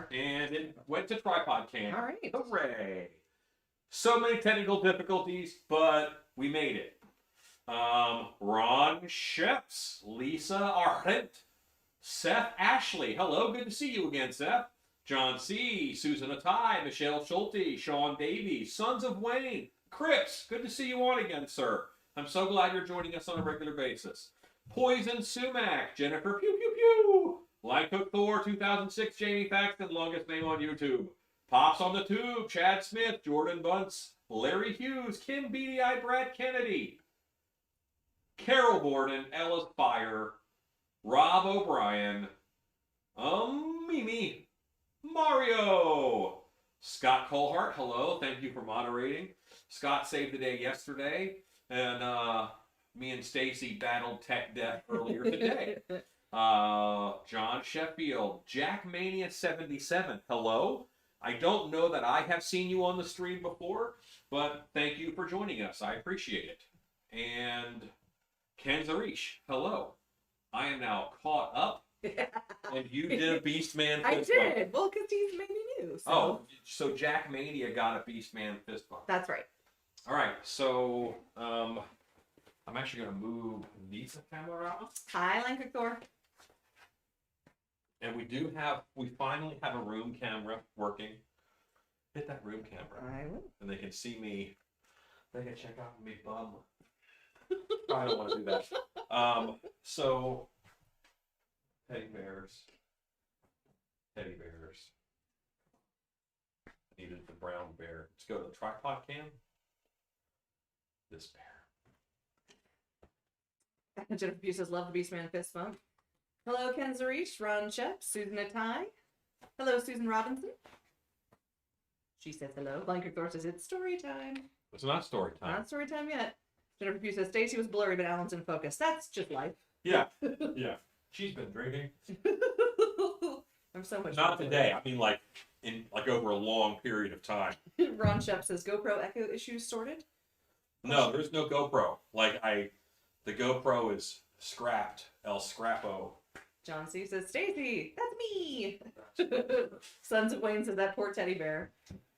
4. And it went to tripod cam. All right. Hooray! So many technical difficulties, but we made it. Ron Sheps, Lisa Arendt, Seth Ashley. Hello, good to see you again, Seth. John C., Susan Attai, Michelle Schulte, Sean Davies, Sons of Wayne, Crips. Good to see you on again, sir. I'm so glad you're joining us on a regular basis. Poison Sumac, Jennifer Pew Pew Pew, Line Cook Thor 2006, Jamie Faxton, longest name on YouTube. Pops on the Tube, Chad Smith, Jordan Bunce, Larry Hughes, Kim Beady Eye, Brad Kennedy, Carol Borden, Ellis Fire, Rob O'Brien, Mimi, Mario, Scott Colhart, hello, thank you for moderating. Scott saved the day yesterday, and me and Stacy battled tech death earlier today. John Sheffield, Jack Mania 77, hello. I don't know that I have seen you on the stream before, but thank you for joining us. I appreciate it. And Ken Zarish, hello. I am now caught up, and you did a Beastman fist I bump. did. Well, because he's made me new. So. Oh, so Jack Mania got a Beastman fist bump. That's right. All right, so I'm actually going to move Lisa camera out. Hi, Line Cook Thor. And we finally have a room camera working. Hit that room camera. I will. And they can see me. They can check out me bum. I don't want to do that. So, teddy bears. Teddy bears. Needed the brown bear. Let's go to the tripod cam. This bear. Jennifer Pugh says, love the Beastman fist bump. Hello, Ken Zarish, Ron Shep, Susan Attai. Hello, Susan Robinson. She says hello. Line Cook Thor says, it's story time. It's not story time. Not story time yet. Jennifer Pugh says, Stacy was blurry, but Alan's in focus. That's just life. Yeah, yeah. She's been drinking. I'm so much. Not today. I mean, like over a long period of time. Ron Shep says, GoPro Echo issues sorted. No, there's no GoPro. The GoPro is scrapped. El Scrapo. John C says, Stacy, that's me. Sons of Wayne says, that poor teddy bear.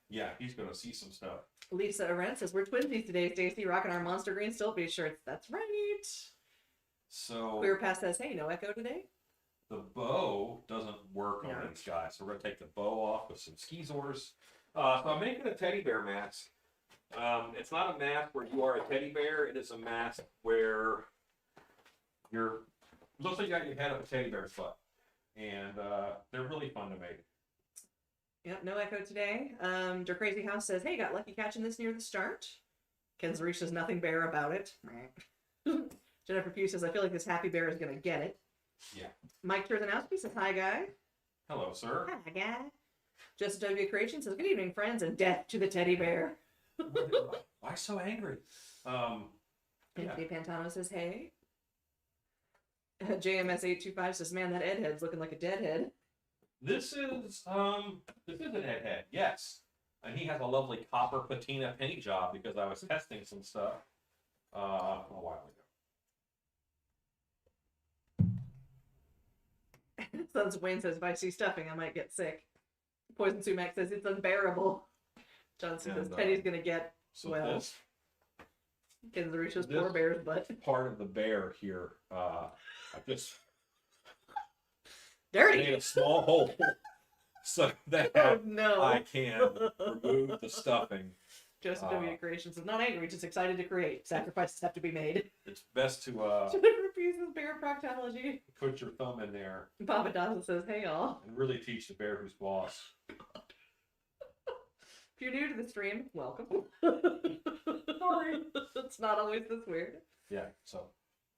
Yeah, he's gonna see some stuff. Lisa Arendt says, we're twinsies today, Stacy, rocking our monster green Stiltby shirts. That's right. So Queer Pass says, hey, no echo today. the bow doesn't work on No. these guys, so we're gonna take the bow off with some Skeezors. So I'm making a teddy bear mask. It's not a mask where you are a teddy bear. It is a mask where you're looks like you got your head up a teddy bear's butt, and they're really fun to make. Yep, no echo today. Der Crazy House says, hey, got lucky catching this near the start. Ken Zarish says, nothing bear about it. Jennifer Pugh says, I feel like this happy bear is going to get it. Yeah. Mike Terzanowski says, hi, guy. Hello, sir. Hi, guy. Justin W. Creation says, good evening, friends, and death to the teddy bear. Why so angry? Anthony Pantano says, hey. JMS825 says, man, that Ed head's looking like a deadhead. This is an Ed head, yes. And he has a lovely copper patina paint job because I was testing some stuff a while ago. Sons of Wayne says, if I see stuffing, I might get sick. Poison Sumac says, it's unbearable. Johnson says, Teddy's gonna get, So well, this Ken Zarish's this- poor bear's butt. part of the bear here, I just Dirty! made a small hole so that Oh no. I can remove the stuffing. Joseph W. Creation says, not angry, just excited to create. Sacrifices have to be made. It's best to Jennifer refuses bear proctology. put your thumb in there Papa Dawson says, hey y'all. and really teach the bear who's boss. If you're new to the stream, welcome. Sorry. It's not always this weird. Yeah, so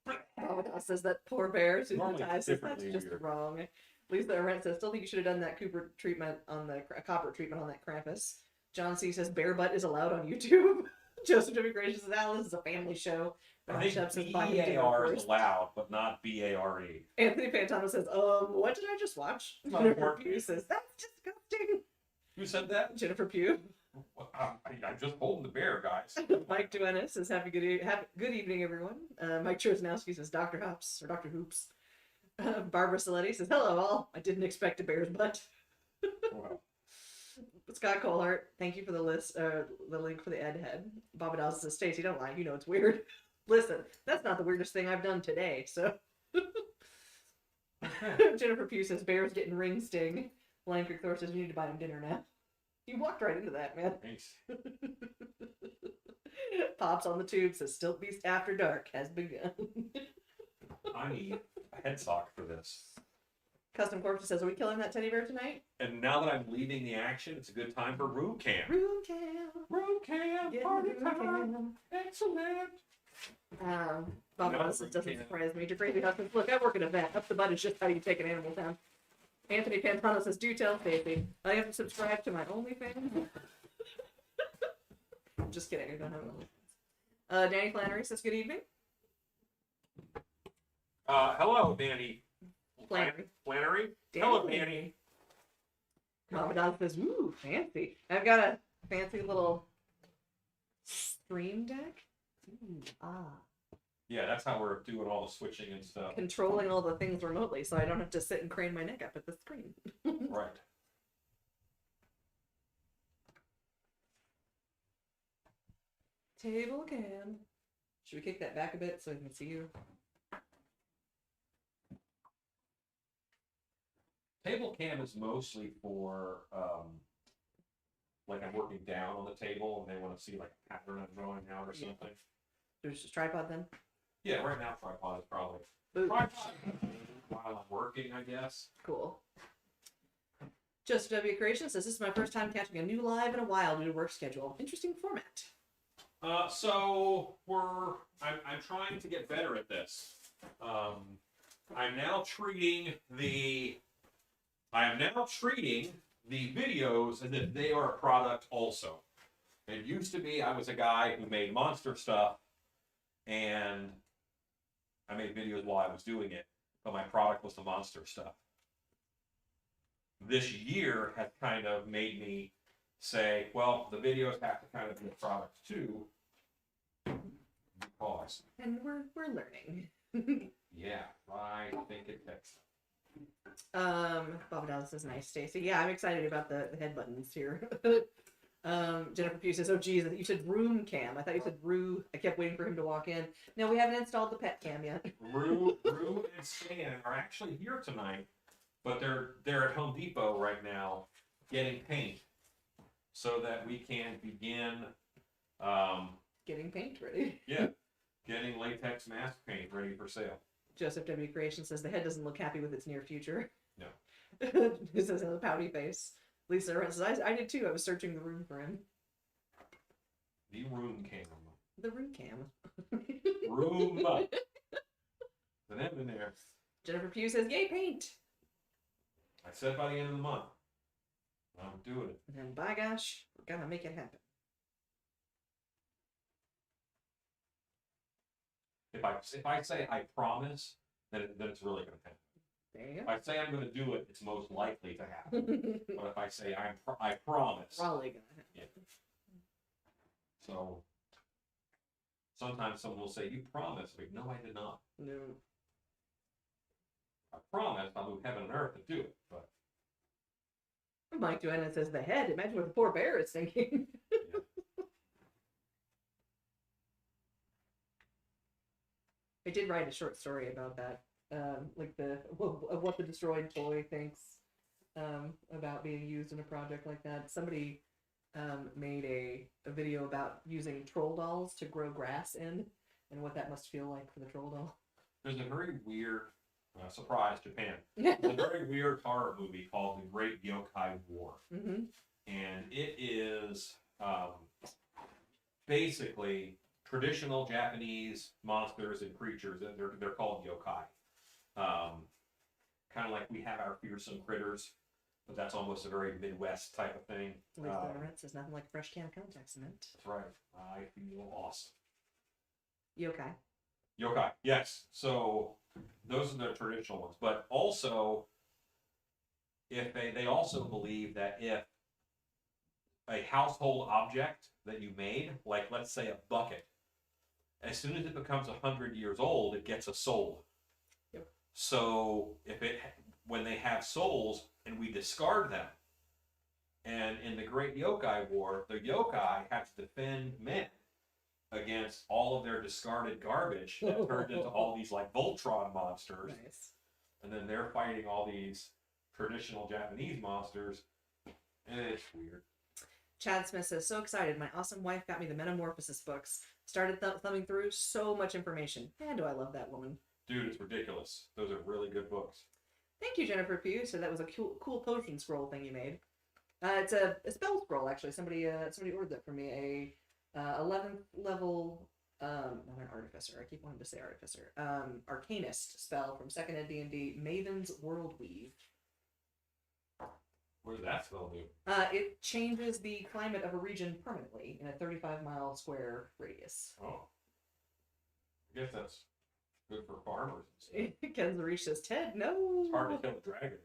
Papa Dawson says that poor bear. Susan Normally Ty it's says that's differently just weird. wrong. Lisa Arendt says, still think you should have done that copper treatment on that Krampus. John C says, bear butt is allowed on YouTube. Joseph W. Gracious says, Al, this is a family show. I Ron think Shep says, buy me dinner BAR is first. allowed, but not BARE. Anthony Pantano says, what did I just watch? Not Jennifer important. Pugh says, that's disgusting. Who said that? Jennifer Pugh. I'm just holding the bear, guys. Mike Duenas says, have good evening, everyone. Mike Cherznowski says, Dr. Hops, or Dr. Hoops. Barbara Saletti says, hello, all. I didn't expect a bear's butt. Well, Scott Colehart, thank you for the the link for the Ed head. Baba Dawes says, Stacey, don't lie. You know it's weird. Listen, that's not the weirdest thing I've done today. So Jennifer Pugh says, Bear's getting ring sting. Lion Creek Thor says, you need to buy him dinner now. You walked right into that, man. thanks. Pops on the tube says, Stilt Beast After Dark has begun. I need a head sock for this. Custom Corpse says, are we killing that teddy bear tonight? And now that I'm leaving the action, it's a good time for room cam. Room cam. Room cam, Get party room time. cam. Excellent. Bob No, Ross room doesn't cam. surprise me. Crazy husbands. Look, I work at a vet. Up the butt is just how you take an animal down. Anthony Pantano says, do tell Stacey. I have to subscribe to my OnlyFans. Just kidding, I don't have an OnlyFans. Danny Flannery says, good evening. Hello, Danny. Flannery. Flannery? Danny Hello, Flannery. Danny. Mama Don says, ooh, fancy. I've got a fancy little stream deck. Ooh, Yeah, that's how we're doing all the switching and stuff. controlling all the things remotely so I don't have to sit and crane my neck up at the screen. Right. Table cam. Should we kick that back a bit so I can see you? Table cam is mostly for, like I'm working down on the table and they want to see like a pattern I'm drawing out or Yeah. something. There's just tripod then? Yeah, right now tripod is probably. Ooh, Tripod while I'm working, I guess. cool. Just W Creation says, this is my first time catching a new live in a while due to work schedule. Interesting format. So I'm trying to get better at this. I'm now treating the videos as if they are a product also. It used to be I was a guy who made monster stuff and I made videos while I was doing it, but my product was the monster stuff. This year has kind of made me say, well, the videos have to kind of be a product too, because And we're learning. yeah, I think it takes. Baba Dawes says, nice, Stacey. Yeah, I'm excited about the head buttons here. Jennifer Pugh says, oh geez, you said room cam. I thought you said Rue. I kept waiting for him to walk in. No, we haven't installed the pet cam yet. Rue and Stan are actually here tonight, but they're at Home Depot right now getting paint so that we can begin Getting paint ready. getting latex mask paint ready for sale. Joseph W. Creation says the head doesn't look happy with its near future. No. He says a pouty face. Lisa Aaron says, I did too. I was searching the room for him. The room cam. The room cam. Room. The M in there. Jennifer Pugh says, yay, paint. I said by the end of the month. I'm doing it. And by gosh, we're gonna make it happen. If I say I promise, then it's really going to happen. There you If I say I'm going to do it, it's most likely to happen. go. But if I say I promise, Probably gonna happen. yeah. So sometimes someone will say, "You promised me." No, I did not. No. I promised I'll move heaven and earth to do it, but Mike Joanna says the head. Imagine what the poor bear is thinking. yeah. I did write a short story about that, like what the destroyed toy thinks about being used in a project like that. Somebody made a video about using troll dolls to grow grass in, and what that must feel like for the troll doll. There's a very weird surprise, Japan. There's a very weird horror movie called The Great Yokai War, Mm-hmm. and it is basically traditional Japanese monsters and creatures, and they're called yokai. Kind of like we have our fearsome critters, but that's almost a very Midwest type of thing. Lisa Aaron says nothing like a fresh can of contact cement. That's right. I feel awesome. Yokai. Yokai, yes. So those are the traditional ones, but also if they also believe that if a household object that you made, like let's say a bucket, as soon as it becomes 100 years old, it gets a soul. Yep. So when they have souls and we discard them, And in the Great Yokai War, the yokai had to defend men against all of their discarded garbage that turned into all these like Voltron monsters. Nice. And then they're fighting all these traditional Japanese monsters. And it's weird. Chad Smith says, so excited. My awesome wife got me the Metamorphosis books. Started thumbing through. So much information. Man, do I love that woman. Dude, it's ridiculous. Those are really good books. Thank you, Jennifer Pugh. So that was a cool potion scroll thing you made. It's a spell scroll, actually. Somebody ordered that for me. A 11th level, not an artificer. I keep wanting to say artificer. Arcanist spell from 2nd ed D&D, Maven's World Weave. What does that spell do? It changes the climate of a region permanently in a 35-mile square radius. Oh. I guess that's good for farmers. Ken Zarish says, Ted, no. It's hard to kill a dragon.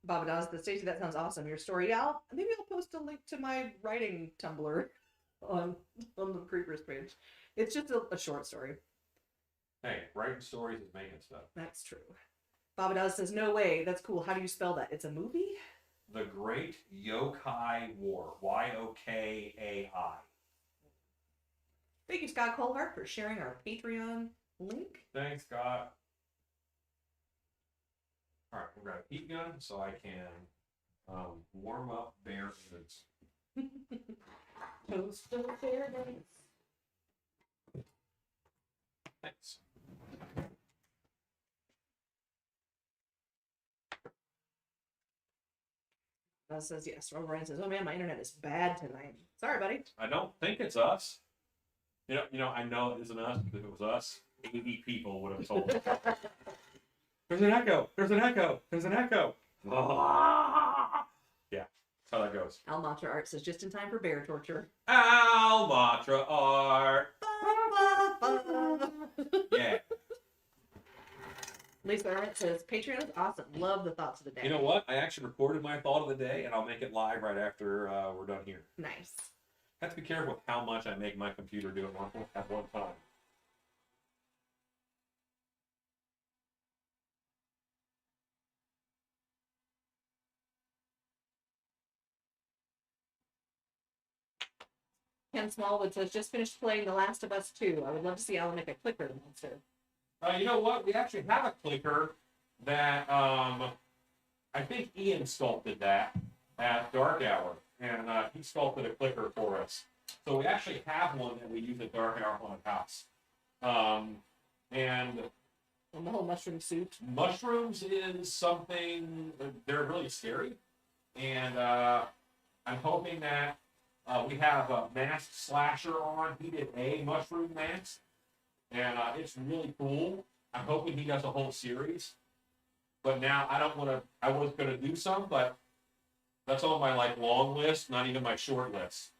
Baba Daz, the Stacey, that sounds awesome. Your story. Yeah, maybe I'll post a link to my writing Tumblr on the Creepers page. It's just a short story. Hey, writing stories is making stuff. That's true. Baba Daz says, no way. That's cool. How do you spell that? It's a movie? The Great Yokai War. Yokai. Thank you, Scott Colhart, for sharing our Patreon link. Thanks, Scott. All right, we'll grab a heat gun so I can warm up bear goods. Toast of bear goods. Thanks. Says yes. Robert Ryan says, oh man, my internet is bad tonight. Sorry, buddy. I don't think it's us. You know, I know it isn't us, because if it was us, 80 people would have told us. There's an echo! There's an echo! There's an echo! Yeah, that's how that goes. Almatra Art says, just in time for bear torture. Almatra Art! Yeah. Lisa Ernst says, Patreon is awesome. Love the thoughts of the day. You know what? I actually recorded my thought of the day, and I'll make it live right after we're done here. Nice. I have to be careful with how much I make my computer do at one time. Ken Smallwood says, just finished playing The Last of Us 2. I would love to see Alan make a clicker monster. You know what? We actually have a clicker that I think Ian sculpted that at Dark Hour, and he sculpted a clicker for us. So we actually have one that we use at Dark Hour Haunted House. And the whole mushroom suit. Mushrooms is something, they're really scary. And I'm hoping that we have a masked slasher on. He did a mushroom mask. And it's really cool. I'm hoping he does a whole series. But now I was going to do some, but that's on my long list, not even my short list.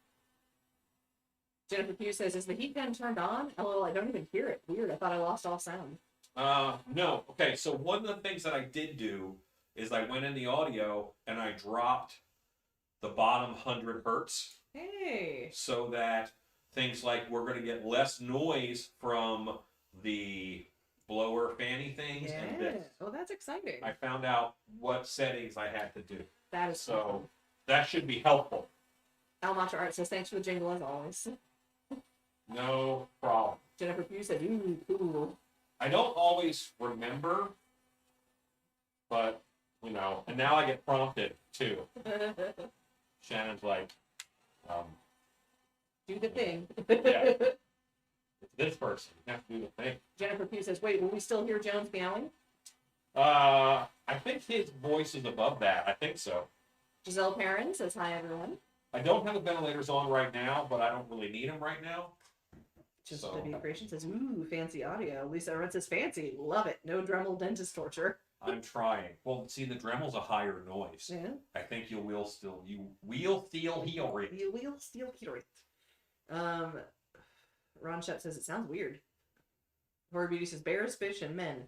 Jennifer Pugh says, is the heat gun turned on? Oh, I don't even hear it. Weird. I thought I lost all sound. No. Okay, so one of the things that I did do is I went in the audio and I dropped the bottom 100 hertz. Hey. So that things like we're going to get less noise from the blower fanny things and this. Oh, that's exciting. I found out what settings I had to do. That is so cool. That should be helpful. Almatra Art says, thanks for the jingle as always. No problem. Jennifer Pugh said, ooh, cool. I don't always remember, but, and now I get prompted, too. Shannon's like, do the thing. Yeah. It's this person. You have to do the thing. Jennifer Pugh says, wait, will we still hear Jones meowing? I think his voice is above that. I think so. Giselle Perrin says, hi, everyone. I don't have the ventilators on right now, but I don't really need them right now. Just W Creation says, ooh, fancy audio. Lisa Aaron says, fancy. Love it. No Dremel dentist torture. I'm trying. Well, see, the Dremel's a higher noise. Yeah. I think you will still heal rate. You will still heal it. Ron Shep says, it sounds weird. Horror Beauty says, bears, fish, and men.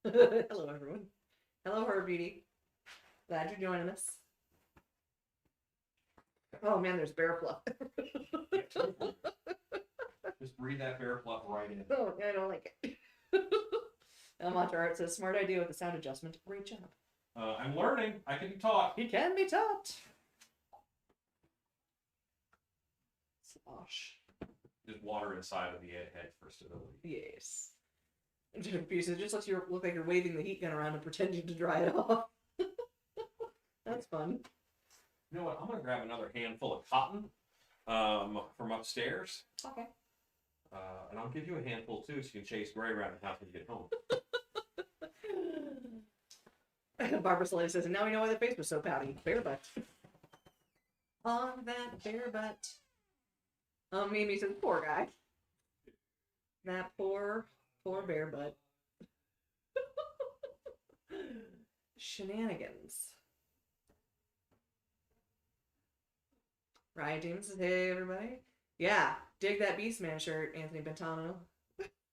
Hello, everyone. Hello, Horror Beauty. Glad you're joining us. Oh, man, there's bear fluff. Just breathe that bear fluff right in. Oh, I don't like it. Almatra Art says, smart idea with the sound adjustment. Great job. I'm learning. I can be taught. He can be taught. Slosh. There's water inside of the head for stability. Yes. It just lets you look like you're waving the heat gun around and pretending to dry it off. That's fun. You know what? I'm gonna grab another handful of cotton from upstairs. Okay. And I'll give you a handful too, so you can chase Gray around the house when you get home. Barbara Slade says, and now we know why the face was so pouty. Bare butt. On that bare butt. Mimi says, poor guy. That poor bare butt. Shenanigans. Riot Demon says, hey everybody. Yeah, dig that Beastman shirt, Anthony Bentano.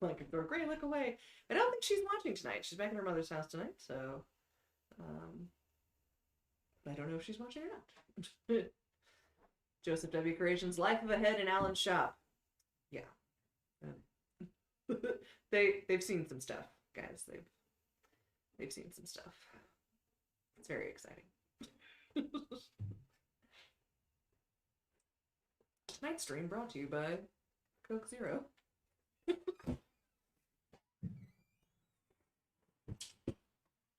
Like, throw a great look away. I don't think she's watching tonight. She's back in her mother's house tonight, so I don't know if she's watching or not. Joseph W. Creations, Life of a Head in Alan's shop. Yeah. They've seen some stuff, guys. They've seen some stuff. It's very exciting. Tonight's stream brought to you by Coke Zero.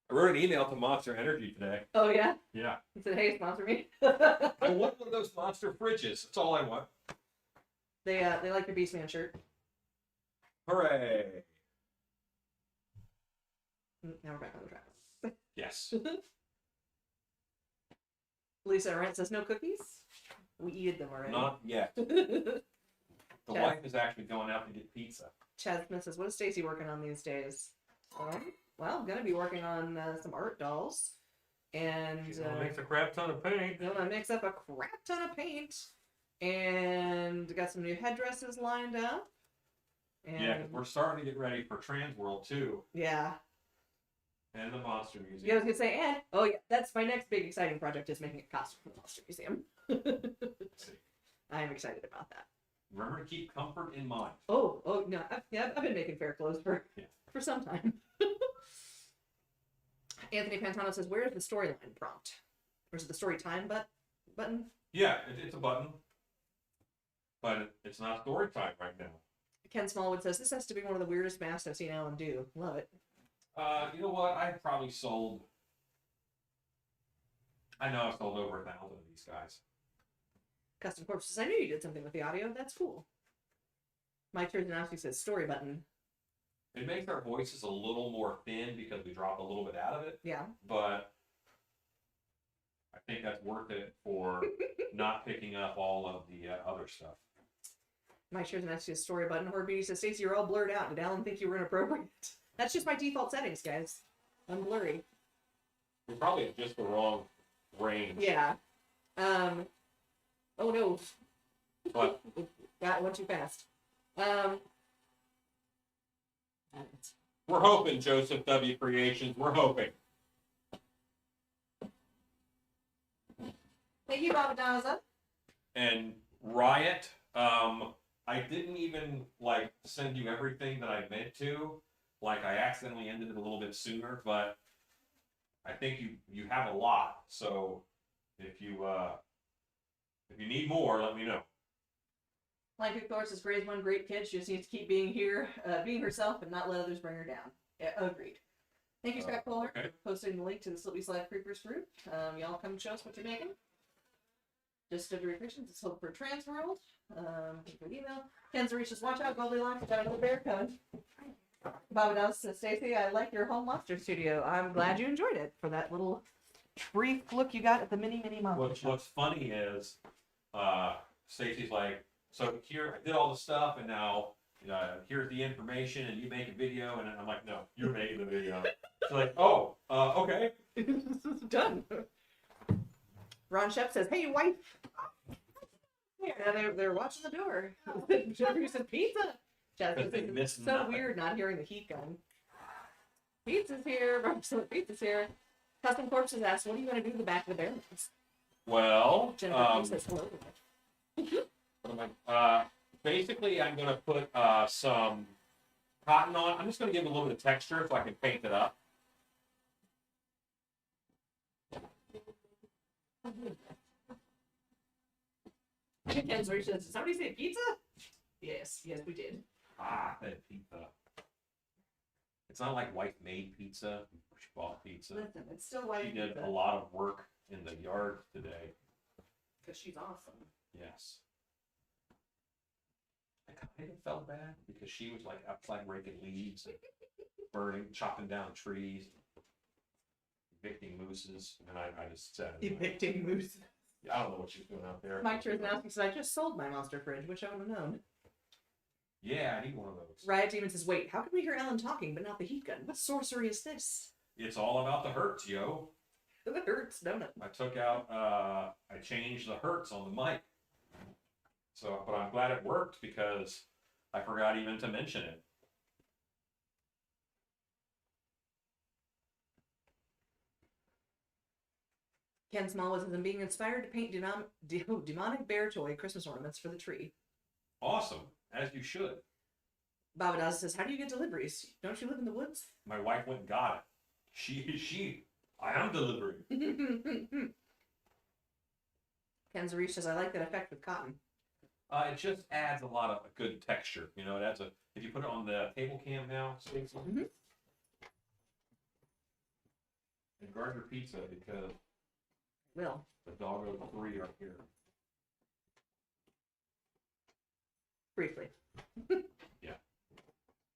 I wrote an email to Monster Energy today. Oh yeah? Yeah. He said, hey, sponsor me. I want one of those monster fridges. That's all I want. They like your Beastman shirt. Hooray! Now we're back on the track. Yes. Lisa Arendt says, no cookies? We eated them already. Not yet. The wife is actually going out to get pizza. Chad Smith says, what is Stacy working on these days? Well, I'm going to be working on some art dolls. And She's gonna mix a crap ton of paint. gonna mix up a crap ton of paint. And got some new headdresses lined up. And Yeah, 'cause we're starting to get ready for Trans World too. yeah. And the Monster Museum. Yeah, I was gonna say, and oh yeah, that's my next big exciting project is making a costume for the Monster Museum. I'm excited about that. Remember to keep comfort in mind. Oh no, I've been making fair clothes for some time. Anthony Pantano says, "Where's the storyline prompt? Or is it the story time button?" Yeah, it's a button, but it's not story time right now. Ken Smallwood says, "This has to be one of the weirdest masks I've seen Alan do. Love it." You know what? I probably sold. I know I've sold over 1,000 of these guys. Custom Corpse says, "I knew you did something with the audio. That's cool." Mike Turdanowski says, "Story button." It makes our voices a little more thin because we drop a little bit out of it. Yeah. But I think that's worth it for not picking up all of the other stuff. Mike Turdanowski says, "Story button." Horde Beauty says, "Stacey, you're all blurred out. Did Alan think you were inappropriate?" That's just my default settings, guys. I'm blurry. We probably have just the wrong range. Yeah. Oh no. But That went too fast. we're hoping, Joseph W. Creations. We're hoping. Thank you, Baba Daza. And Riot, I didn't even send you everything that I meant to. I accidentally ended it a little bit sooner, but I think you have a lot. So if you need more, let me know. Like Victor says, Gray's one great kid. She just needs to keep being here, being herself, and not let others bring her down. Yeah, agreed. Thank you, Scott Kohler, okay. for posting the link to the Slippy Slide Creepers group. Y'all come show us what you're making. Just to reflections, it's Hope for Trans World. Good email. Ken's reaches, watch out, Goldilocks. Got another bear coming. Baba Dallas says, Stacey, I like your home monster studio. I'm glad you enjoyed it for that little brief look you got at the mini monster shop. What's funny is, Stacey's like, so here I did all the stuff, and now here's the information, and you make a video, and I'm like, no, you're making the video. She's like, oh, okay. Done. Ron Shep says, hey, wife. Yeah, they're watching the door. Jennifer said, pizza. Jasmine says, it's so nothing. weird not hearing the heat gun. Pizza's here. Pizza's here. Custom Corpses asks, what are you going to do to the back of the bear mask? Well, Jennifer says, hello. basically, I'm going to put some cotton on. I'm just going to give it a little bit of texture so I can paint it up. Ken's Reach says, did somebody say pizza? Yes, yes, we did. Ah, that pizza. It's not like wife made pizza. She bought pizza. Listen, it's still white She did pizza. a lot of work in the yard today. Because she's awesome. Yes. I kind of felt bad because she was like outside raking leaves and burning, chopping down trees, evicting mooses, and I just said, Evicting moose. I don't know what she's doing out there. Mike Trzaskowski said, I just sold my monster fridge, which I would have known. Yeah, I need one of those. Riot Demon says, wait, how can we hear Ellen talking but not the heat gun? What sorcery is this? It's all about the hertz, yo. It hurts, don't it? I took out, I changed the hertz on the mic. So, but I'm glad it worked because I forgot even to mention it. Ken Small says, I'm being inspired to paint demonic bear toy Christmas ornaments for the tree. Awesome, as you should. Baba Daz says, how do you get deliveries? Don't you live in the woods? My wife went and got it. I am delivering. Ken Zarish says, I like that effect with cotton. It just adds a lot of good texture. You know, it adds if you put it on the table cam now, Stacey, and guard your pizza because Will. the doggo 3 are here. Briefly. Yeah.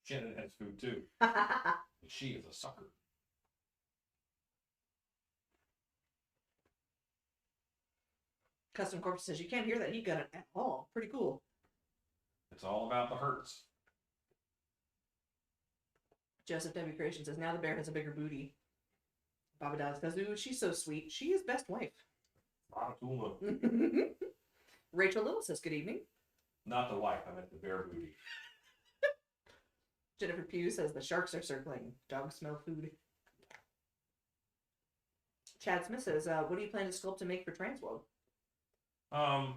Shannon has food too. And she is a sucker. Custom Corp says, you can't hear that heat gun at all. Pretty cool. It's all about the hertz. Joseph W. Creation says, now the bear has a bigger booty. Baba Daz says, ooh, she's so sweet. She is best wife. Rachel Little says, good evening. Not the wife, I meant the bear booty. Jennifer Pugh says, the sharks are circling. Dogs smell food. Chad Smith says, what do you plan to sculpt and make for Transworld? I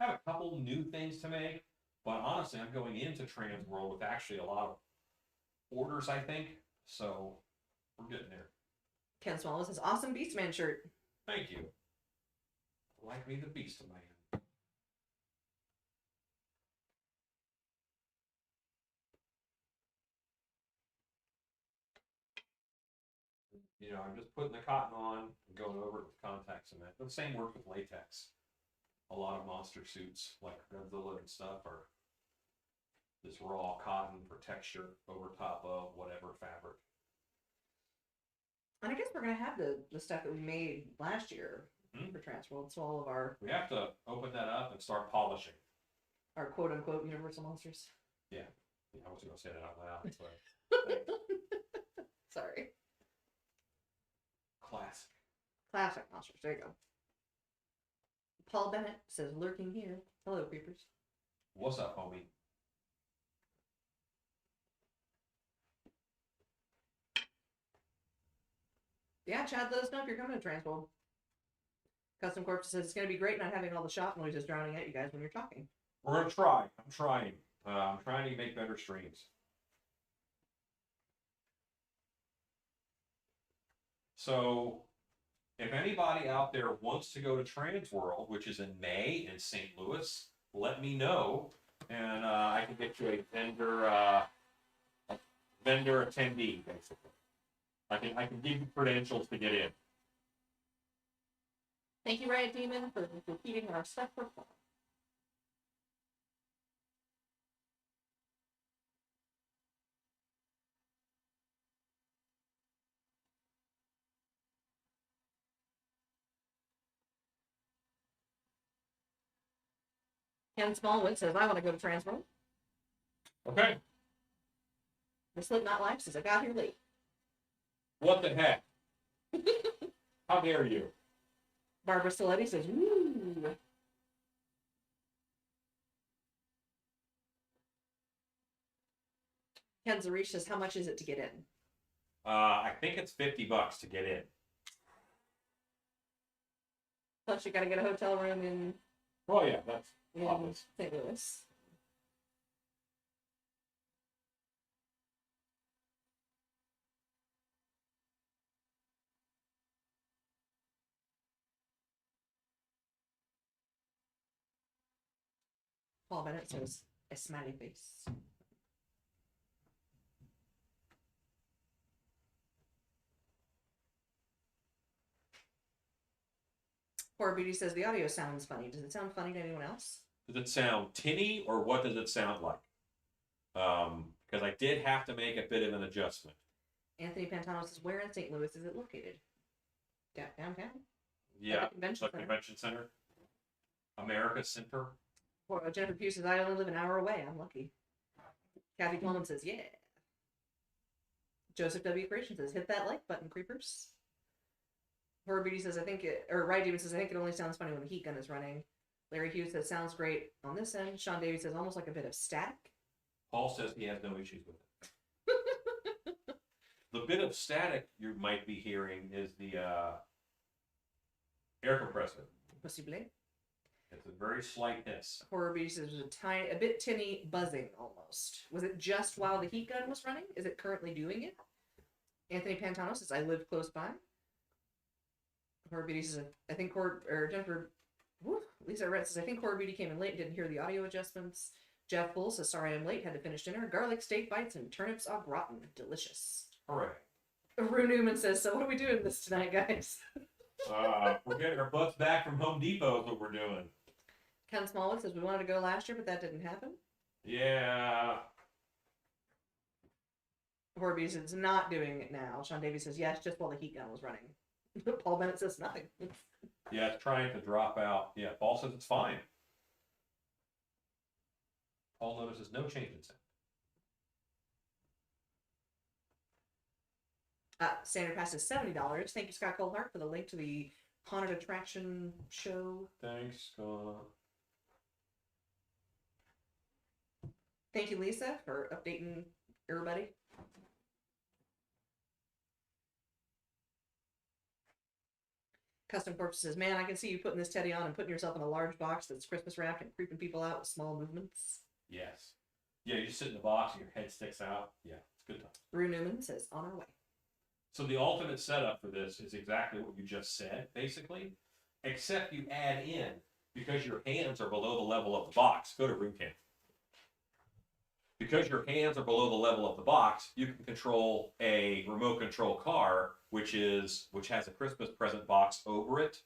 have a couple new things to make, but honestly, I'm going into Transworld with actually a lot of orders, I think. So we're getting there. Ken Small says, awesome Beastman shirt. Thank you. Like me, the Beast Man. You know, I'm just putting the cotton on and going over it with contact cement. But the same works with latex. A lot of monster suits, like Godzilla and stuff, are this raw cotton for texture over top of whatever fabric. And I guess we're going to have the stuff that we made last year for Transworld. So all of our... We have to open that up and start polishing. Our quote-unquote Universal Monsters. Yeah. I wasn't going to say that out loud. So. Sorry. Classic. Classic monsters. There you go. Paul Bennett says, lurking here. Hello, creepers. What's up, homie? Yeah, Chad, let us know if you're coming to Transworld. Custom Corp says, it's going to be great not having all the shop noises drowning at you guys when you're talking. We're going to try. I'm trying. I'm trying to make better streams. So, if anybody out there wants to go to Transworld, which is in May in St. Louis, let me know, and I can get you a vendor attendee, basically. I can give you credentials to get in. Thank you, Riot Demon, for repeating our stuff for fun. Ken Smallwood says, I want to go to Transworld. Okay. The Slipknot Life says, I got here late. What the heck? How dare you? Barbara Stiletti says, woo. Ken Zarish says, how much is it to get in? I think it's $50 to get in. Plus, you got to get a hotel room in Oh yeah, that's obvious. St. Louis. Paul Bennett says a smiley face. Poor Beauty says the audio sounds funny. Does it sound funny to anyone else? Does it sound tinny, or what does it sound like? Because I did have to make a bit of an adjustment. Anthony Pantano says, where in St. Louis is it located? Downtown? Yeah, At the convention center. America Center. Or Jennifer Pugh says, I only live an hour away. I'm lucky. Kathy Coleman says, yeah. Joseph W. Creation says, hit that like button, creepers. Horror Beauty says, Ride Demon says, I think it only sounds funny when the heat gun is running. Larry Hughes says, sounds great on this end. Sean Davies says, almost like a bit of static. Paul says he has no issues with it. The bit of static you might be hearing is the air compressor. Possible. It's a very slight hiss. Horror Beauty says, there's a bit tinny buzzing almost. Was it just while the heat gun was running? Is it currently doing it? Anthony Pantano says, I live close by. Horror Beauty says, I think Lisa Rett says, I think Horror Beauty came in late and didn't hear the audio adjustments. Jeff Bull says, sorry I'm late, had to finish dinner. Garlic steak bites and turnips au gratin. Delicious. Hooray. Rue Newman says, so what are we doing this tonight, guys? We're getting our butts back from Home Depot is what we're doing. Ken Smallwood says, we wanted to go last year, but that didn't happen. Yeah. Horror Beauty says, not doing it now. Sean Davies says, yes, just while the heat gun was running. Paul Bennett says, nothing. Yeah, it's trying to drop out. Yeah, Paul says it's fine. Paul notices no change in sound. Standard Pass is $70. Thank you, Scott Colehart, for the link to the haunted attraction show. Thanks, Scott. Thank you, Lisa, for updating everybody. Custom Corpse says, man, I can see you putting this teddy on and putting yourself in a large box that's Christmas wrapped and creeping people out with small movements. Yes. Yeah, you just sit in the box and your head sticks out. Yeah, it's a good time. Rue Newman says, on our way. So the ultimate setup for this is exactly what you just said, basically, except you add in, because your hands are below the level of the box. Go to room cam. Because your hands are below the level of the box, you can control a remote control car, which has a Christmas present box over it.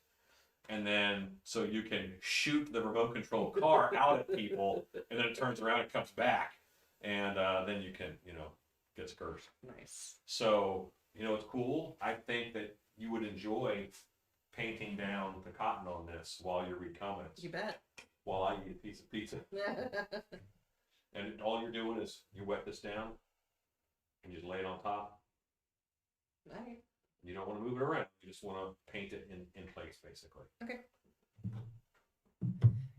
And then, so you can shoot the remote control car out at people, and then it turns around and comes back. And then you can, get scurs. Nice. So, it's cool. I think that you would enjoy painting down the cotton on this while you read comments. You bet. While I eat a piece of pizza. And all you're doing is you wet this down and you just lay it on top. Okay. You don't want to move it around. You just want to paint it in place, basically. Okay.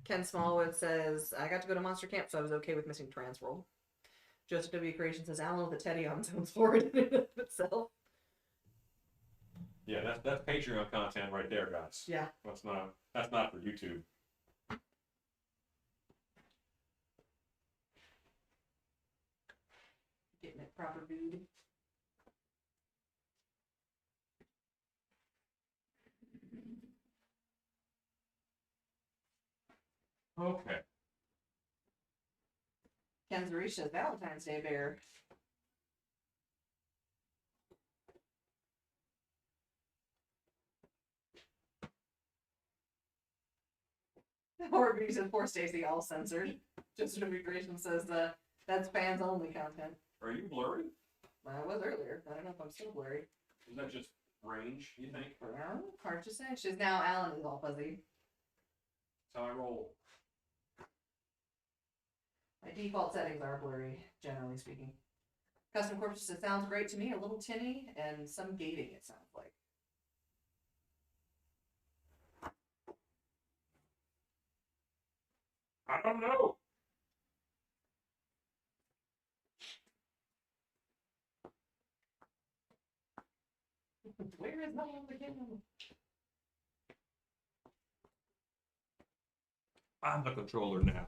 Ken Smallwood says, I got to go to Monster Camp, so I was okay with missing Transworld. Joseph W. Creation says, Alan with a teddy on sounds horrid in and of itself. Yeah, that's Patreon content right there, guys. Yeah. That's not for YouTube. Getting it proper food. Okay. Ken Zarish says Valentine's Day bear. Horror Beauty says, poor Stacy, all censored. Just Immigration says that's fans only content. Are you blurry? I was earlier. I don't know if I'm still blurry. Is that just range, you think? Hard to say. She's now Alan is all fuzzy. That's how I roll. My default settings are blurry, generally speaking. Custom Corpse says, sounds great to me, a little tinny, and some gating, it sounds like. I don't know. Where is that one again? I'm the controller now.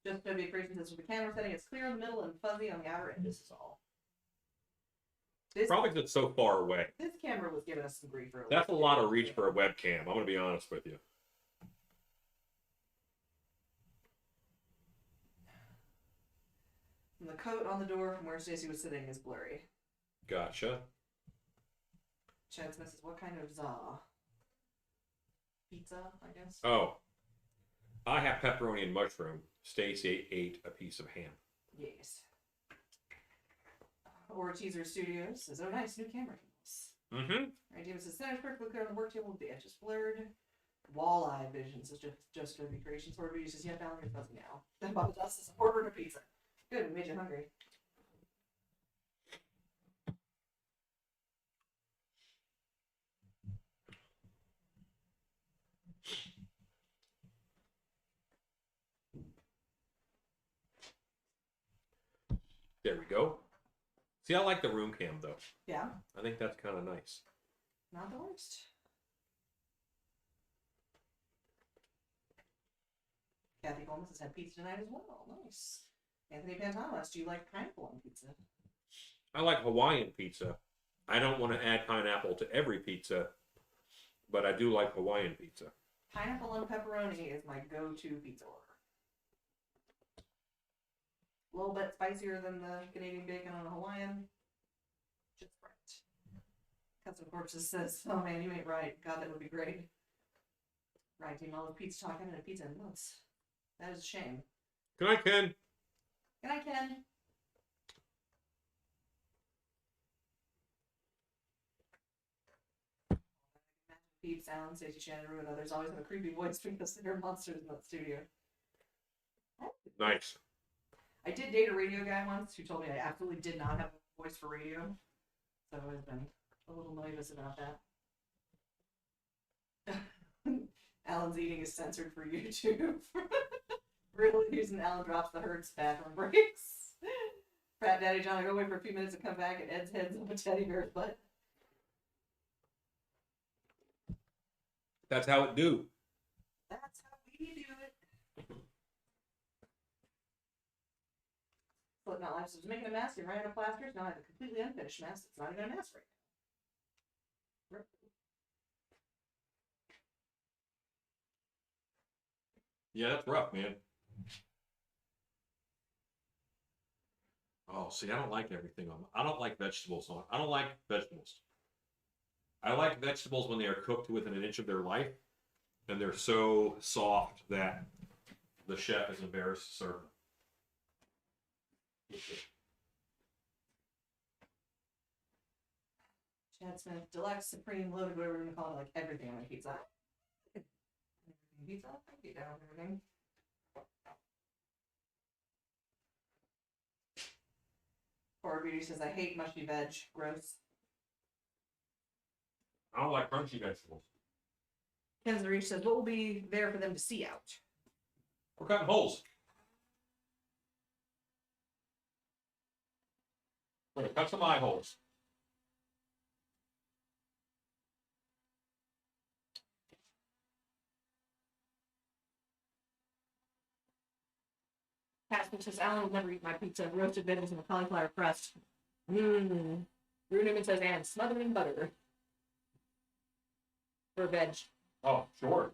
Just W Creation says, with the camera setting, it's clear in the middle and fuzzy on the outer edges is all. Probably because it's so far away. This camera was giving us some grief earlier. That's a lot of reach for a webcam. I'm going to be honest with you. And the coat on the door from where Stacy was sitting is blurry. Gotcha. Chad Smith says, what kind of pizza, I guess? Oh, I have pepperoni and mushroom. Stacy ate a piece of ham. Yes. Or Teaser Studios says, oh, nice, new camera angles. Mm-hmm. Right, David says, center's perfectly clear on the work table with the edges blurred. Walleye Vision says, just Kirby Creations. Or Beauty says, yeah, Valerie, you're fuzzy now. Then Bob Dust says, order a pizza. Good, we made you hungry. There we go. See, I like the room cam, though. Yeah. I think that's kind of nice. Not the worst. Kathy Gomez has had pizza tonight as well. Nice. Anthony Pantanas, do you like pineapple on pizza? I like Hawaiian pizza. I don't want to add pineapple to every pizza, but I do like Hawaiian pizza. Pineapple and pepperoni is my go-to pizza order. A little bit spicier than the Canadian bacon on a Hawaiian. Just right. Custom Corpses says, oh man, you ain't right. God, that would be great. Right, team, all the pizza talking and a pizza in months. That is a shame. Good night, Ken. Good night, Ken. Pete, Alan, Stacey, Shannon, Rue, and others always have a creepy voice because they're monsters in that studio. Nice. I did date a radio guy once who told me I absolutely did not have a voice for radio. So I've been a little nervous about that. Alan's eating is censored for YouTube. Really using Alan drops the Hertz bathroom breaks. Fat Daddy John, I go away for a few minutes and come back and Ed's head's up a teddy bear's butt. That's how it do. That's how we do it. Slipknot Life says, making a mask and ran out of plasters. Now I have a completely unfinished mask that's not even a mask right now. Yeah, that's rough, man. Oh, see, I don't like everything on. I don't like vegetables on. I don't like vegetables. I like vegetables when they are cooked within an inch of their life, and they're so soft that the chef is embarrassed to serve them. Chad Smith, deluxe, supreme, loaded, whatever we're gonna call it, like everything on my pizza. Pizza? I can get down with everything. Poor Beauty says, I hate mushy veg. Gross. I don't like crunchy vegetables. Ken's the Reach says, what will be there for them to see out? We're cutting holes. We're gonna cut some eye holes. Pastor says, Alan will never eat my pizza. Roasted veggies and a cauliflower crust. Mmm. Drew Newman says, and smothered in butter. For veg. Oh, sure.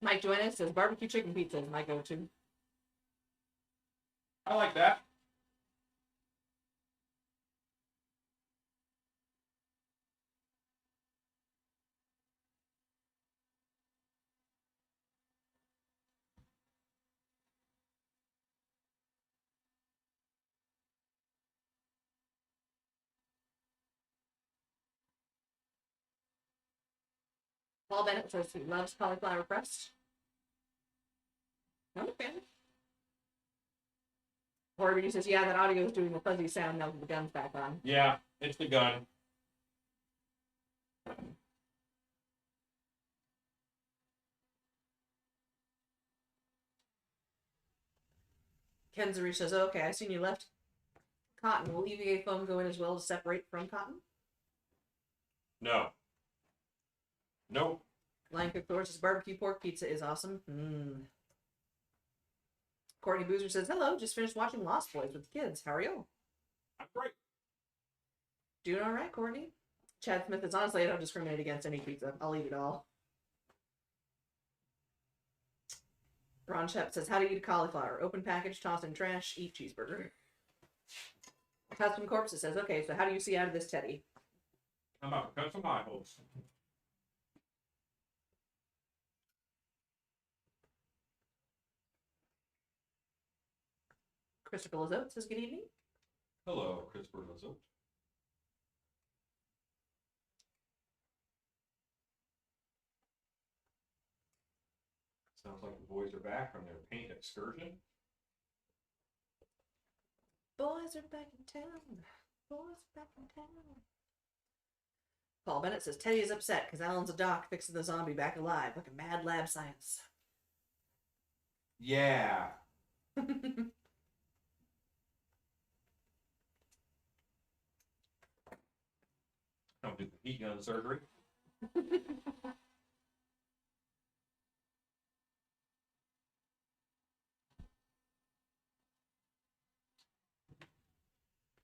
Mike Joanna says, barbecue chicken pizza is my go-to. I like that. Paul Bennett says he loves cauliflower crust. Not a fan. Horby says, yeah, that audio is doing the fuzzy sound now that the gun's back on. Yeah, it's the gun. Kenzari says, oh, okay, I seen you left cotton. Will EVA foam go in as well to separate from cotton? No. Nope. Lion Cook Thor says, barbecue pork pizza is awesome. Mmm. Courtney Boozer says, hello, just finished watching Lost Boys with the kids. How are you? I'm great. Doing all right, Courtney. Chad Smith is, honestly, I don't discriminate against any pizza. I'll eat it all. Ron Shep says, how to eat cauliflower. Open package, toss in trash, eat cheeseburger. Custom Corpse says, okay, so how do you see out of this teddy? I'm about to cut some eye holes. Christopher Lizotte says, good evening. Hello, Christopher Lizotte. Sounds like the boys are back from their paint excursion. Boys are back in town. Boys are back in town. Paul Bennett says, Teddy is upset because Alan's a doc fixing the zombie back alive like a mad lab science. Yeah. Don't do the heat gun surgery.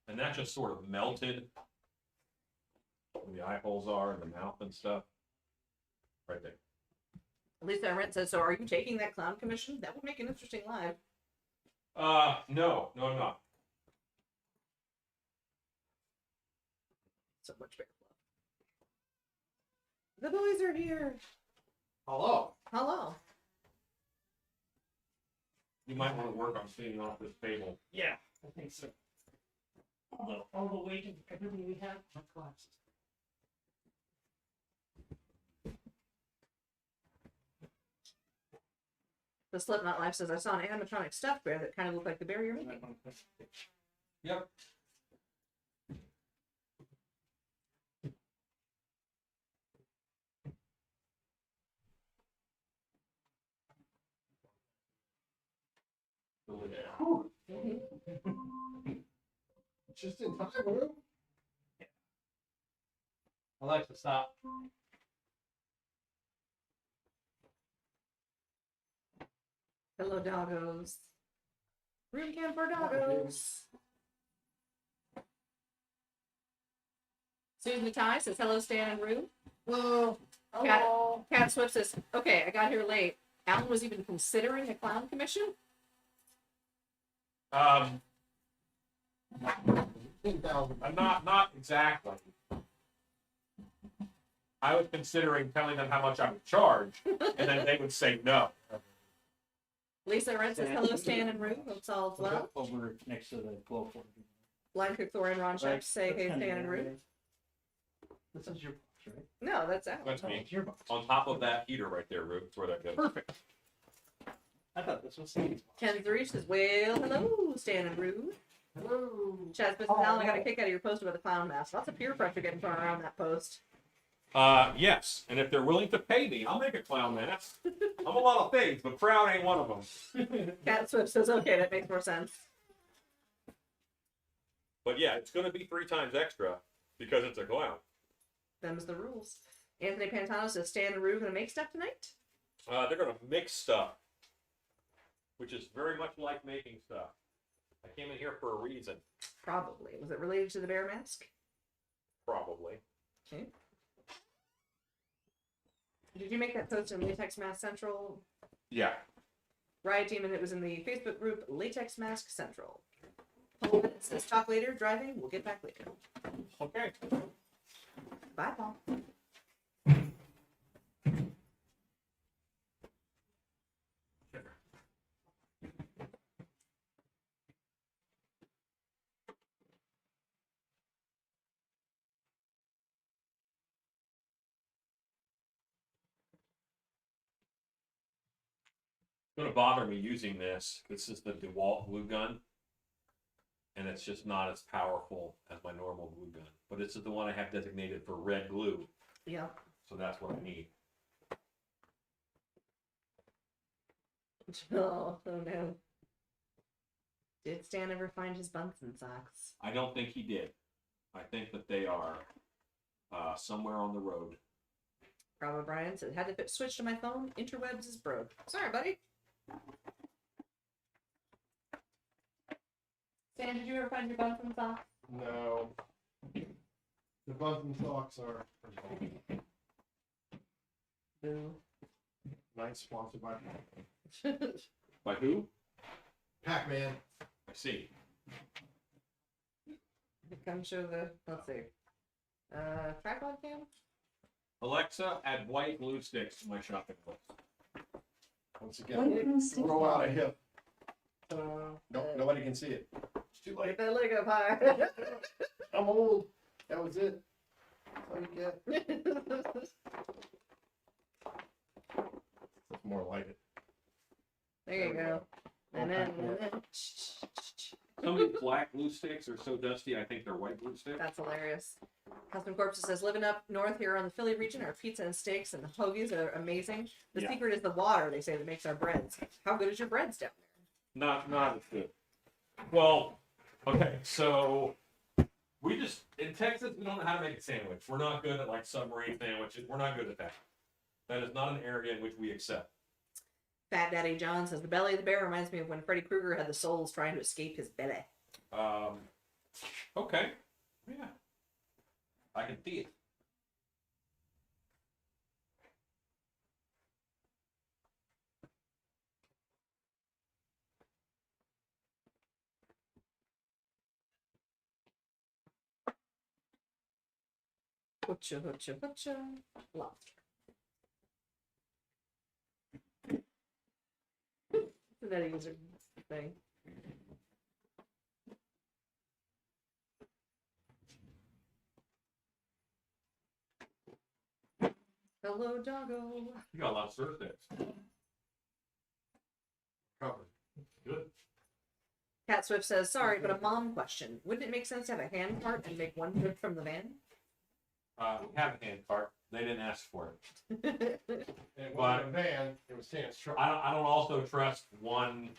And that just sort of melted where the eye holes are and the mouth and stuff. Right there. Lisa Arendt says, so are you taking that clown commission? That would make an interesting live. No, I'm not. So much bear fluff. The boys are here. Hello. Hello. You might want to work on cleaning off this table. Yeah, I think so. All the weight of everything we have, my glasses. The Slipknot Life says, I saw an animatronic stuffed bear that kind of looked like the bear you're making. Yep. Just in time, bro. Alexa, stop. Hello, doggos. Room camp for doggos. Susan Natai says, hello, Stan and Rue. Hello. Cat Swift says, okay, I got here late. Alan was even considering a clown commission? I'm not exactly. I was considering telling them how much I would charge, and then they would say no. Lisa Rent says, hello, Stan and Rue. Hope all is well. Over next to the glow for Line Cook Thor and Ron Shep say, hey, Stan and Rue. This is your box, right? No, that's Alan. That's me. It's your box. On top of that heater right there, Ruth. That's where that goes. Perfect. I thought this was Stan's box. Ken Zarish says, well, hello, Stan and Rue. Hello. Chad Smith says, Alan, I got a kick out of your post about the clown mask. Lots of peer pressure getting thrown around that post. Yes, and if they're willing to pay me, I'll make a clown mask. I'm a lot of things, but proud ain't one of them. Cat Swift says, okay, that makes more sense. But yeah, it's going to be 3 times extra because it's a clown. Them's the rules. Anthony Pantano says, Stan and Rue gonna make stuff tonight? They're going to mix stuff, which is very much like making stuff. I came in here for a reason. Probably. Was it related to the bear mask? Probably. Okay. Did you make that post in Latex Mask Central? Yeah. Riot Team, and it was in the Facebook group Latex Mask Central. Paul Bennett says, talk later, driving, we'll get back later. Okay. Bye, Paul. It's going to bother me using this. This is the DeWalt glue gun, and it's just not as powerful as my normal glue gun. But this is the one I have designated for red glue, Yeah. so that's what I need. Oh no. Did Stan ever find his Bunsen socks? I don't think he did. I think that they are somewhere on the road. Bravo Brian said, had to switch to my phone. Interwebs is broke. Sorry, buddy. Stan, did you ever find your Bunsen socks? No. The Bunsen socks are Boo. nice, sponsored by. By who? Pac-Man. I see. Come show the. Let's see. Tripod cam. Alexa, add white glue sticks to my shopping list. Once again, roll out a hip. Uh, No, nobody can see it. It's too Get late. that leg up high. I'm old. That was it. That's all you get. It's more like it. There you we go. And Okay. then. Some of these black glue sticks are so dusty, I think they're white glue sticks. That's hilarious. Custom Corpses says, living up north here on the Philly region, our pizza and steaks and hoagies are amazing. The Yeah. secret is the water, they say, that makes our breads. How good is your breads down there? Not as good. Well, okay, so we just in Texas we don't know how to make a sandwich. We're not good at like submarine sandwiches. We're not good at that. That is not an area in which we accept. Fat Daddy John says, the belly of the bear reminds me of when Freddy Krueger had the souls trying to escape his belly. Okay. Yeah. I can see it. Hutcha, hutcha, hutcha. Lobster. That user thing. Hello, doggo. You got a lot of surf sticks. Covered. Good. Cat Swift says, sorry, but a mom question. Wouldn't it make sense to have a hand cart and make one trip from the van? We have a hand cart. They didn't ask for it. It wasn't a van. It was Sam's truck. I don't also trust one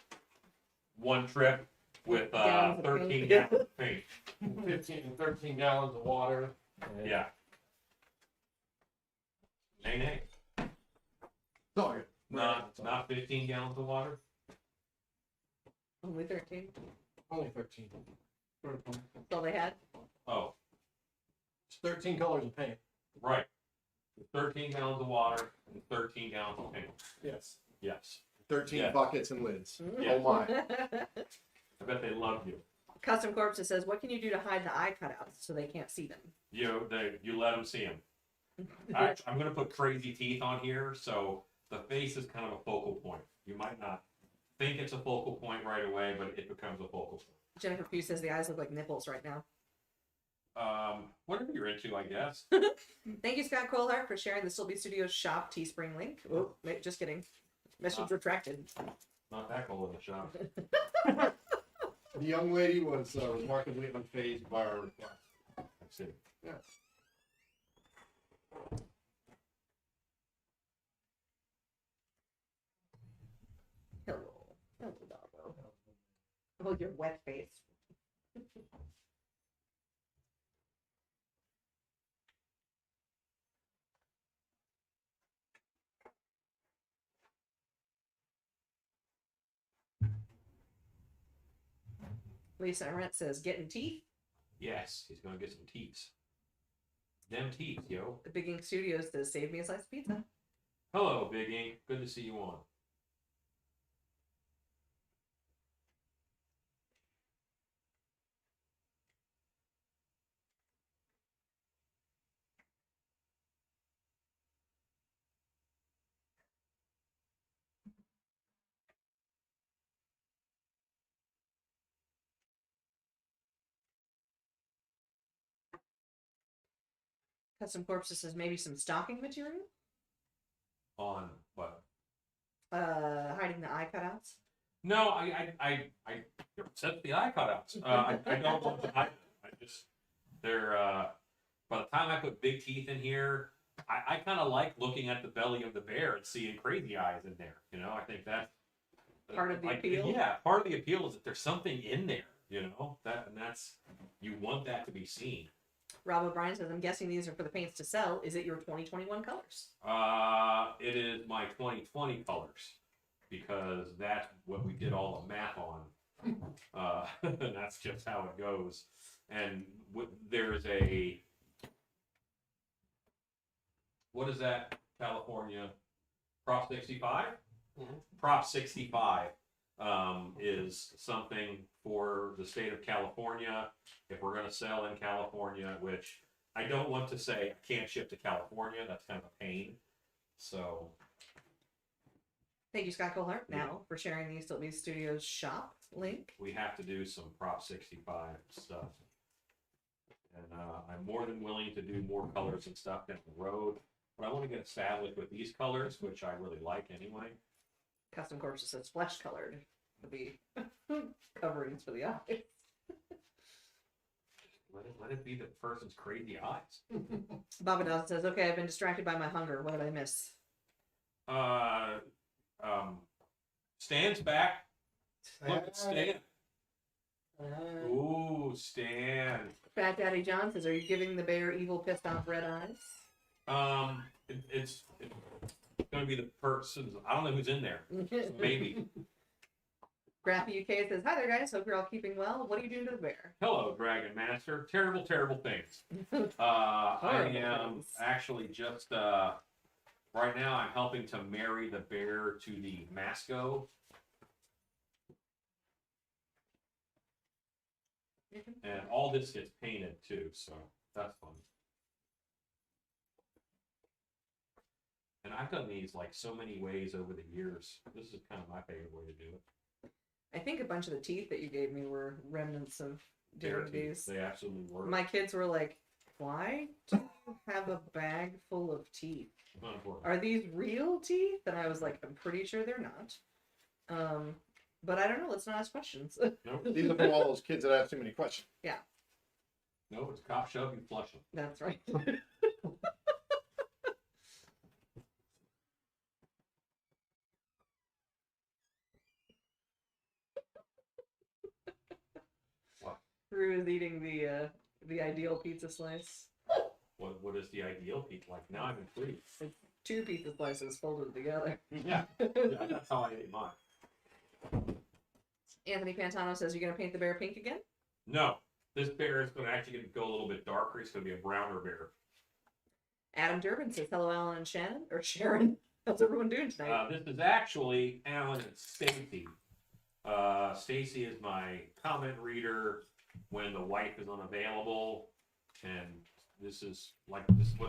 trip with Gallons of 13 paint. gallons of paint. 15 and 13 gallons of water. And Yeah. Nay. It's all good. Not 15 gallons of water. Only 13. Only 13. That's all they had. Oh, It's 13 colors of paint. right. 13 gallons of water and 13 gallons of paint. Yes. Yes. 13 Yeah. buckets and lids. Yeah. Oh my. I bet they love you. Custom Corpses says, what can you do to hide the eye cutouts so they can't see them? You let them see them. I'm going to put crazy teeth on here, so the face is kind of a focal point. You might not think it's a focal point right away, but it becomes a focal point. Jennifer Pugh says the eyes look like nipples right now. Whatever you're into, I guess. Thank you, Scott Colehart, for sharing the Sylvie Studios shop Teespring link. Oh, wait, just kidding. Message retracted. Not that cold in the shop. The young lady was remarkably unfazed by our request. I see. Yeah. Hello. Hello, doggo. Oh, your wet face. Lisa Arendt says, getting teeth. Yes, he's going to get some teeth. Them teeth, yo. The Big Ink Studios says, save me a slice of pizza. Hello, Big Ink. Good to see you on. Custom Corpses says, maybe some stocking material? On what? Hiding the eye cutouts. No, I set the eye cutouts. I don't want to hide them. I just they're by the time I put big teeth in here, I kind of like looking at the belly of the bear and seeing crazy eyes in there. You know, I think that's Part of the appeal? Yeah, part of the appeal is that there's something in there. You know, that's you want that to be seen. Rob O'Brien says, I'm guessing these are for the paints to sell. Is it your 2021 colors? It is my 2020 colors because that's what we did all the math on. And that's just how it goes. And there's a, what is that California Prop 65? Prop 65 is something for the state of California. If we're going to sell in California, which I don't want to say I can't ship to California, that's kind of a pain. So, Thank you, Scott Colhart, now for sharing the East Louis Studios shop link. we have to do some Prop 65 stuff. And I'm more than willing to do more colors and stuff down the road. But I want to get established with these colors, which I really like anyway. Custom Corpses says flesh colored would be coverings for the eyes. Let it be the person's crazy eyes. Baba Dawson says, okay, I've been distracted by my hunger. What did I miss? Stan's back. Look at Stan. Ooh, Stan. Fat Daddy John says, are you giving the bear evil pissed off red eyes? It's going to be the person. I don't know who's in there. Maybe. Grappy UK says, hi there guys, hope you're all keeping well. What are you doing to the bear? Hello, Dragon Master. Terrible, terrible things. I am actually just right now. I'm helping to marry the bear to the Masco, and all this gets painted too, so that's fun. And I've done these like so many ways over the years. This is kind of my favorite way to do it. I think a bunch of the teeth that you gave me were remnants of Bear doing teeth, these. they absolutely work. My kids were like, why do you have a bag full of teeth? Are these real teeth? And I was like, I'm pretty sure they're not. But I don't know. Let's not ask questions. Nope. These are from all those kids that ask too many questions. No, it's cop shove, you flush them. That's right. What? Rue is eating the ideal pizza slice. What is the ideal peak like? Now I'm intrigued. It's 2 pizza slices folded together. Yeah, that's how I ate mine. Anthony Pantano says, you're going to paint the bear pink again? No, this bear is going to actually go a little bit darker. It's going to be a browner bear. Adam Durbin says, hello, Alan and Shannon. Or Sharon. How's everyone doing tonight? This is actually Alan and Stacy. Stacy is my comment reader when the wife is unavailable, and this is what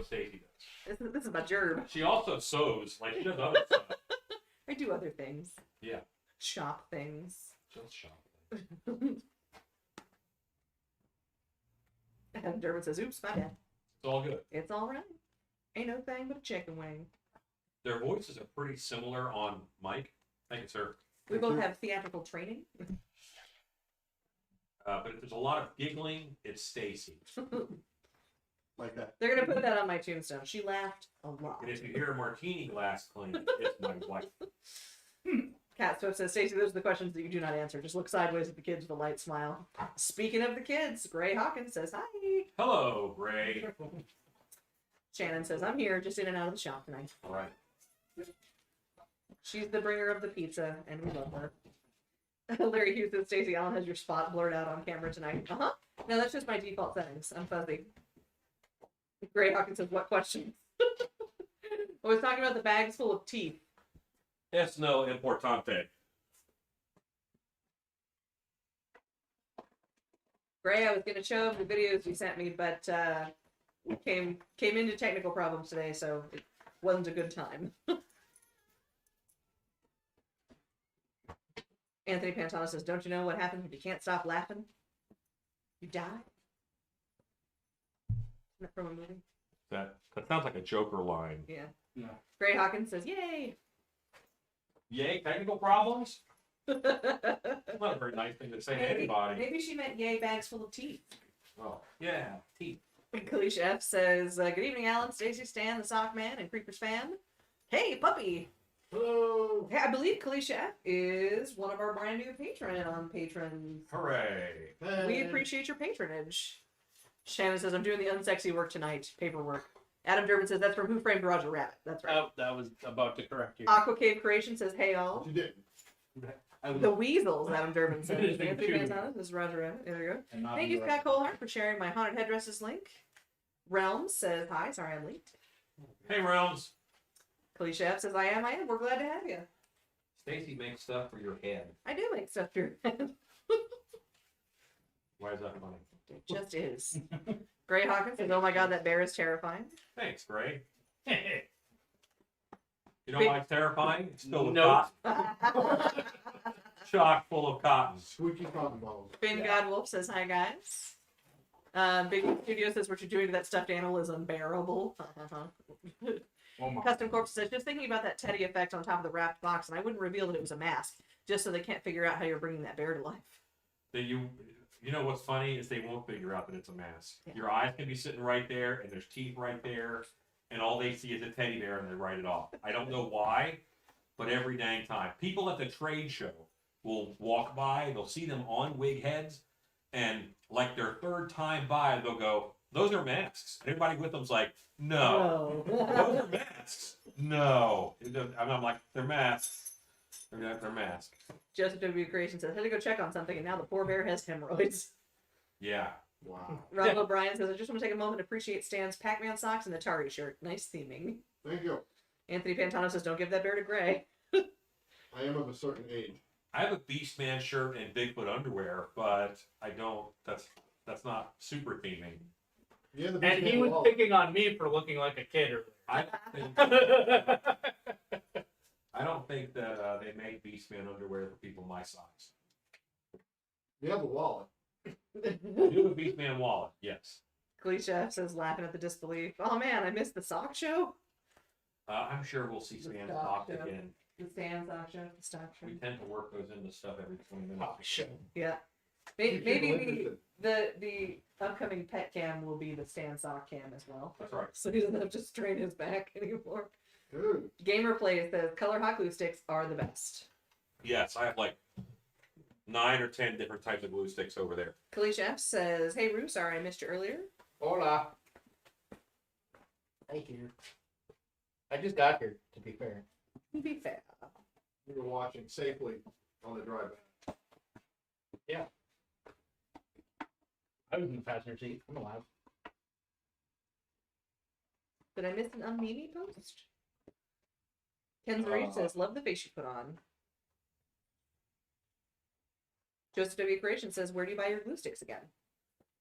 Stacy does. This is my gerb. She also sews, like she does other stuff. I do other things. Yeah, Shop things. just shop. Adam Durbin says, oops, my bad. It's all good. It's all right. Ain't no thing but a chicken wing. Their voices are pretty similar on mic. Thank you, sir. We both have theatrical training. But if there's a lot of giggling, it's Stacy. Like that. They're going to put that on my tombstone. She laughed a lot. And if you hear a martini glass clink, it's my wife. Cat Swift says, Stacey, those are the questions that you do not answer. Just look sideways at the kids with a light smile. Speaking of the kids, Gray Hawkins says, hi. Hello, Gray. Shannon says, I'm here, just in and out of the shop tonight. All right. She's the bringer of the pizza, and we love her. Larry Hughes says, Stacey Allen has your spot blurred out on camera tonight. Uh-huh. No, that's just my default settings. I'm fuzzy. Gray Hawkins says, what questions? I was talking about the bags full of teeth. Es no importante. Gray, I was going to show him the videos you sent me, but came into technical problems today, so it wasn't a good time. Anthony Pantano says, don't you know what happens if you can't stop laughing? You die? Isn't that from a movie? That sounds like a Joker line. Yeah. No. Gray Hawkins says, yay! Yay, technical problems? Not a very nice thing to say to anybody. Maybe she meant yay, bags full of teeth. Oh, yeah, teeth. Kalisha F says, good evening, Alan, Stacey, Stan, the Sock Man, and Creepers fan. Hey, puppy! Hello. Yeah, I believe Kalisha F is one of our brand new patrons on Patreon. Hooray. We appreciate your patronage. Shannon says, I'm doing the unsexy work tonight. Paperwork. Adam Durbin says, that's from Who Framed Roger Rabbit. That's right. Oh, that was about to correct you. Aqua Cave Creation says, hey, all. You did. I was, The Weasels, Adam Durbin says. It is in Anthony two. Pantano, this is Roger Rabbit. There we go. and not Thank in you, the Scott Colehart, for sharing my haunted headdresses link. Realms says, hi, sorry I'm late. Hey, Realms. Kalisha F says, I am. We're glad to have you. Stacy makes stuff for your head. I do make stuff for your head. Why is that funny? It just is. Gray Hawkins says, "Oh my God, that bear is terrifying." Thanks, Gray. You know why it's terrifying? It's filled with Nope. cotton. Chock full of cotton. Squeaky cotton balls. Finn Yeah. God Wolf says, "Hi guys." Big Studio says, "What you're doing to that stuffed animal is unbearable." Oh my. Custom Corpse says, "Just thinking about that Teddy effect on top of the wrapped box, and I wouldn't reveal that it was a mask, just so they can't figure out how you're bringing that bear to life." That you know what's funny is they won't figure out that it's a mask. Yeah. Your eyes can be sitting right there, and there's teeth right there, and all they see is a teddy bear, and they write it off. I don't know why, but every dang time, people at the trade show will walk by, they'll see them on wig heads, and like their third time by, they'll go, "Those are masks." And everybody with them's like, "No, those are masks." No, and I'm like, "They're masks. They're masks." Joseph W. Creation says, "Had to go check on something, and now the poor bear has hemorrhoids." Yeah. Wow. Ronald O'Brien says, "I just want to take a moment to appreciate Stan's Pac-Man socks and the Atari shirt. Nice theming." Thank you. Anthony Pantano says, "Don't give that bear to Gray." I am of a certain age. I have a Beastman shirt and Bigfoot underwear, but I don't. That's not super theming. Yeah, the And he was picking on me for looking like a kid earlier. I don't think that they make Beastman underwear for people my size. You have a wallet. I do have a Beastman wallet, yes. Cliche says, laughing at the disbelief. "Oh man, I missed the sock show." I'm sure we'll see The Stan stock talk show. again. The Stan sock show, the stock show. We tend to work those into stuff every 20 minutes. Oh, shit. Yeah. Keep Maybe people interested. the upcoming pet cam will be the Stan sock cam as well. That's right. So he doesn't have to strain his back anymore. Dude, Gamer Play says, "Color hot glue sticks are the best." Yes, I have like 9 or 10 different types of glue sticks over there. Kalish F says, "Hey Roo, sorry I missed you earlier." Hola. Thank you. I just got here, to be fair. Be fair. we were watching safely on the drive back. I was in the passenger seat. I'm alive. Did I miss an unmeme post? Ken Zarif says, "Love the face you put on." Joseph W. Creation says, "Where do you buy your glue sticks again?"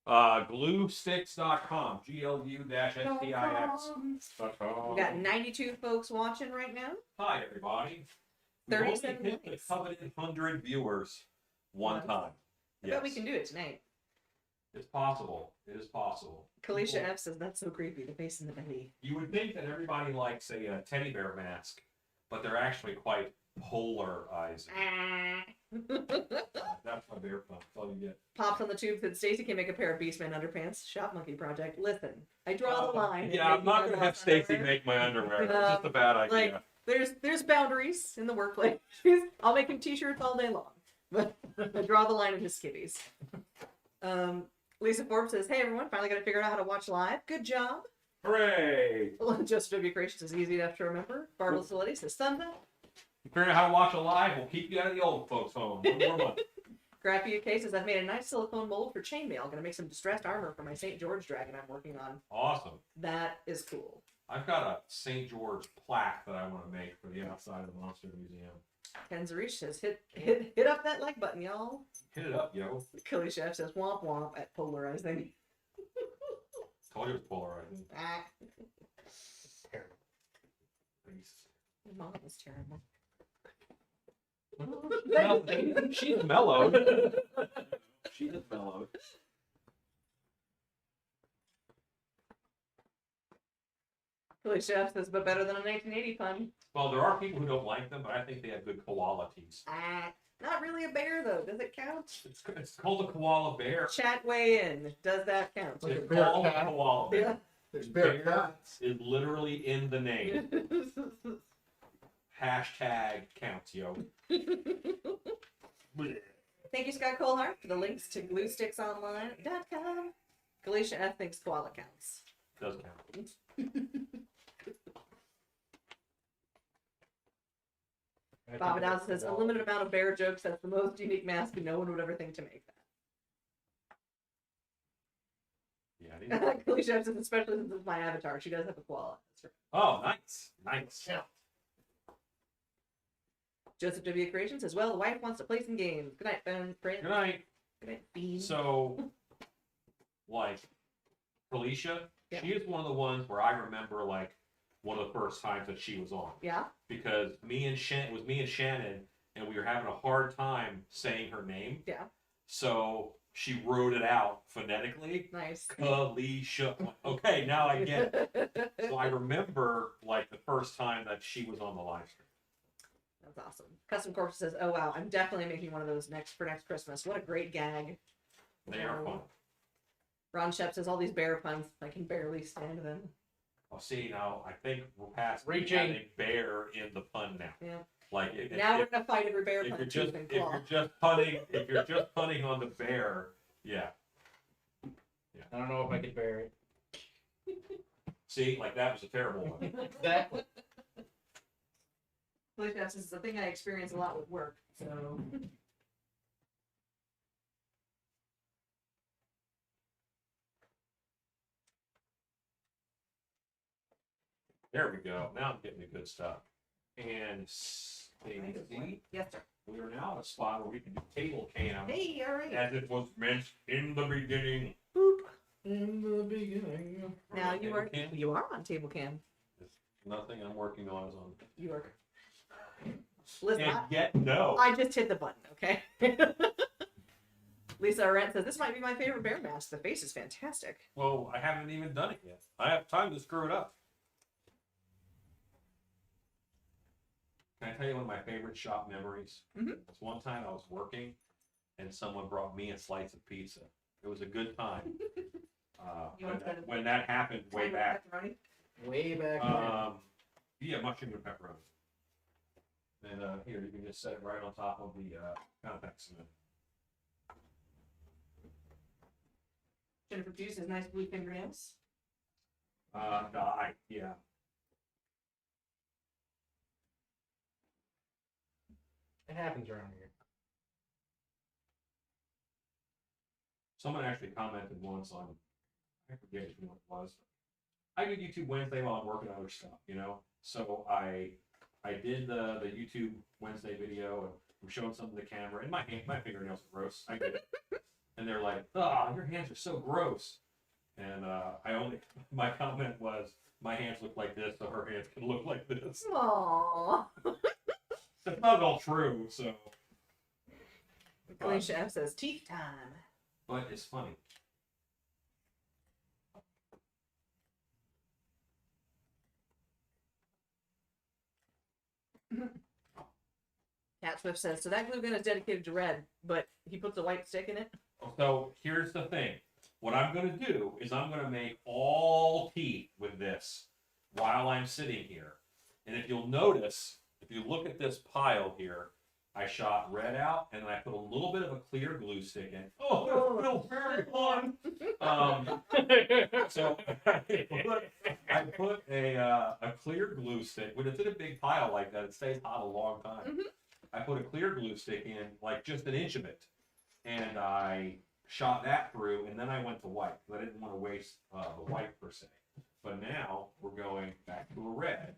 Gluesticks.com. GLU-STIX.com. We got 92 folks watching right now. Hi, everybody. We've 37 only hit the likes. coveted 100 viewers one Once. time. I bet we can do it tonight. It's possible. It is possible. Kalisha People- F says, "That's so creepy, the face in the belly." You would think that everybody likes a teddy bear mask, but they're actually quite polarizing. That's my bear pun. That's all you get. Pops on the tube said, "Stacy can make a pair of Beastman underpants. Shop Monkey Project." Listen, I draw the line. Yeah, I'm not gonna have Stacy make my underwear. That's just a bad idea. There's boundaries in the workplace. I'll make him t-shirts all day long, but I draw the line at his skivvies. Lisa Forbes says, "Hey everyone, finally got to figure out how to watch live. Good job." Hooray! Joseph W. Creation says, "Easy enough to remember." Barbara Solidity says, "Thumbs up." Figure out how to watch a live. We'll keep you out of the old folks' home. One more month. Grappy UK says, "I've made a nice silicone mold for chainmail. Gonna make some distressed armor for my St. George dragon I'm working on." Awesome. That is cool. I've got a St. George plaque that I want to make for the outside of the Monster Museum. Ken Zarish says, hit up that like button, y'all." Hit it up, yo. Kelly Chef says, "Womp womp" at polarizing. Told you it was polarizing. Ah, Terrible. Please. your mom was terrible. She's mellowed. She is mellowed. Kelly Chef says, "But better than a 1980 pun." Well, there are people who don't like them, but I think they have good qualities. Ah, not really a bear though. Does it count? It's called a koala bear. Chat weigh in. Does that count? Like a It's bear called a cat. koala bear. Yeah. There's bear Bear. cats. Is literally in the name. Hashtag counts, yo. Thank you, Scott Colehart, for the links to gluesticksonline.com. Galicia F thinks koala counts. Does count. Bob Dowd says, "A limited amount of bear jokes. That's the most unique mask, and no one would ever think to make Yeah. These- that." Galicia F says, "Especially since it's my avatar. She does have a koala." That's right. Oh, nice. Nice. Yeah. Joseph W. Creation says, well, the wife wants to play some games. Good night, Ben. Good night. Good night, Bean. So, like, Felicia, Yeah. she is one of the ones where I remember, like, one of the first times that she was on. Yeah? Because it was me and Shannon, and we were having a hard time saying her name. Yeah. So she wrote it out phonetically. Nice. Felicia. Okay, now I get it. So I remember, like, the first time that she was on the live stream. That's awesome. Custom Corpse says, oh, wow, I'm definitely making one of those next Christmas. What a great gag. They are fun. Ron Shep says, all these bear puns, I can barely stand them. Well, see, now I think we're past Reaching. having bear in the pun now. Yeah. Like Now we're going to fight every bear if pun, you're tooth just and if claw. you're just punning on the bear, yeah. I don't know if I could bear it. See, like that was a terrible one. Exactly. This is the thing I experience a lot with work, so. There we go. Now I'm getting the good stuff. And Stacy, Yes, sir. we are now at a spot where we can do table cam Hey, all right. as it was meant in the beginning. Boop. In the beginning. Now you Table are cam? on table cam. Nothing I'm working on is on. You are. Listen, And yet, no. I just hit the button, okay? Lisa Arendt says, this might be my favorite bear mask. The face is fantastic. Well, I haven't even done it yet. I have time to screw it up. Can I tell you one of my favorite shop memories? Mhm. It's one time I was working and someone brought me a slice of pizza. It was a good time. You want to- when that happened way back. Pepperoni? Way back Yeah, mushroom and pepperoni. And here, you can just set it right on top of the contact cement. Jennifer Pugh says, nice blue fingernails. Yeah. It happens around here. Someone actually commented once on, I forget who it was. I do YouTube Wednesday while I'm working on other stuff, you know? So I did the YouTube Wednesday video and I'm showing something to the camera and my fingernails are gross. I get it. And they're like, oh, your hands are so gross. And my comment was, my hands look like this, so her hands can look like this. Aww. That's not all true, so. Clean Chef says, teeth time. But it's funny. Cat Swift says, so that glue gun is dedicated to red, but he puts a white stick in it? So here's the thing. What I'm going to do is I'm going to make all teeth with this while I'm sitting here. And if you'll notice, if you look at this pile here, I shot red out and then I put a little bit of a clear glue stick in. Oh, it feels very fun. So I put a clear glue stick. When it's in a big pile like that, it stays hot a long time. Mhm. I put a clear glue stick in, like just an inch of it. And I shot that through, and then I went to white, because I didn't want to waste the white per se. But now we're going back to a red.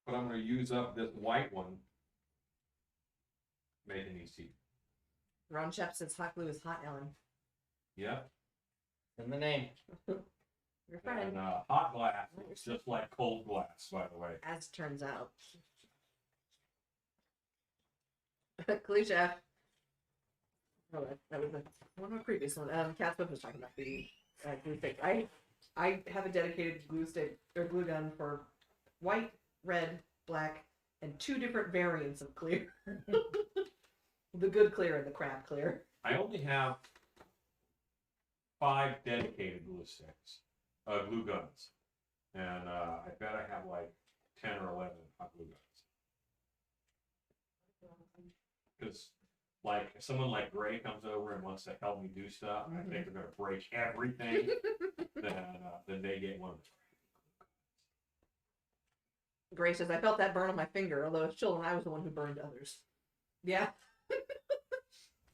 But I'm going to use up this white one, making these teeth. Ron Shep says, hot glue is hot, Ellen. Yep. In the name. Your friend, And hot glass is just like cold glass, by the way. as it turns out. Clean Chef. Oh, that was one of the previous one. Cat Swift was talking about the glue stick. I have a dedicated glue stick or glue gun for white, red, black, and 2 different variants of clear. The good clear and the crap clear. I only have 5 dedicated glue sticks, glue guns. And I bet I have like 10 or 11 hot glue guns. Because, like, if someone like Gray comes over and wants to help me do stuff, I think they're going to break everything, then they get one of the. Gray says, I felt that burn on my finger, although as children I was the one who burned others. Yeah.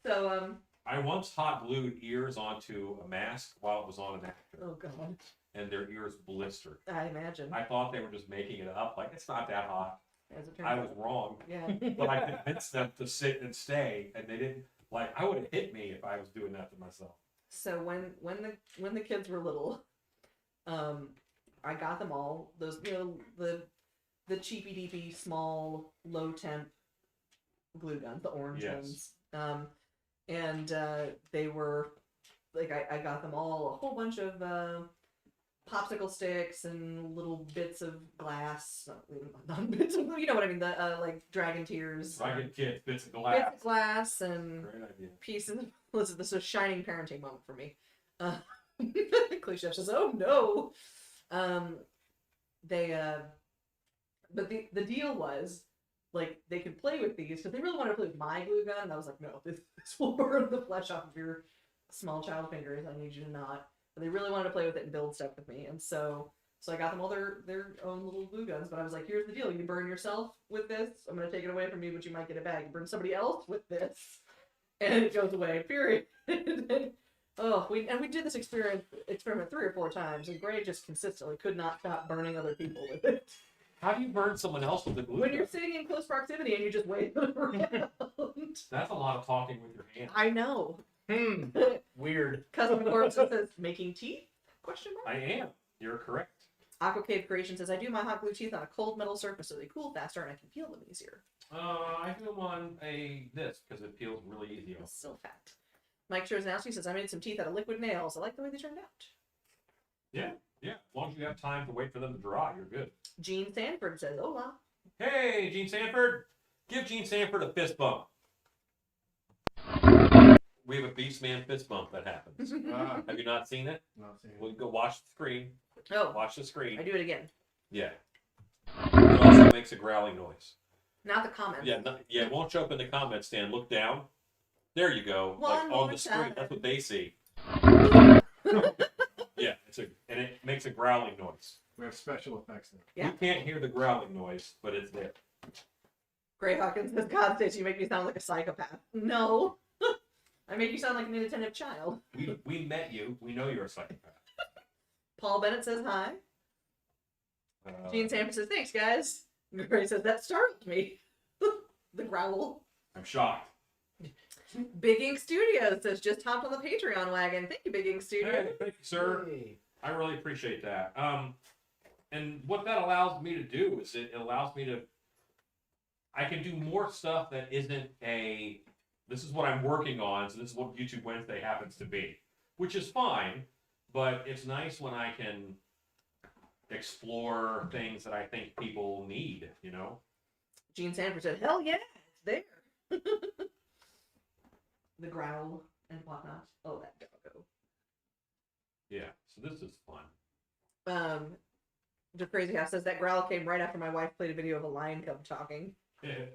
So, I once hot glued ears onto a mask while it was on an actor, Oh god. and their ears blistered. I imagine. I thought they were just making it up, like it's not that hot. As it turns I was out. wrong, Yeah. but I convinced them to sit and stay, and they didn't. Like I would have hit me if I was doing that to myself. So when the kids were little, I got them all those, you know, the cheapy deepy small low temp glue guns, the orange Yes. ones. And they were like I got them all a whole bunch of popsicle sticks and little bits of glass, not bits of, you know what I mean, the like dragon tears, Dragon kids, bits of bits glass. of glass and Great idea. pieces. Listen, this is a shining parenting moment for me. Cliche says, "Oh no." But the deal was like they could play with these because they really wanted to play with my glue gun, and I was like, "No, this will burn the flesh off of your small child fingers. I need you to not." But they really wanted to play with it and build stuff with me, and so I got them all their own little glue guns. But I was like, "Here's the deal: you burn yourself with this, I'm gonna take it away from you, but you might get it back. You burn somebody else with this, and it goes away. Period." We did this experiment 3 or 4 times, and Gray just consistently could not stop burning other people with it. How do you burn someone else with a glue When gun? you're sitting in close proximity and you just wave it around. That's a lot of talking with your hands. I know. Weird. Custom Corpse says making teeth? Question mark. I am. You're correct. Aqua Cave Creation says I do my hot glue teeth on a cold metal surface so they cool faster and I can peel them easier. I do them on this because it peels really easy off. It's still fact. Mike Scherznowski says I made some teeth out of liquid nails. I like the way they turned out. Yeah. As long as you have time to wait for them to dry, you're good. Gene Sanford says hola. Hey, Gene Sanford. Give Gene Sanford a fist bump. We have a Beastman fist bump that happens. Have you not seen it? Not seeing it. Well, go watch the screen. Oh, Watch the I screen. do it again. Yeah. It also makes a growling noise. Not the comments. Yeah, it won't show up in the comments, Stan. Look down. There you go. One like more on the screen. time. That's what they see. Yeah, and it makes a growling noise. We have special effects there. Yeah. You can't hear the growling noise, but it's there. Gray Hawkins says, God, Stacey, you make me sound like a psychopath. No. I make you sound like an inattentive child. We met you. We know you're a psychopath. Paul Bennett says hi. Gene Sanford says, thanks, guys. Gray says, that startled me. The growl. I'm shocked. Big Ink Studios says, just hopped on the Patreon wagon. Thank you, Big Ink Studios. Hey, thank you, sir. I really appreciate that. And what that allows me to do is it allows me to. I can do more stuff that isn't a. This is what I'm working on, so this is what YouTube Wednesday happens to be, which is fine. But it's nice when I can explore things that I think people need. You know. Gene Sanford said, hell yeah, it's there. The growl and whatnot. Oh, that doggo. Yeah. So this is fun. The Crazy House says that growl came right after my wife played a video of a lion cub talking. Tina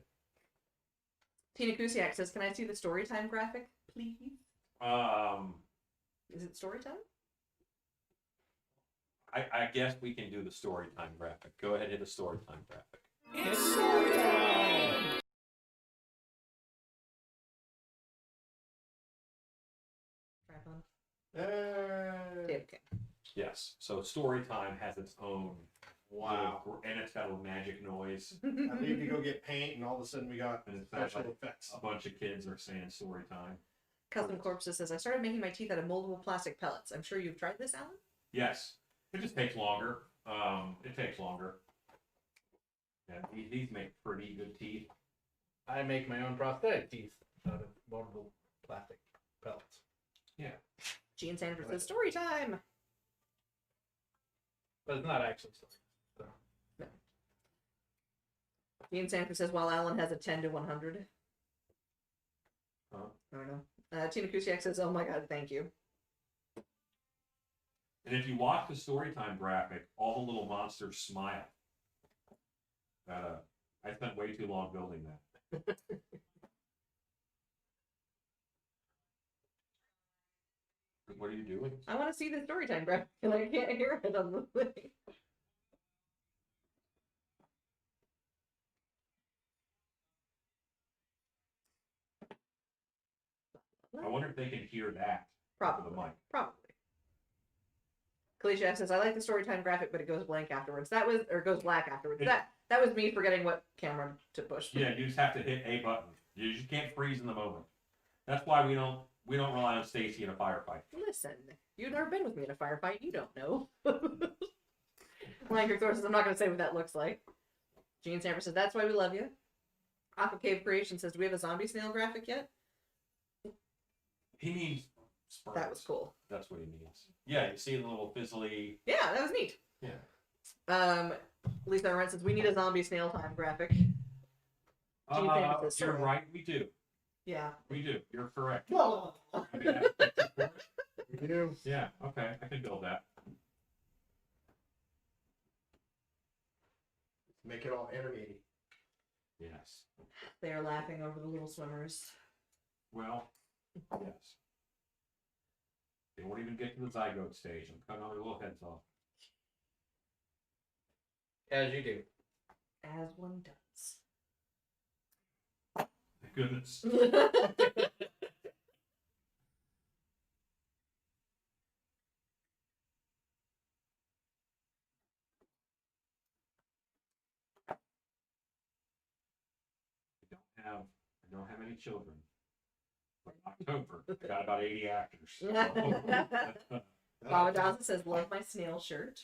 Kusiak says, can I see the storytime graphic, please? Is it storytime? I guess we can do the story time graphic. Go ahead and hit the story time graphic. It's storytime! Okay. Yes. So story time has its own Wow. and it's got a magic noise. I leave to go get paint, and all of a sudden we got And it's not special like effects. a bunch of kids are saying story time. Custom Corpses says, I started making my teeth out of moldable plastic pellets. I'm sure you've tried this, Alan? Yes. It just takes longer. It takes longer. Yeah, these make pretty good teeth. I make my own prosthetic teeth out of moldable plastic pellets. Gene Sanford says, story time! But it's not actually story. Gene Sanford says, while Alan has a 10 to 100. Huh? I don't know. Tina Kusiak says, oh my god, thank you. And if you watch the storytime graphic, all the little monsters smile. I spent way too long building that. What are you doing? I want to see the storytime graphic, and I can't hear it on the thing. La, I wonder if they can hear that. Probably. The mic. Probably. Cliche says, I like the storytime graphic, but it goes blank afterwards. Goes black afterwards. That was me forgetting what camera to push. Yeah, you just have to hit a button. You just can't freeze in the moment. That's why we don't rely on Stacy in a firefight. Listen, you've never been with me in a firefight. You don't know. Lanker Thor says, I'm not going to say what that looks like. Gene Sanford says, that's why we love you. Aqua Cave Creation says, do we have a zombie snail graphic yet? He means spurs. That was cool. That's what he means. Yeah, you see the little fizzly. Yeah, that was neat. Yeah. Lisa Arendt says, we need a zombie snail time graphic. Gene Sanford says, You're sorry. right, we do. Yeah. We do. You're correct. No. I mean, I- We do. yeah, okay, I can build that. Make it all animated. Yes. They are laughing over the little swimmers. Well, yes. They won't even get to the zygote stage. I'm cutting all their little heads off. As you do. As one does. Thank goodness. I don't have any children. But in October, I got about 80 actors. So. Baba Dawson says, love my snail shirt.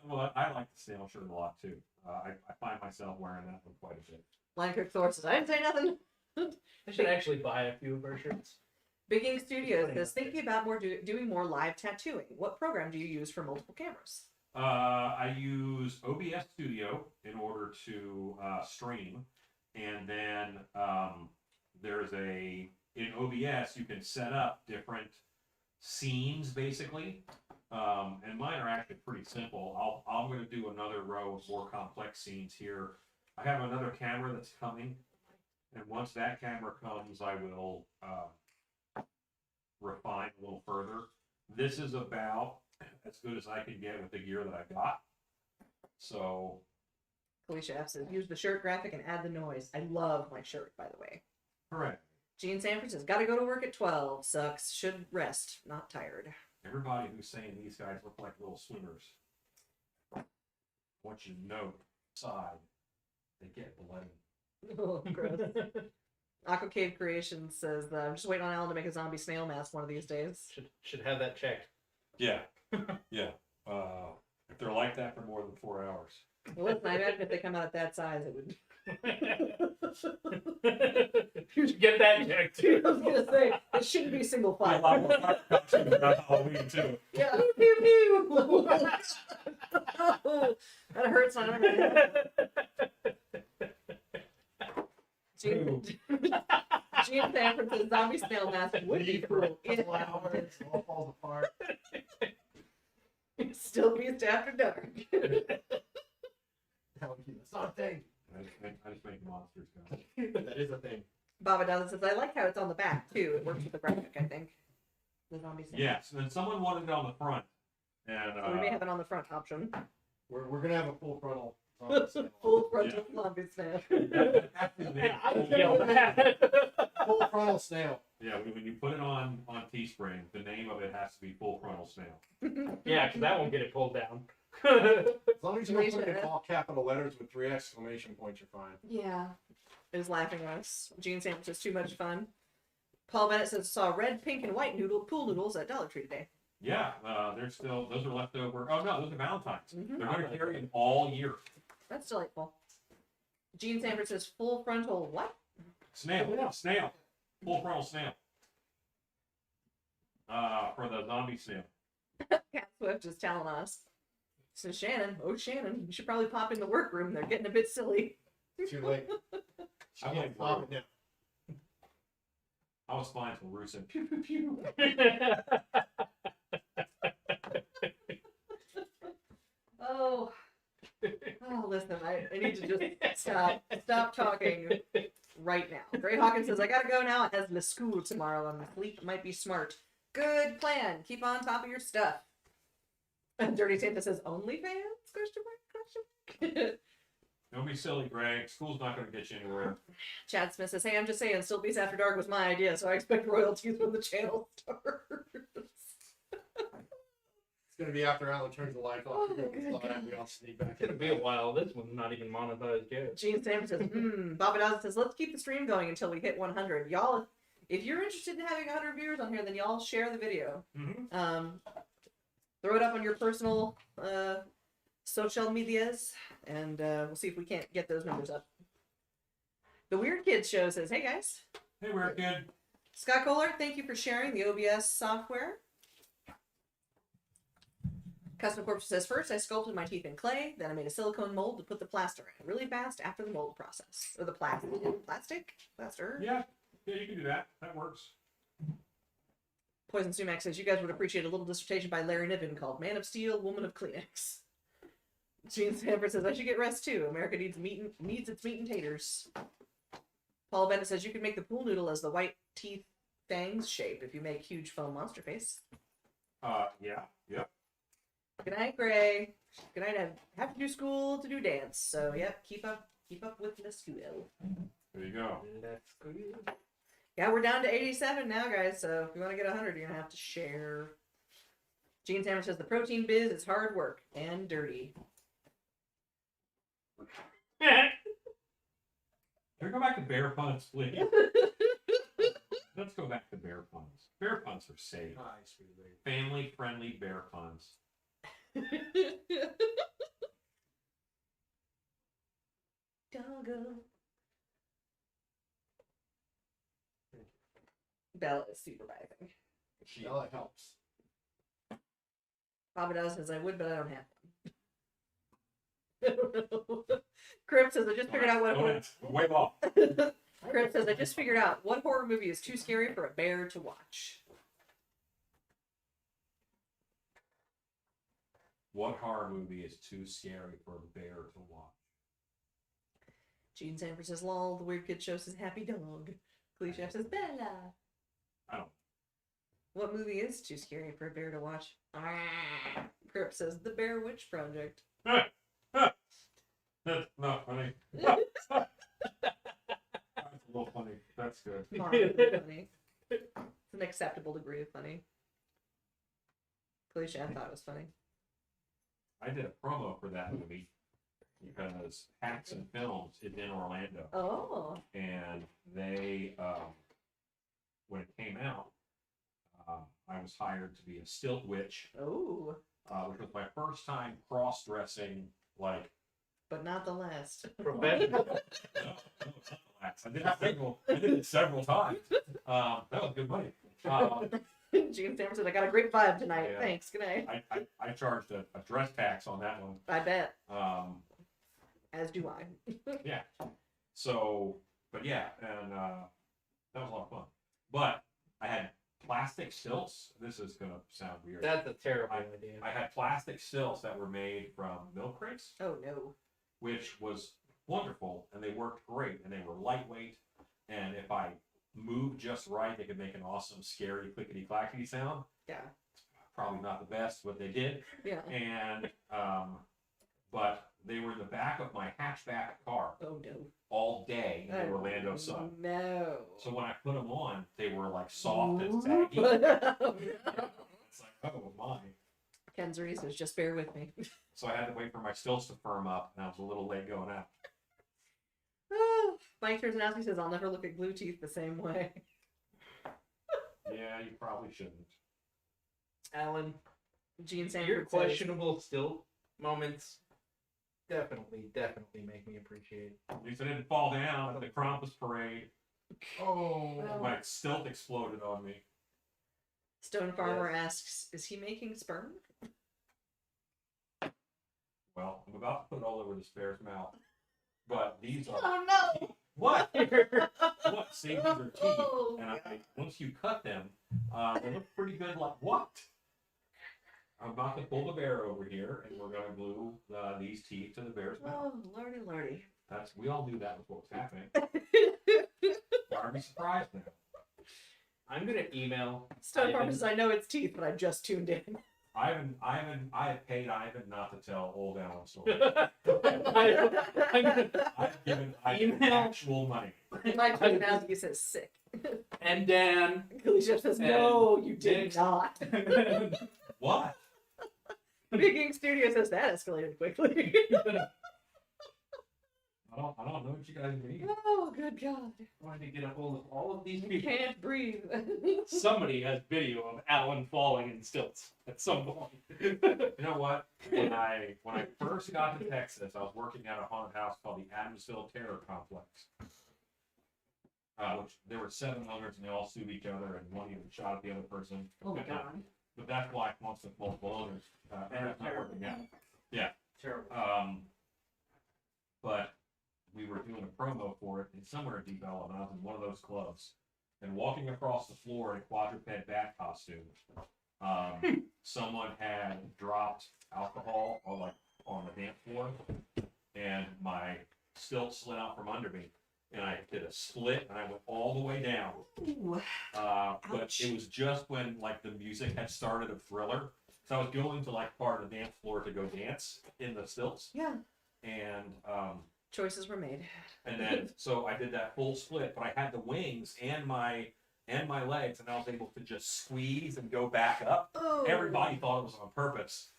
Well, I like the snail shirt a lot too. I find myself wearing that one quite a bit. Line Cook Thor says, I didn't say nothing. I should actually buy a few of our shirts. Big Ink Studios says, thinking about doing more live tattooing. What program do you use for multiple cameras? I use OBS Studio in order to stream, and then in OBS you can set up different scenes basically, and mine are actually pretty simple. I'm going to do another row of more complex scenes here. I have another camera that's coming, and once that camera comes, I will refine a little further. This is about as good as I can get with the gear that I got. So, Felicia F says, use the shirt graphic and add the noise. I love my shirt, by the way. correct. Gene Sanford says, gotta go to work at 12. Sucks. Should rest. Not tired. Everybody who's saying these guys look like little swimmers, I want you to know, side, they get bloody. Oh, gross. Aqua Cave Creations says, I'm just waiting on Alan to make a zombie snail mask one of these days. Should have that checked. Yeah, yeah. If they're like that for more than 4 hours. Well, listen, I imagine if they come out at that size, it would. You should get that checked I too. was gonna say, it shouldn't be single A file. lot more costumes about Halloween too. Yeah. Pew, pew, pew. Oh, that hurts my memory. Gene Sanford says zombie snail mask would be cool. It all falls apart. Still beast after dark. That's not a thing. I just make monsters, guys. That is a thing. Baba Dawson says, I like how it's on the back too. It works with the graphic, I think. The zombie snail. Yes, and then someone wanted it on the front, and So we may have it on the front option. We're gonna have a full frontal. Full frontal zombie snail. I yell that. Full frontal snail. Yeah, when you put it on Teespring, the name of it has to be Full Frontal Snail. Yeah, because that won't get it pulled down. As long as you don't put it in all capital letters with 3 exclamation points, you're fine. Yeah. Is laughing at us. Gene Sandwich says too much fun. Paul Bennett says saw red, pink, and white pool noodles at Dollar Tree today. Yeah, they're still, those are left over. Oh no, those are Valentine's. Mhm. They're going to carry them all year. That's delightful. Gene Sandwich says full frontal what? Snail, snail, full frontal snail. For the zombie snail. Cat Swift is telling us. Says Shannon, Shannon, you should probably pop in the workroom. They're getting a bit silly. Too late. She I can't like pop it now. I was fine until Rue said pew pew pew. Oh, listen, I need to just stop talking right now. Gray Hawkins says, I gotta go now. It has the school tomorrow and sleep might be smart. Good plan. Keep on top of your stuff. And Dirty Santa says, OnlyFans? Question mark? Don't be silly, Greg. School's not going to get you anywhere. Chad Smith says, "Hey, I'm just saying, Still Beats After Dark was my idea, so I expect royalties when the channel starts." It's gonna be after Alan turns the lights off. Oh, good We all sneak back. It'll be a while. This one's not even monetized yet. Gene Sam says, Baba Dawson says, "Let's keep the stream going until we hit 100. Y'all, if you're interested in having 100 viewers on here, then y'all share the video. Mm-hmm. Throw it up on your personal social medias, and we'll see if we can't get those numbers up." The Weird Kids Show says, "Hey guys, Hey, we're good. Scott Kohler, thank you for sharing the OBS software." Custom Corpse says, "First, I sculpted my teeth in clay, then I made a silicone mold to put the plaster in really fast after the mold process. Or the plastic? Plaster? Yeah, you can do that. That works. Poison Sumac says, "You guys would appreciate a little dissertation by Larry Niven called Man of Steel, Woman of Kleenex." Gene Sanford says, "I should get rest too. America needs its meat and taters." Paul Bennett says, "You can make the pool noodle as the white teeth fangs shape if you make huge foam monster face." Yeah. Good night, Gray. Good night. I have to do school to do dance. So, yep, keep up with the school. There you go. Let's go. Yeah, we're down to 87 now, guys. So if you want to get 100, you're gonna have to share. Gene Sandwich says, "The protein biz is hard work and dirty." Can we go back to bear puns, please? Let's go back to bear puns. Bear puns are safe. Hi, sweet lady. Family-friendly bear puns. Doggo. Bella is supervising. Bella helps. Papa Dow says, "I would, but I don't have them." Crip says, "I just figured out what horror." Wave off. Crip says, "I just figured out what horror movie is too scary for a bear to watch." What horror movie is too scary for a bear to watch? Gene Sanford says, "Lol." The Weird Kid Show says, "Happy dog." Cliche says, "Bella." I don't. What movie is too scary for a bear to watch? Crip says, "The Bear Witch Project." That's not funny. That's a little funny. That's good. Moderately funny. It's an acceptable degree of funny. Cliche, I thought it was funny. I did a promo for that movie because Hacks and Films is in Orlando, Oh. and they, when it came out, I was hired to be a stilt witch, Oh. which was my first time cross-dressing, like. But not the last. Professional. No, not the last. I did it several times. That was good money. Gene Sanford said, "I got a great vibe tonight. Yeah. Thanks. Good night." I charged a dress tax on that one. I bet. As As do I. Yeah. So, but yeah, and that was a lot of fun. But I had plastic stilts. This is gonna sound weird. That's a terrible idea. I had plastic stilts that were made from milk crates, Oh, no. which was wonderful, and they worked great, and they were lightweight. And if I moved just right, they could make an awesome, scary, clickety-clackety sound. Yeah. Probably not the best, but they did. Yeah. And but they were in the back of my hatchback car Oh, no. all day in the Oh, Orlando sun. No. So when I put them on, they were like soft and saggy. Oh, It's like, oh my. Ken Zuri says, "Just bear with me." So I had to wait for my stilts to firm up, and I was a little late going out. Mike Terzanowski says, "I'll never look at glue teeth the same way." Yeah, you probably shouldn't. Alan. Gene Your Sanford says, questionable still moments definitely make me appreciate. At least I didn't fall down at the Krampus parade. Oh. Well. My stilt exploded on me. Stone Farmer asks, "Is he making sperm?" Well, I'm about to put it all over this bear's mouth. But these are... Oh, no. What? What? See, these are teeth. Oh, And once you cut them, they look pretty good. Like, what? I'm about to pull the bear over here, and we're going to glue these teeth to the bear's mouth. Oh, lordy, lordy. We all knew that was what was happening. Why are we surprised now? I'm gonna email Stone Ivan. Farmer says, "I know it's teeth, but I just tuned in." I have paid Ivan not to tell old Alan stories. I'm gonna I've given Ivan Email. actual money. My personality says sick. and Dan. Alicia says, no, you did Nick. not. What? Big Ink Studio says that escalated quickly. I don't know what you guys mean. Oh, good God. Trying to get a hold of all of these You people. can't breathe. Somebody has video of Alan falling in stilts at some point. You know what? When I first got to Texas, I was working at a haunted house called the Adamsville Terror Complex. Which there were 7 owners and they all sued each other and one even shot at the other person. Oh, my God. But that's why once with multiple owners, that's not working out. Yeah. Terrible. But we were doing a promo for it in somewhere in development. I was in one of those clubs and walking across the floor in a quadruped bat costume. Someone had dropped alcohol on the dance floor, and my stilt slid out from under me, and I did a split, and I went all the way down. Ooh. But Ouch. it was just when like the music had started of Thriller, so I was going to like part of the dance floor to go dance in the stilts, Yeah. and Choices were made. and then so I did that full split, but I had the wings and my legs, and I was able to just squeeze and go back up. Oh. Everybody thought it was on purpose,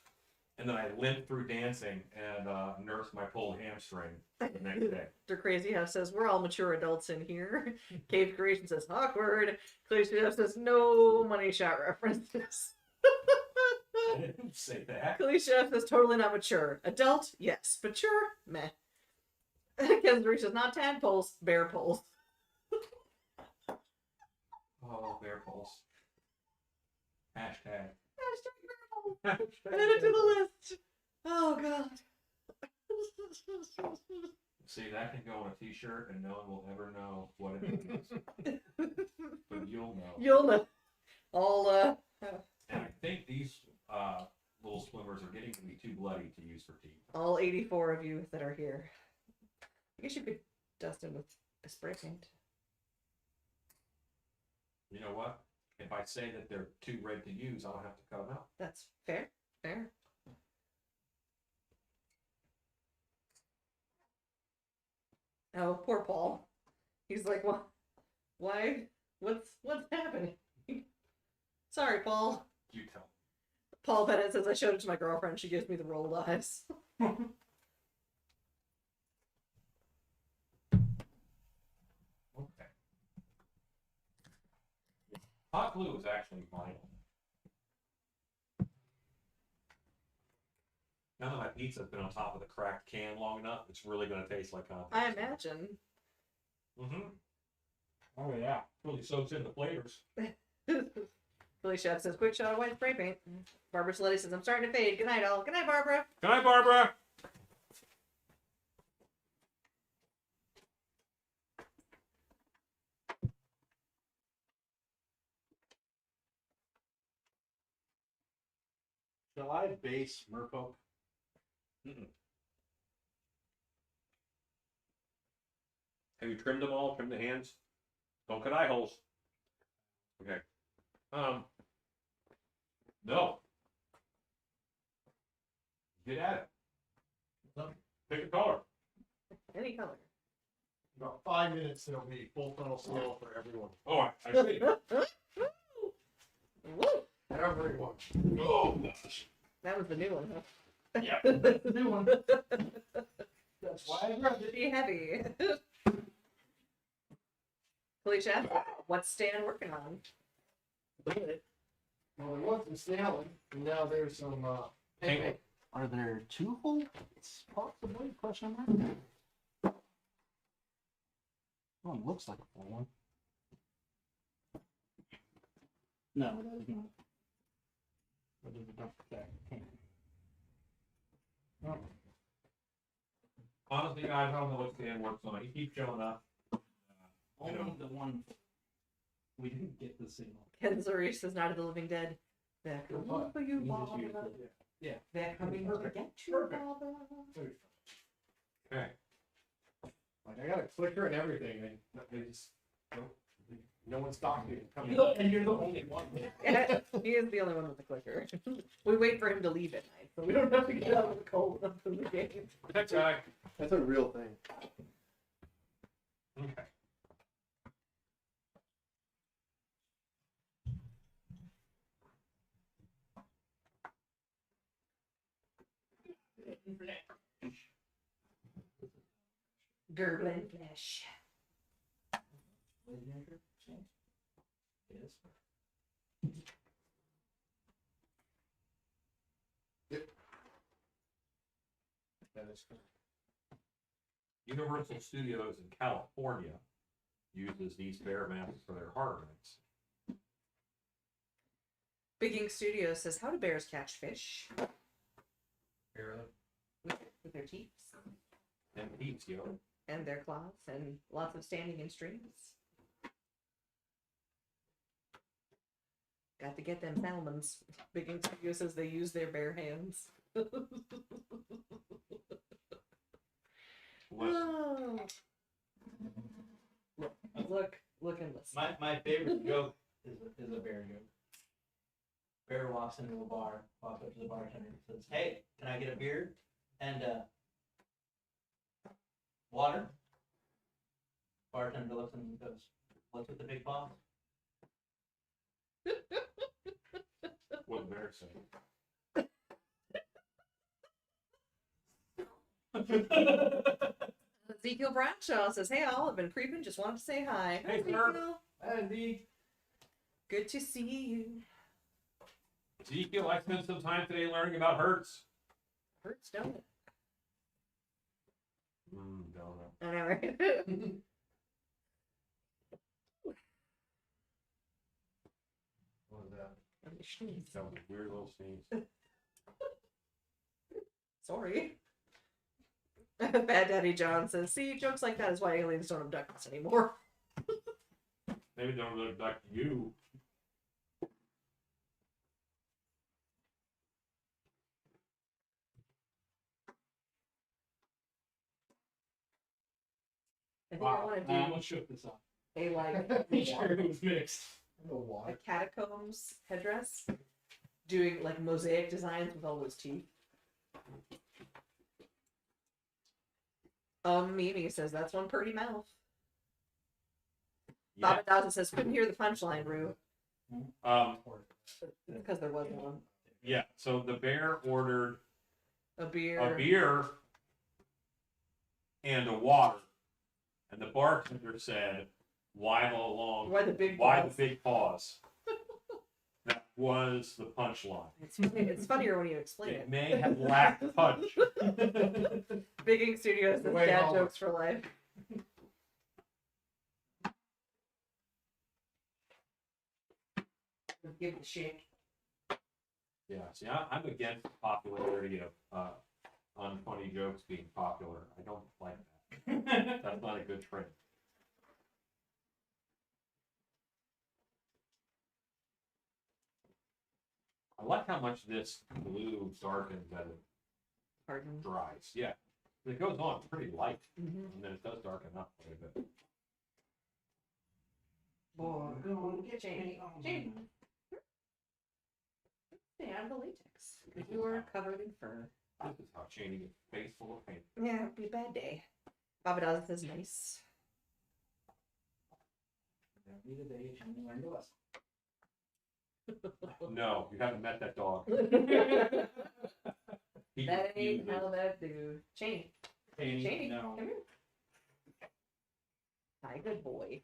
and then I limped through dancing and nursed my pulled hamstring the next day. Mr. Crazy House says, we're all mature adults in here. Cave Creation says, awkward. Clear House says, no money shot references. I didn't say that. Cliche says, totally not mature. Adult, yes. Mature, meh. Kensbury says, not tadpoles, bear poles. Oh, bear pulse. Hashtag. Hashtag bear poles. Add it to the list. Oh, God. See, that can go on a t-shirt and no one will ever know what it means. But you'll know. You'll know. All, And I think these little swimmers are getting to be too bloody to use for teeth. all 84 of you that are here. I guess you could dust them with a spray paint. You know what? If I say that they're too red to use, I don't have to cut them out. That's fair. Fair. Oh, poor Paul. He's like, what? Why? What's happening? Sorry, Paul. You tell me. Paul Bennett says I showed it to my girlfriend. She gives me the rolled eyes. Okay. Hot glue is actually vinyl. Now that my pizza's been on top of the cracked can long enough, it's really going to taste like hot. I imagine. Mm-hmm. Oh yeah. Really soaks in the flavors. Billy Chef says, quick shot of white spray paint. Barbara Saletti says, I'm starting to fade. Good night, all. Good night, Barbara. Good night, Barbara. Shall I base Merfolk? Have you trimmed them all? Trimmed the hands? Don't cut eye holes. Okay. No. Get at it. Pick a color. Any color. About 5 minutes, there'll be full frontal scale for everyone. Oh, I see. Woo! Everyone. Oh, gosh. That was the new one, huh? Yeah, that's the new one. That's why I grabbed it. Be heavy. Billy Chef, what's Stan working on? Well, there was some sailing, and now there's some Paint. Are there 2 holes? Possibly? Question mark. One looks like a full one. No, that is not. But there's a dump back. Oh, Honestly, guys, I don't know what Stan works on. He keeps showing up. only the one. We didn't get the signal. Ken Zarish says, Night of the Living Dead. They're coming for you, We just Barbara. used it. Yeah. They're coming to Perfect. get you, Perfect. Barbara. Okay. Like I got a clicker and everything. They just don't. No one's talking to you. Come You're here. the- And you're the only one. Yeah, he is the only one with the clicker. We wait for him to leave at night, so we don't have to get out of the cold up in the game. That guy. That's a real thing. Okay. Gurgling flesh. Yes. That is correct. Universal Studios in California uses these bear masks for their horror nights. Big Ink Studios says, how do bears catch fish? With their teeth And peeps, yo. and their claws and lots of standing in streams. Got to get them salmons. Big Ink Studios says they use their bare hands. Listen, Oh. Look and listen. My favorite joke is a bear joke. Bear walks into a bar, walks up to the bartender and says, "Hey, can I get a beer and water?" Bartender looks at him and goes, "What's with the big paws?" what the bear say? Ezekiel Bradshaw says, hey all, I've been creeping, just wanted to say hi. Hi, Hey, Ezekiel. Andy. Good to see you. Ezekiel, I spent some time today learning about Hertz. Hurts, don't it? Don't know. I know, right? What was that? That was a weird little sneeze. Sorry. Bad Daddy John says, see, jokes like that is why aliens don't abduct us anymore. Maybe don't really abduct you. I think I want to I'm do gonna shook this off. a like Make sure it was mixed. The water. a catacombs headdress, doing like mosaic designs with all those teeth. Mimi says that's one pretty mouth. Yeah. Baba Dawson says couldn't hear the punchline, Rue, because there was one. Yeah. So the bear ordered A beer. a beer and a water, and the bartender said, "Why the long? Why the big Why balls? the big paws?" That was the punchline. It's funnier when you explain It it. may have lacked punch. Big Ink Studios says Wait, dad hold on. jokes for life. Give it a shake. Yeah. See, I'm against the popularity of unfunny jokes being popular. I don't like that. That's not a good trend. I like how much this glue darkens as it Pardon. dries. Yeah. It goes on pretty light, Mm-hmm. and then it does darken up quite a bit. Boy, go get Jane. Jane. Stay out of the latex. Because you are covered in fur. This is how Cheney gets face full of paint. Yeah, it'd be a bad day. Baba Dawson says nice. That'll be the day you learned a lesson. No, you haven't met that dog. He That ain't refuses. how that dude. Jane. Jane, No. come here. Hi, good boy.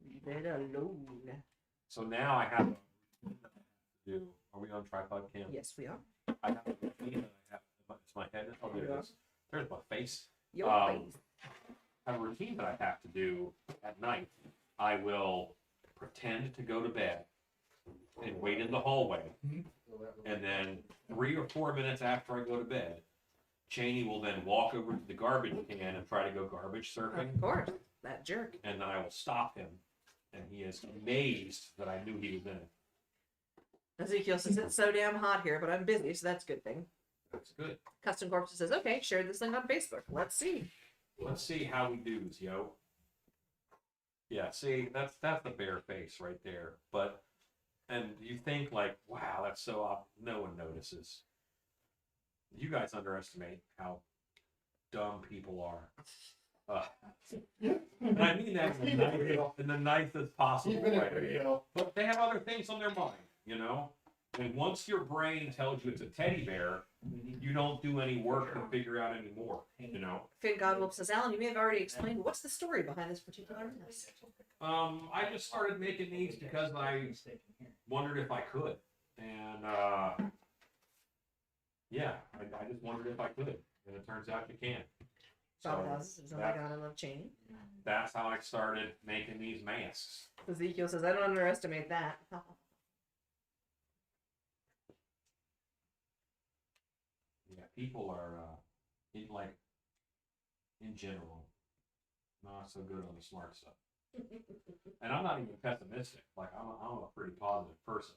Leave it alone. So now I have a routine that I have to do. Are we on tripod cam? Yes, we are. I have a routine that I have. It's my head. Oh, there it is. There's my face. Your face. I have a routine that I have to do at night. I will pretend to go to bed and wait in the hallway. And then 3 or 4 minutes after I go to bed, Cheney will then walk over to the garbage can and try to go garbage surfing. Of course. That jerk. And then I will stop him. And he is amazed that I knew he was in it. Ezekiel says it's so damn hot here, but I'm busy, so that's a good thing. That's good. Custom Corpse says, okay, share this thing on Facebook. Let's see. Let's see how we do, yo. Yeah, see, that's the bear face right there. But and you think like, wow, that's so no one notices. You guys underestimate how dumb people are. And I mean that in the nicest possible Even if way. real. But they have other things on their mind, you know? And once your brain tells you it's a teddy bear, you don't do any work to figure out any more, you know? Finn Godwolf says, Alan, you may have already explained what's the story behind this particular mess. I just started making these because I wondered if I could. And, yeah, I just wondered if I could. And it turns out you can. Bob House is, oh my god, I love Cheney. That's how I started making these masks. Ezekiel says, I don't underestimate that. Yeah, people are, in general, not so good on the smart stuff. And I'm not even pessimistic. Like, I'm a pretty positive person.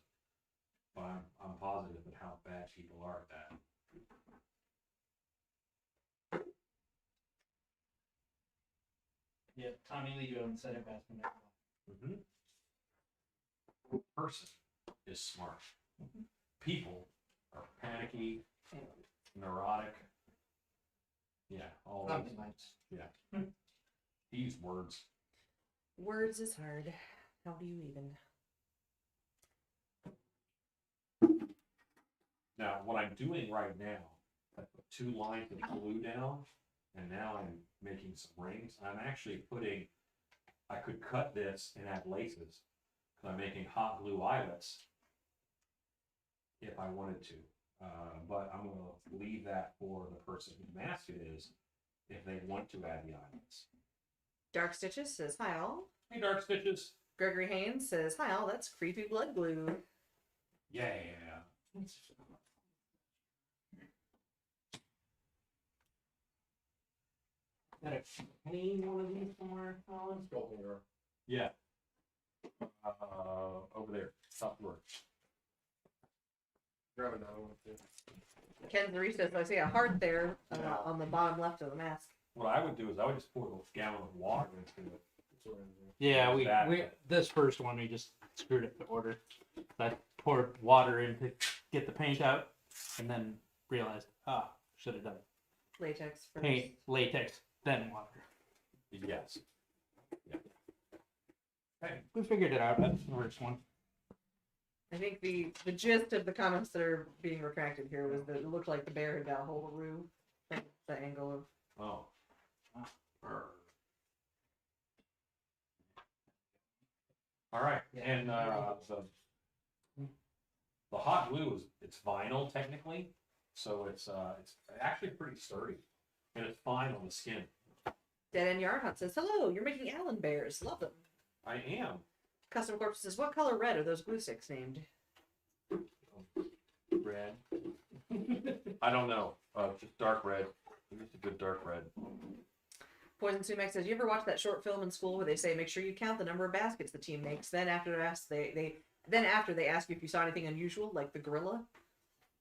But I'm positive at how bad people are at that. Yeah, Tommy Lee Jones said it best. Person is smart. People are panicky, neurotic. Yeah, all those. Yeah. He used words. Words is hard. How do you even? Now, what I'm doing right now, I put 2 lines of glue down, and now I'm making some rings. I'm actually I could cut this and add laces, because I'm making hot glue eyelets if I wanted to. But I'm going to leave that for the person whose mask it is, if they want to add the eyelets. Dark Stitches says, hi all. Hey, Dark Stitches. Gregory Haynes says, hi all, that's creepy blood glue. Yeah. Got a clean one of these somewhere, Colin? Yeah. Over there, top drawer. Grab another one too. Ken Zarice says, I see a heart there on the bottom left of the mask. What I would do is I would just pour a gallon of water into it. Yeah, That- we this first one we just screwed it to order. I poured water in to get the paint out, and then realized, should have done Latex first. paint, latex, then water. Yes. Yeah. Hey, We figured it out. That's the first one. I think the gist of the comments that are being retracted here was that it looked like the bear had got a hold of Rue. The angle of. oh. All right, and the hot glue it's vinyl technically, so it's actually pretty sturdy, and it's fine on the skin. Dead End Yard Hunt says, hello, you're making Allen bears. Love them. I am. Custom Corpse says, what color red are those glue sticks named? Red. I don't know. Just dark red. Just a good dark red. Poison Sumac says, you ever watch that short film in school where they say, make sure you count the number of baskets the team makes? Then after they ask you if you saw anything unusual, like the gorilla?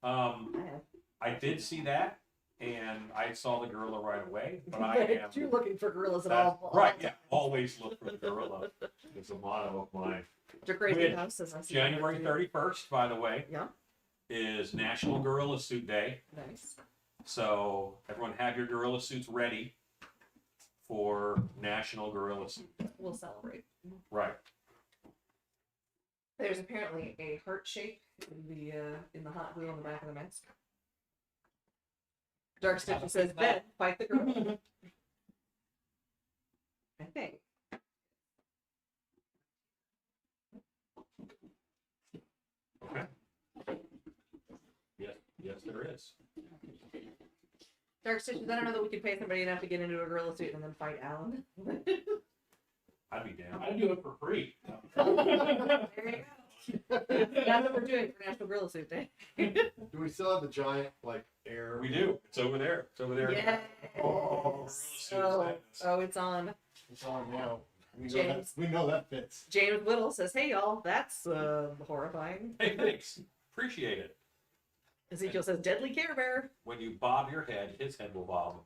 I did see that, and I saw the gorilla right away. But I am. You're looking for gorillas at That's all. right. Yeah. Always look for the gorilla. It's a motto of mine. Crazy House says, I see January that too. 31st, by the way, Yeah. is National Gorilla Suit Day. Nice. So everyone have your gorilla suits ready for National Gorilla Suit Day. We'll celebrate. Right. There's apparently a heart shape in the hot glue on the back of the mask. Dark Stitch says, Ben, fight the gorilla. I think. Okay. Yes, there is. Dark Stitches, I don't know that we could pay somebody enough to get into a gorilla suit and then fight Alan. I'd be down. I'd do it for free. There you go. That's what we're doing for National Gorilla Suit Day. Do we still have the giant air? We do. It's over there. It's over there. Yeah. Oh, It's on. It's on now. James. We know that fits. James Whittle says, hey y'all, that's horrifying. Hey, thanks. Appreciate it. Ezekiel says, deadly Care Bear. When you bob your head, his head will bob.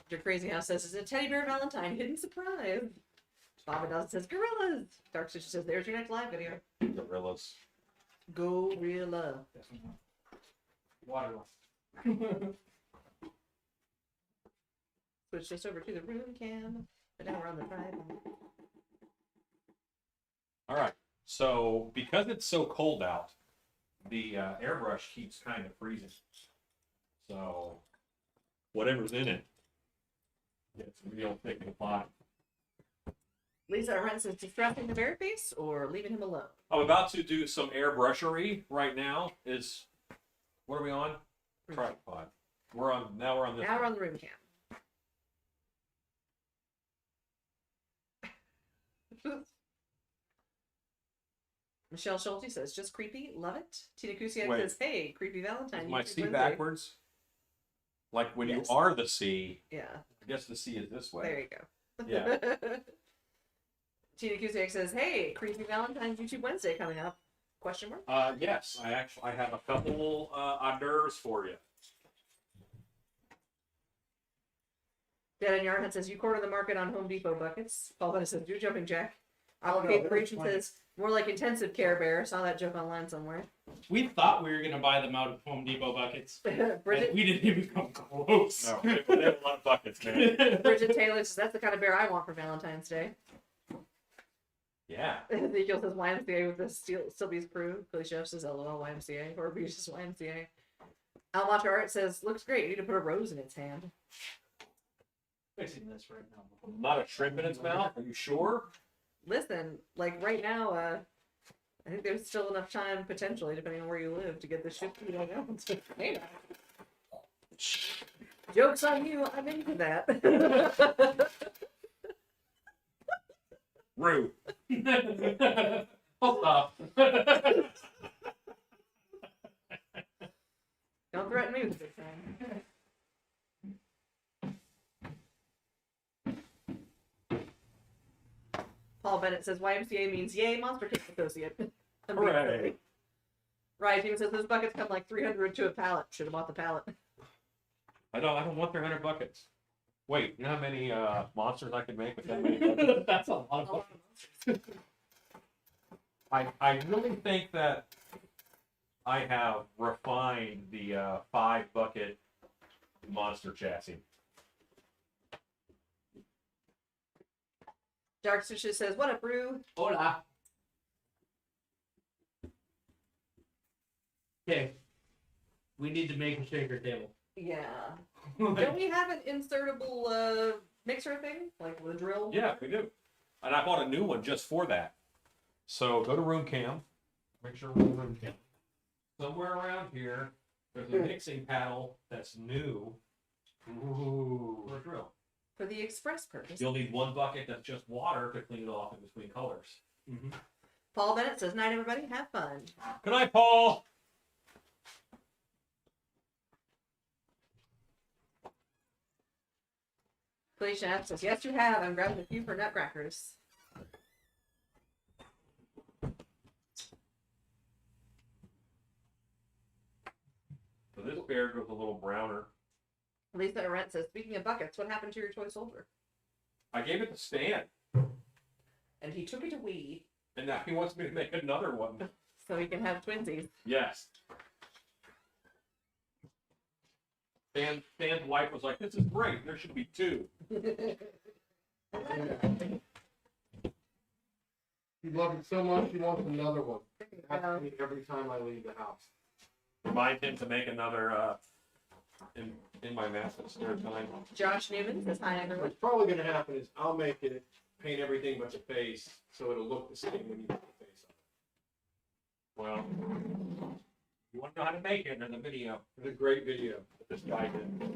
Your Crazy House says, it's a teddy bear Valentine, hidden surprise. Bobby Dawson says gorillas. Dark Stitch says there's your next live video. Gorillas. Gorilla. Water. Switch this over to the room cam. But now we're on the drive. All right. So because it's so cold out, the airbrush keeps kind of freezing. So whatever's in it gets real thick and fine. Lisa Arendt says distressing the bear face or leaving him alone. I'm about to do some airbrushery right now. What are we on? Tripod. We're on this. Now we're one. on the room cam. Michelle Schulte says, just creepy, love it. Tina Kusiak Wait. says, hey, creepy Valentine. Is my YouTube C Wednesday." backwards? Like when Yes. you are the C, Yeah, I guess the C is this way. there you go. Yeah. Tina Kusiak says, hey, creepy Valentine's YouTube Wednesday coming up. Question mark? Yes, I have a couple hors d'oeuvres for you. Dead and Yarnhead says, you corner the market on Home Depot buckets. Paul Bennett says, do jumping jack. Oh, no, Aquacade that was Creation funny. says, more like intensive Care Bear. Saw that joke online somewhere. We thought we were gonna buy them out of Home Depot buckets. Bridget, And we didn't even come close. No, they have a lot of buckets, man. Bridget Taylor says, that's the kind of bear I want for Valentine's Day. Yeah. Ezekiel says YMCA with the Sylvie's crew. Billy Chef says LOL YMCA. Or Beatrice says YMCA. Almacha Art says, looks great. You need to put a rose in its hand. Fixing this right now. Not a shrimp in its mouth. Are you sure? Listen, like right now, I think there's still enough time, potentially, depending on where you live, to get the ship to Hey, joke's on you. I'm into that. Rude. Hold up. Don't threaten me with a big time. Paul Bennett says YMCA means yay, Monster Kick Associate. Hooray. Right, he says those buckets come like 300 to a pallet. Should have bought the pallet. I don't want 300 buckets. Wait, you know how many monsters I could make with that many buckets? That's a lot of buckets. I really think that I have refined the 5-bucket monster chassis. Dark Stitches says, what up, Brew? Hola. Okay. We need to make a shaker table. Yeah. Don't we have an insertable mixer thing? Like with a drill? Yeah, we do. And I bought a new one just for that. So go to room cam. Make sure we're in room cam. Somewhere around here, there's a mixing paddle that's new for a drill. For the express purpose. You'll need 1 bucket that's just water to clean it off in between colors. Mm-hmm. Paul Bennett says, night, everybody. Have fun. Good night, Paul. Felicia F says, yes, you have. I'm grabbing a few for nutcrackers. So this bear goes a little browner. Lisa Arendt says, speaking of buckets, what happened to your toy soldier? I gave it to Stan, And he took it away and now he wants me to make another one. so he can have twinsies. Yes. Stan's wife was like, this is great. There should be 2. He loved it so much, he wants another one. Asks me every time I leave the house. Remind him to make another in my master spare time. Josh Newman says, hi, everyone. What's probably gonna happen is I'll make it, paint everything but the face, so it'll look the same when you put the face on. Well, you want to know how to make it? There's a video It's a great video. that this guy did.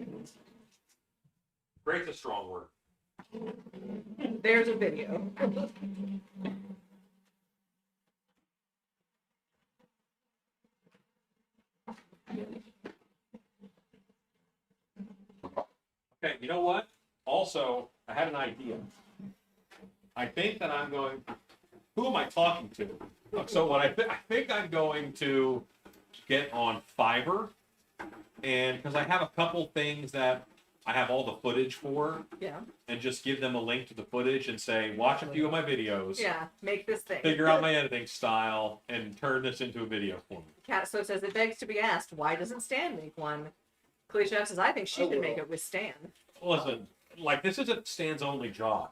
Great's a strong word. There's a video. Okay, you know what? Also, I had an idea. I think that I'm going. Who am I talking to? So what I think I'm going to get on Fiverr, and because I have a couple things that I have all the footage for, Yeah. and just give them a link to the footage and say, watch a few of my videos, Yeah. Make this thing. figure out my editing style, and turn this into a video for me. Cat so says it begs to be asked, why doesn't Stan make one? Cliche says, I think she should make it with Stan. Listen, like, this isn't Stan's only job.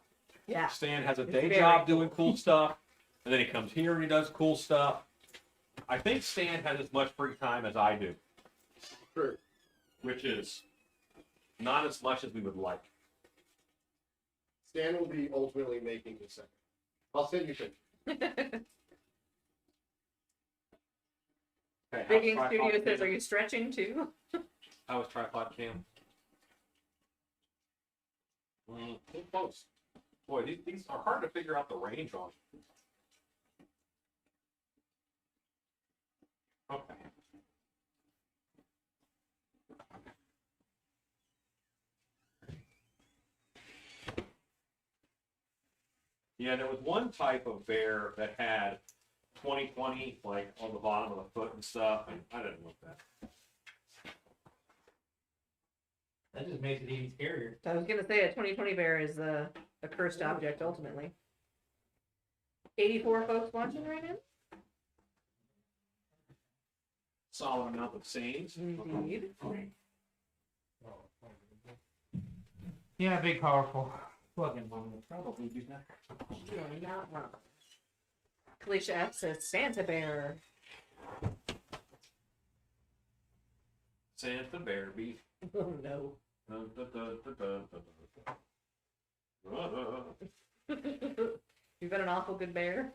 Yeah. Stan has a It's day very job cool. doing cool stuff, and then he comes here and he does cool stuff. I think Stan has as much free time as I do, True. which is not as much as we would like. Stan will be ultimately making the second. I'll send you pictures. Okay, Big Ink how's Studio tripod says, cam? are you stretching too? How was tripod cam? Too close. Boy, these are hard to figure out the range on. Okay. Yeah, there was one type of bear that had 20/20 like on the bottom of the foot and stuff, and I didn't like that. That just makes it even scarier. I was gonna say a 2020 bear is a cursed object ultimately. 84 folks watching right now? Solid amount of scenes. Indeed. Yeah, big, powerful plug-in one will probably do that. You are not wrong. Kalisha F says Santa Bear. Santa Bear beef. Oh no. You've been an awful good bear.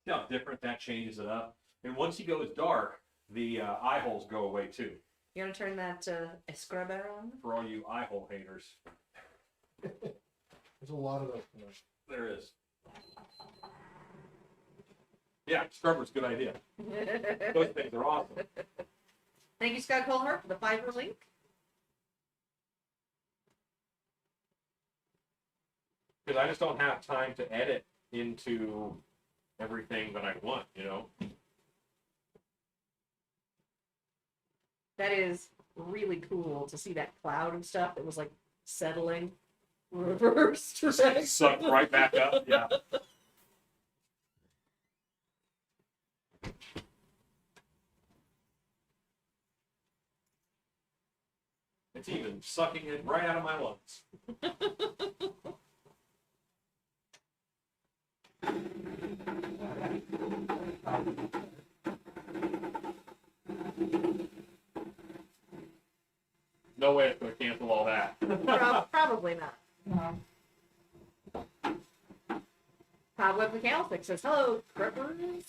See how different that changes it up? And once he goes dark, the eye holes go away too. You gonna turn that escraber on? For all you eye hole haters. There's a lot of those. There is. Yeah, scrubber's a good idea. Those things are awesome. Thank you, Scott Colhart, for the Fiverr link. Because I just don't have time to edit into everything that I want, you know? That is really cool to see that cloud and stuff that was like settling. Reversed. Right? Suck right back up, yeah. It's even sucking it right out of my lungs. No way it's going to cancel all that. Probably not. Cobweb McAllister says, hello, Crippers.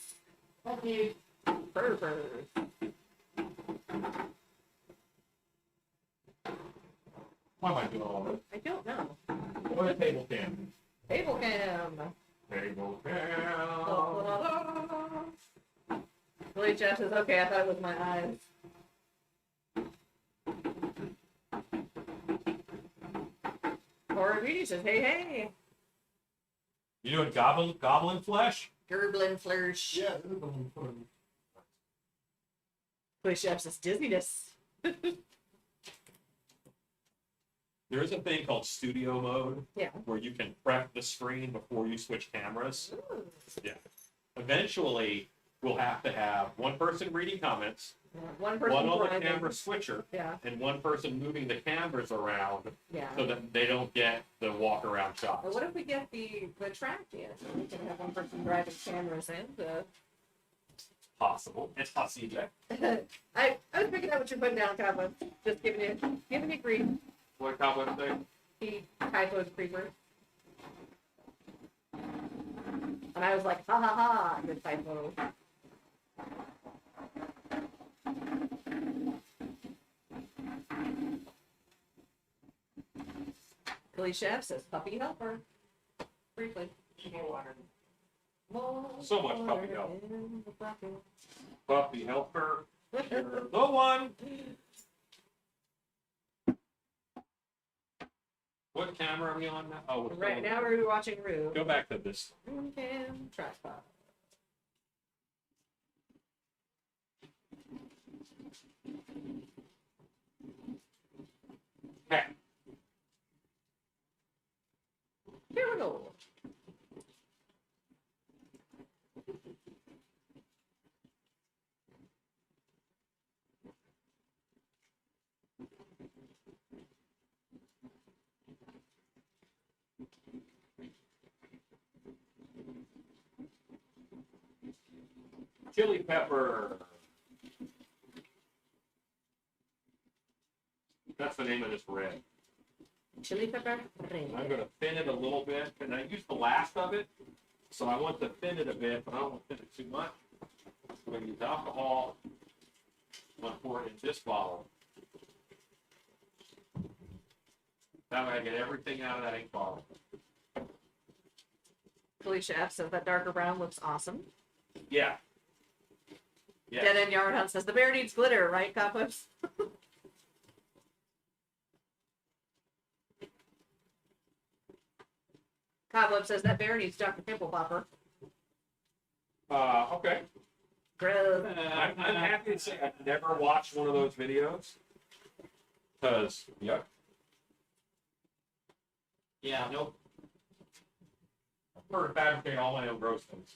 Thank you. Purpers. Why am I doing all this? I don't know. What a table cam. Table cam. Table cam. Billy Jeff says, okay, I thought it was my eyes. Horror Beauty says, hey, hey. You doing goblin flesh? Gerblin Flourish. Yeah, this is the one for Billy Jeff says, dizziness. There is a thing called studio mode. Yeah. Where you can prep the screen before you switch cameras. Ooh. Yeah. Eventually, we'll have to have one person reading comments, One person one on the driving. camera switcher, Yeah, and one person moving the cameras around yeah. so that they don't get the walk around shots. Well, what if we get the track in? So we can have one person driving cameras and Possible. It's possible. I was picking up what you're putting down, Cobweb. Just giving you grief. What cobweb thing? He typoed creeper. And I was like, ha ha ha, good typo. Billy Chef says, puppy helper. Briefly. So much puppy help. in the bucket. Puppy helper. You're the one. What camera are we on now? Oh, we're Right still- now we're watching Rue. Go back to this. Room cam tripod. Okay. Here we go. Chili pepper. That's the name of this red. Chili pepper. I'm going to thin it a little bit, and I used the last of it, so I want to thin it a bit, but I don't want to thin it too much. I'm going to use alcohol. I'm going to pour it in this bottle. That way I get everything out of that ink bottle. Felicia F says that darker brown looks awesome. Yeah. Yeah. Dead End Yard Hunt says the bear needs glitter, right, Cobwebs? Cobweb says that bear needs Dr. Pimple Popper. Okay. Gross. I'm happy to say I've never watched one of those videos. Because, yeah. Yeah. Nope. I prefer to fabricate all my own gross things.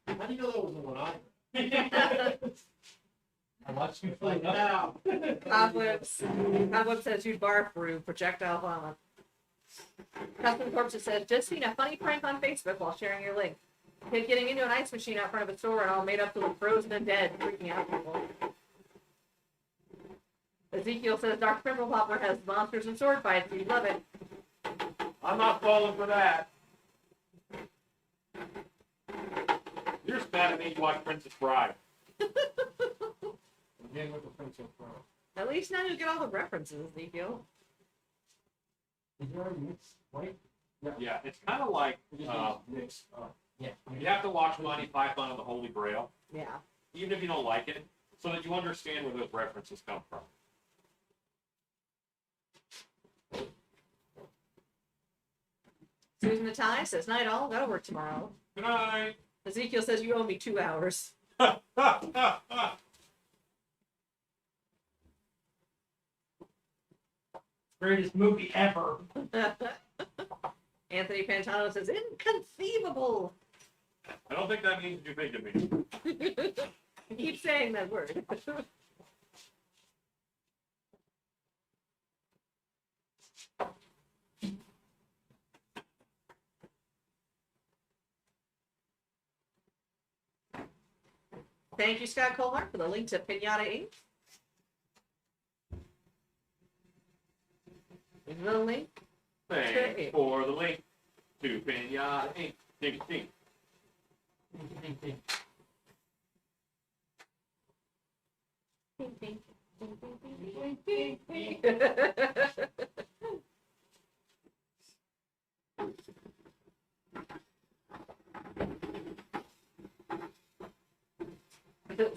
How do you know that was the one I? I watched you play now. Cobwebs. Cobweb says you'd barf through projectile vomit. Custom Corpse says just seen a funny prank on Facebook while sharing your link. Kid getting into an ice machine out front of a store and all made up to look frozen and dead, freaking out people. Ezekiel says Dr. Pimple Popper has monsters and sword fights. You'd love it. I'm not falling for that. You're just mad at me to watch Princess Bride. Again with the Princess Bride. At least now you get all the references, Ezekiel. Is there a mixed white? Yeah, it's kind of like Mixed up. Yeah. you have to watch Monty Python and the Holy Grail, Yeah. even if you don't like it, so that you understand where those references come from. Susan the Tie says, night all, gotta work tomorrow. Good night. Ezekiel says you owe me 2 hours. Greatest movie ever. Anthony Pantano says, inconceivable. I don't think that means you think of me. Keep saying that word. Thank you, Scott Colhart, for the link to Pinata Inc. The link. Thanks for the link to Pinata Inc. Ding, ding.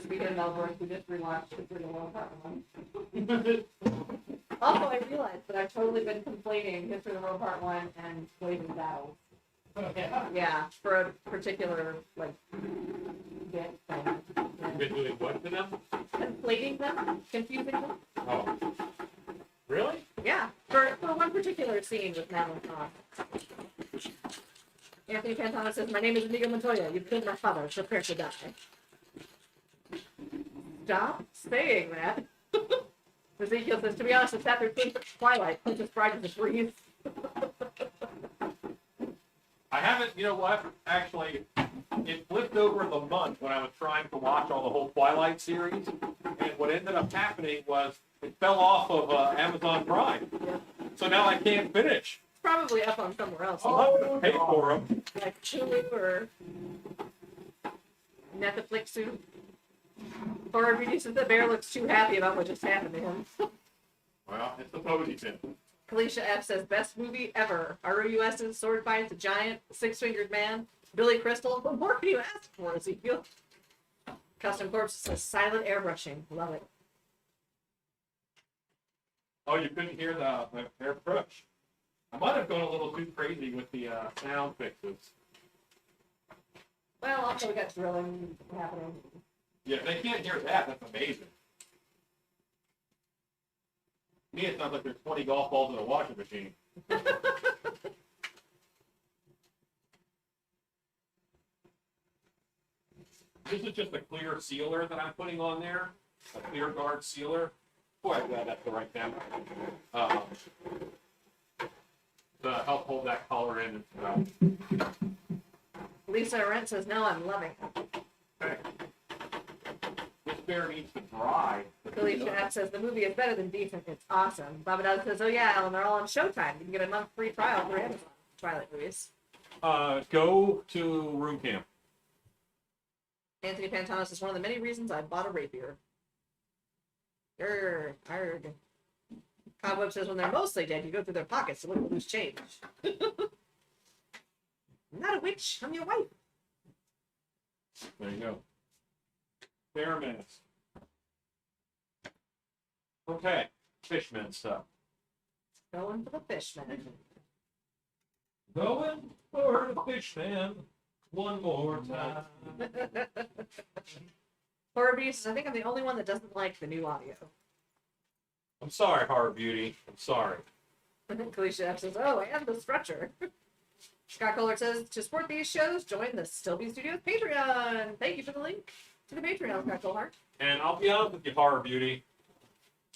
Speaking of Melbourne, we just relaunched the Pretty World Part 1. Also, I realized that I've totally been conflating History of the World Part 1 and Blazing Battles. Yeah, for a particular, like, bit thing. You've been doing what to them? Conflating them? Confusing them? Oh. Really? Yeah, for one particular scene with Madeline Kahn. Anthony Pantano says, my name is Inigo Montoya. You've killed my father. Prepare to die. Stop saying that. Ezekiel says, to be honest, it's after Twilight. Princess Bride is a breeze. I haven't, you know what? Actually, it flipped over the month when I was trying to watch all the whole Twilight series. And what ended up happening was it fell off of Amazon Prime. So now I can't finish. It's probably up on somewhere else. I'll have to pay for them. Like Hulu or Netflix soon. Or reduces the bear looks too happy about what just happened to him. Well, it's the posy pin. Kalisha F says, best movie ever. ROUS's sword fights a giant, 6-fingered man. Billy Crystal, what more can you ask for, Ezekiel? Custom Corpse says silent airbrushing. Love it. Oh, you couldn't hear the airbrush. I might have gone a little too crazy with the sound fixes. Well, also we got drilling happening. Yeah, if they can't hear that. That's amazing. To me, it sounds like there's 20 golf balls in a washing machine. This is just a clear sealer that I'm putting on there, a clear guard sealer. Boy, I'm glad that's the right temp. To help hold that color in. Lisa Arendt says, no, I'm loving it. Okay. This bear needs to dry. Felicia F says, the movie is better than decent. It's awesome. Baba Dog says, oh yeah, Alan, they're all on Showtime. You can get a month free trial through Amazon. Twilight movies. Go to room camp. Anthony Pantanos says, one of the many reasons I bought a rapier. Arg. Cobweb says, when they're mostly dead, you go through their pockets to look for loose change. I'm not a witch. I'm your wife. There you go. Bear mask. Okay, fishman stuff. Going for the fishman. Going for the fishman one more time. Horror Beast says, I think I'm the only one that doesn't like the new audio. I'm sorry, Horror Beauty. I'm sorry. Kalisha F says, oh, and the stretcher. Scott Kohler says, to support these shows, join the Still Be Studios Patreon. Thank you for the link to the Patreon, Scott Kohler. And I'll be honest with you, Horror Beauty,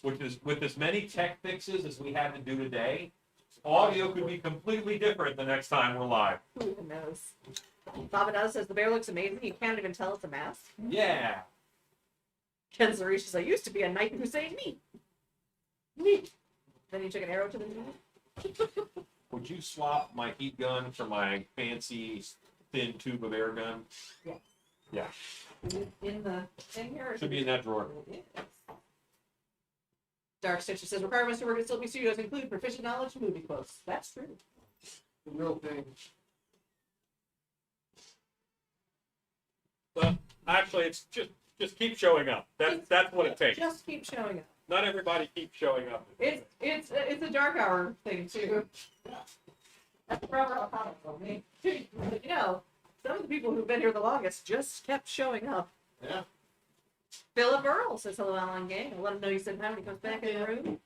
which is with as many tech fixes as we had to do today, audio could be completely different the next time we're live. Who even knows? Baba Daz says, the bear looks amazing. You can't even tell it's a mask. Yeah. Ken Zarish says, I used to be a knight Hussein me. Me. Then you took an arrow to the knee. Would you swap my heat gun for my fancy thin tube of air gun? Yeah. Yeah. In the thing here? Should be in that drawer. It is. Dark Stitcher says, requirements to work at Still Be Studios include proficient knowledge of movie quotes. That's true. The real thing. Actually, it's just keep showing up. That's what it takes. Just keep showing up. Not everybody keeps showing up. It's a dark hour thing too. That's the proper comment for me. You know, some of the people who've been here the longest just kept showing up. Yeah. Philip Earl says hello, Alan Gang. I'll let him know you said hi when he comes back in the room.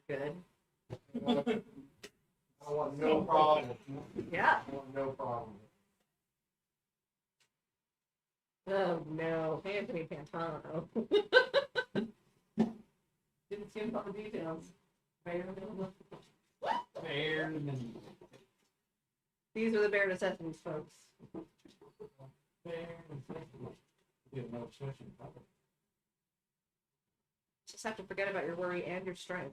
Good. I want no problem. Yeah. I want no problem. Oh no, Anthony Pantano. Didn't see all the details. These are the bare necessities, folks. Just have to forget about your worry and your strife.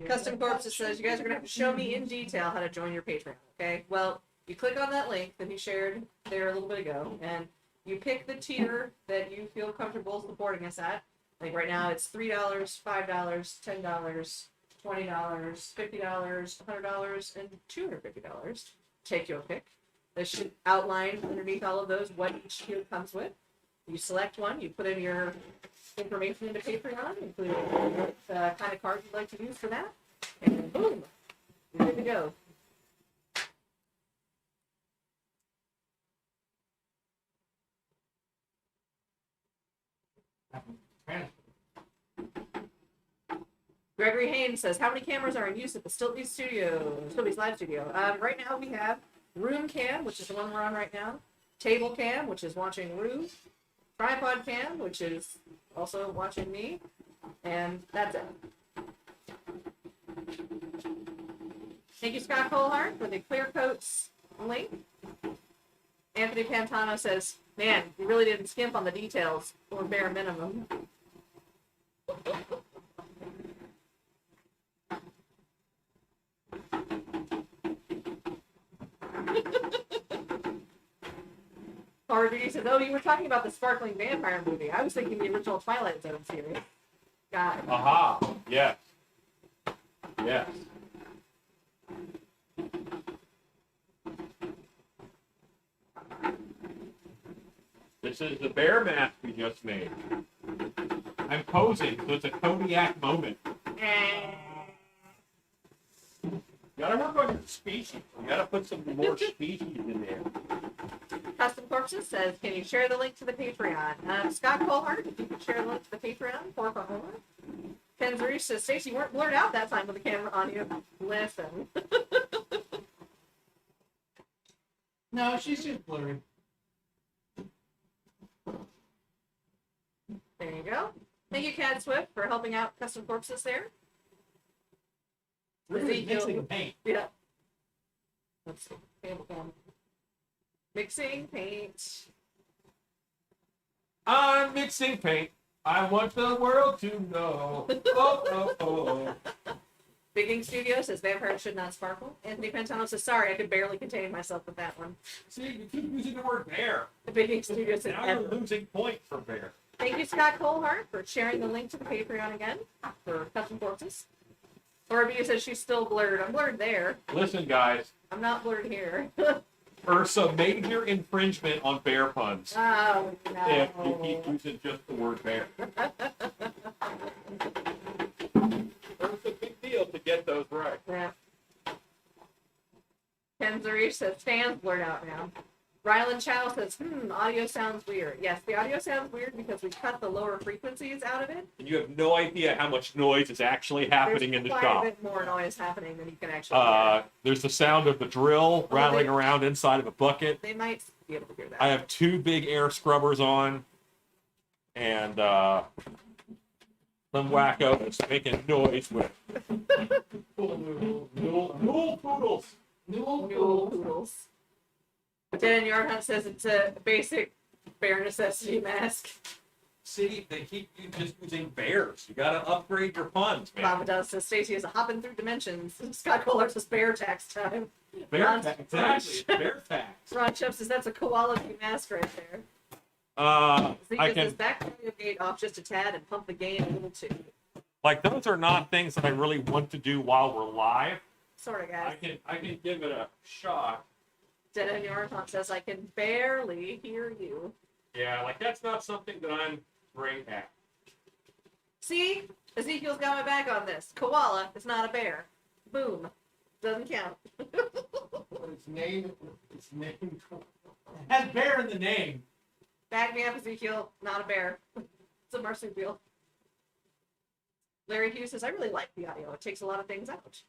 Custom Corpse says you guys are gonna have to show me in detail how to join your Patreon. Okay. Well, you click on that link that he shared there a little bit ago, and you pick the tier that you feel comfortable supporting us at. Like right now, it's $3, $5, $10, $20, $50, $100, and $250. Take your pick. This should outline underneath all of those what each tier comes with. You select one, you put in your information into Patreon, including what kind of card you'd like to use for that, and boom, you're good to go. Gregory Haynes says, how many cameras are in use at the Stiltby's live studio? Right now we have room cam, which is the one we're on right now, table cam, which is watching Rue, tripod cam, which is also watching me, and that's it. Thank you, Scott Colehart, for the Clear Coats link. Anthony Pantano says, man, you really didn't skimp on the details, or bare minimum. Harvey says, "Oh, you were talking about the sparkling vampire movie. I was thinking the original Twilight Zone series." Got it. Aha. Yes. Yes. This is the bear mask we just made. I'm posing, so it's a Kodiak moment. You gotta work on your species. You gotta put some more species in there. Custom Corpses says, "Can you share the link to the Patreon?" Scott Colhart, if you could share the link to the Patreon, por favor. Ken Zarish says, "Stacey, you weren't blurred out that time with the camera on you." Listen. No, she's just blurry. There you go. Thank you, Cad Swift, for helping out Custom Corpses there. We're just mixing the paint. Yeah. Let's see. Table cam. Mixing paint. I'm mixing paint. I want the world to know. Oh, oh, oh. Big Ink Studio says vampires should not sparkle. Anthony Pantano says, "Sorry, I could barely contain myself with that one." See, you keep using the word bear. The Big Ink Studio says, Now you're "Ever." losing points for bear. Thank you, Scott Colhart, for sharing the link to the Patreon again for Custom Corpses. Laura says she's still blurred. I'm blurred there. Listen, guys. I'm not blurred here. Ursa, major infringement on bear puns. Oh, If you no. keep using just the word bear. It's a big deal to get those right. Yeah. Ken Zarish says, "Stan's blurred out now." Rylan Chow says, audio sounds weird." Yes, the audio sounds weird because we cut the lower frequencies out of it. And you have no idea how much noise is actually happening in the There's shop. quite a bit more noise happening than you can actually hear. There's the sound of the drill rattling around inside of a bucket. They might be able to hear that. I have 2 big air scrubbers on, and some wacko is making noise with Newell poodles. Mule poodles. Dan Yardhunt says it's a basic bear necessity mask. See, they keep you just using bears. You gotta upgrade your puns, man. Lava Dust says Stacy is hopping through dimensions. Scott Kohler says bear tax time. Bear Ron- tax, exactly. It's bear tax. Ron Chubb says that's a quality mask right there. I Zika can says back the audio gate off just a tad and pump the gain a little too. like those are not things that I really want to do while we're live. Sorta, guys. I can give it a shot. Dan Yardhunt says I can barely hear you. Yeah, like that's not something that I'm great at. See? Ezekiel's got my back on this. Koala is not a bear. Boom. Doesn't count. It's named. It has bear in the name. Back me up, Ezekiel. Not a bear. It's a marsupial. Larry Hughes says, "I really like the audio. It takes a lot of things out."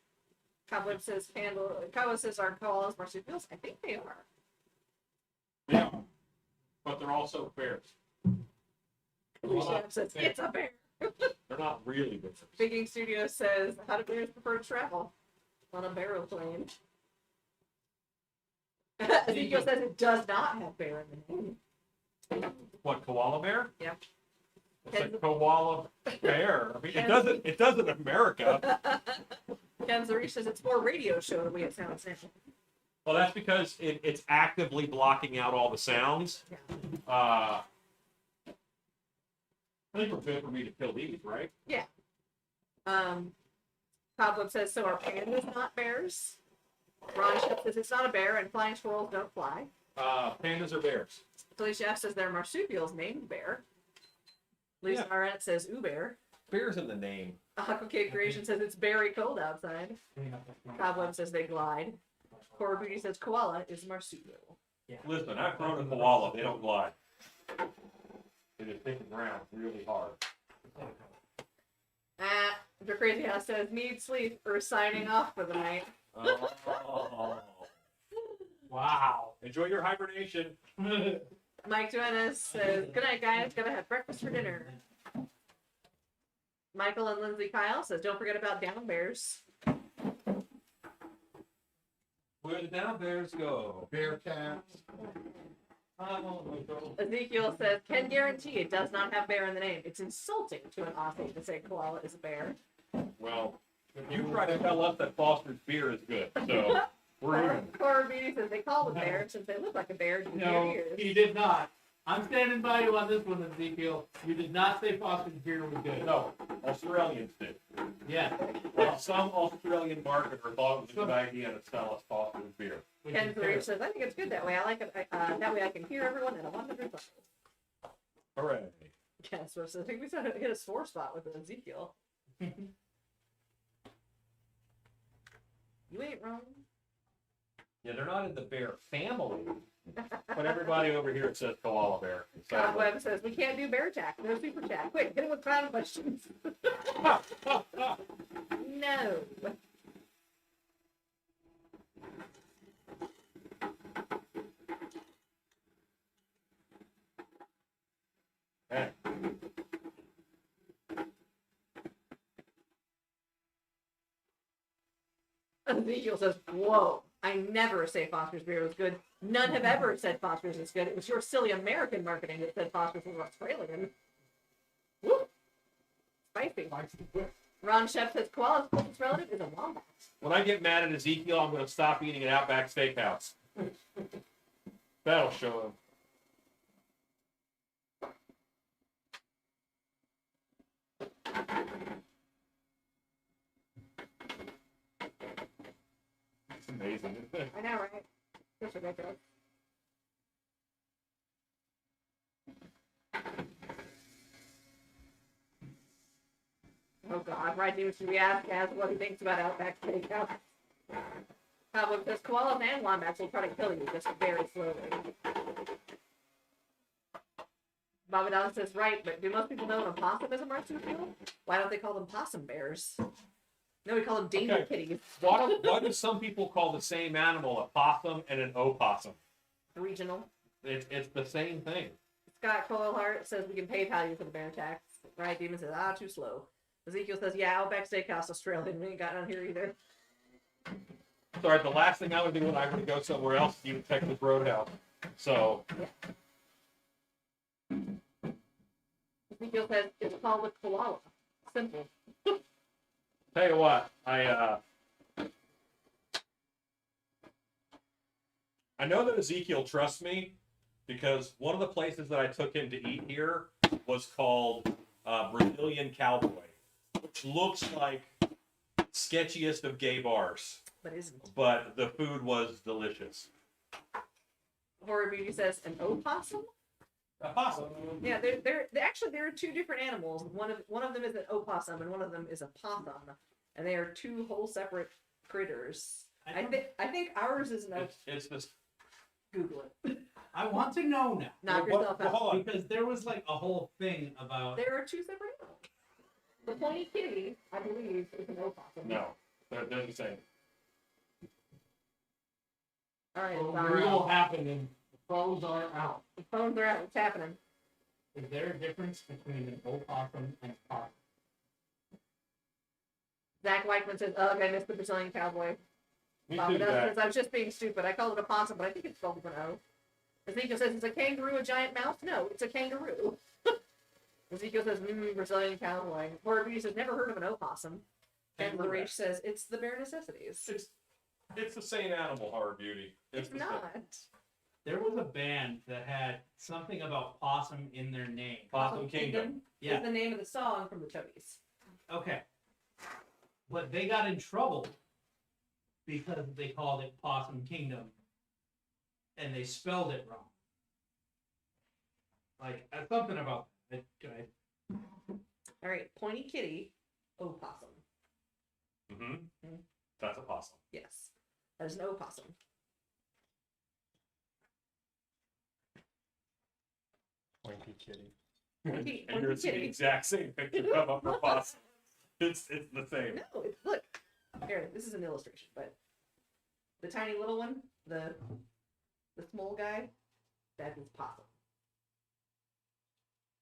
Cobweb says, Kawa says, "Are koalas marsupials?" I think they are. Yeah, but they're also bears. Alicia says, "It's a bear." They're not really bears. Big Ink Studio says, "How do bears prefer to travel?" On a barrow-plane. Ezekiel says it does not have bear in the name. What, koala bear? Yep. It's a koala bear. I mean, it does in America. Ken Zarish says it's more radio show the way it sounds now. Well, that's because it's actively blocking out all the sounds. Yeah. I think we're good for me to kill these, right? Cobweb says, "So are pandas not bears?" Ron Shep says it's not a bear and flying squirrels don't fly. Pandas are bears. Felicia F says they're marsupials named bear. Lisa Yeah. Arnett says bear. Bears in the name. Aqua Cake Creation says it's very cold outside. Cobweb says they glide. Cora Beauty says koala is marsupial. Listen, I've thrown a koala. They don't glide. They just think around really hard. The Crazy House says need sleep or signing off for the night. Oh. Wow. Enjoy your hibernation. Mike Duenas says, "Good night, guys. Gotta have breakfast for dinner." Michael and Lindsay Kyle says, "Don't forget about down bears." Where the down bears go. Bear cats. Ezekiel says, "Can guarantee it does not have bear in the name. It's insulting to an Aussie to say koala is a bear." Well, you try to tell us that Foster's beer is good, so We're even. Horror Beauty says they call them bears since they look like a bear. No, he did not. I'm standing by you on this one, Ezekiel. You did not say Foster's beer was good. No, Australians did. Yeah. Well, some Australian marketer thought it was a good idea to sell us Foster's beer. Ken Three says, I think it's good that way. I like it. That way I can hear everyone at 100 levels. Hooray. Ken Three says, I think we sort of hit a sore spot with Ezekiel. You ain't wrong. Yeah, they're not in the bear family, but everybody over here says koala bear. Todd Webb says, we can't do bear attack. No super chat. Quick, hit him with clown questions. No. Hey. Ezekiel says, whoa, I never say Foster's beer was good. None have ever said Foster's is good. It was your silly American marketing that said Foster's was Australian. Woo! Spicy. Ron Shep says, koala's closest relative is a wombat. When I get mad at Ezekiel, I'm going to stop eating at Outback Steakhouse. That'll show him. It's amazing, isn't it? I know, right? That's ridiculous. Oh God, right news to be asked as what he thinks about Outback Steakhouse. Pablo says koalas and wombats will try to kill you just very slowly. Baba Don says right, but do most people know an opossum is a marsupial? Why don't they call them possum bears? No, we call them danger Okay. kitties. Why do some people call the same animal a possum and an opossum? Regional. It's the same thing. Scott Coilhart says we can PayPal you for the bear tax. Right, Demon says, too slow. Ezekiel says, yeah, Outback Steakhouse, Australian. We ain't got none here either. Sorry, the last thing I would do when I would go somewhere else is eat Texas Roadhouse. So, Ezekiel says, it's called a koala. Simple. tell you what, I know that Ezekiel trusts me because one of the places that I took him to eat here was called Brazilian Cowboy, which looks like sketchiest of gay bars. But isn't. But the food was delicious. Horror Beauty says, an opossum? A possum. Yeah, they're actually there are two different animals. One of them is an opossum and one of them is a possum, and they are two whole separate critters. I think ours is an. It's this. Google it. I want to know now. Knock Well, yourself well, out. hold on. Because there was like a whole thing about. There are two separate animals. The pointy kitty, I believe, is an opossum. No, they're the same. All right, Well, it's real on. happening. The phones are out. The phones are out. What's happening? Is there a difference between an opossum and a possum? Zach Weichman says, ugh, I missed the Brazilian cowboy. Me Bob too, says, Zach. I was just being stupid. I called it a possum, but I think it's spelled with an O. Ezekiel says, is a kangaroo a giant mouse? No, it's a kangaroo. Ezekiel says, Brazilian cowboy. Horror Beauty says, never heard of an opossum. And Never LaRage says, it's the bare necessities. It's the same animal, Horror Beauty. It's the not. There was a band that had something about possum in their name. Possum Kingdom. Yeah. Is the name of the song from the Toadies. Okay. But they got in trouble because they called it Possum Kingdom and they spelled it wrong. Like, something about it. All right, pointy kitty, opossum. Mm-hmm. That's a possum. Yes, that is an opossum. Pointy kitty. Pointy And you're seeing the kitty. exact same picture come up for possum. It's the same. No, it's, look. Here, this is an illustration, but the tiny little one, the small guy, that is possum.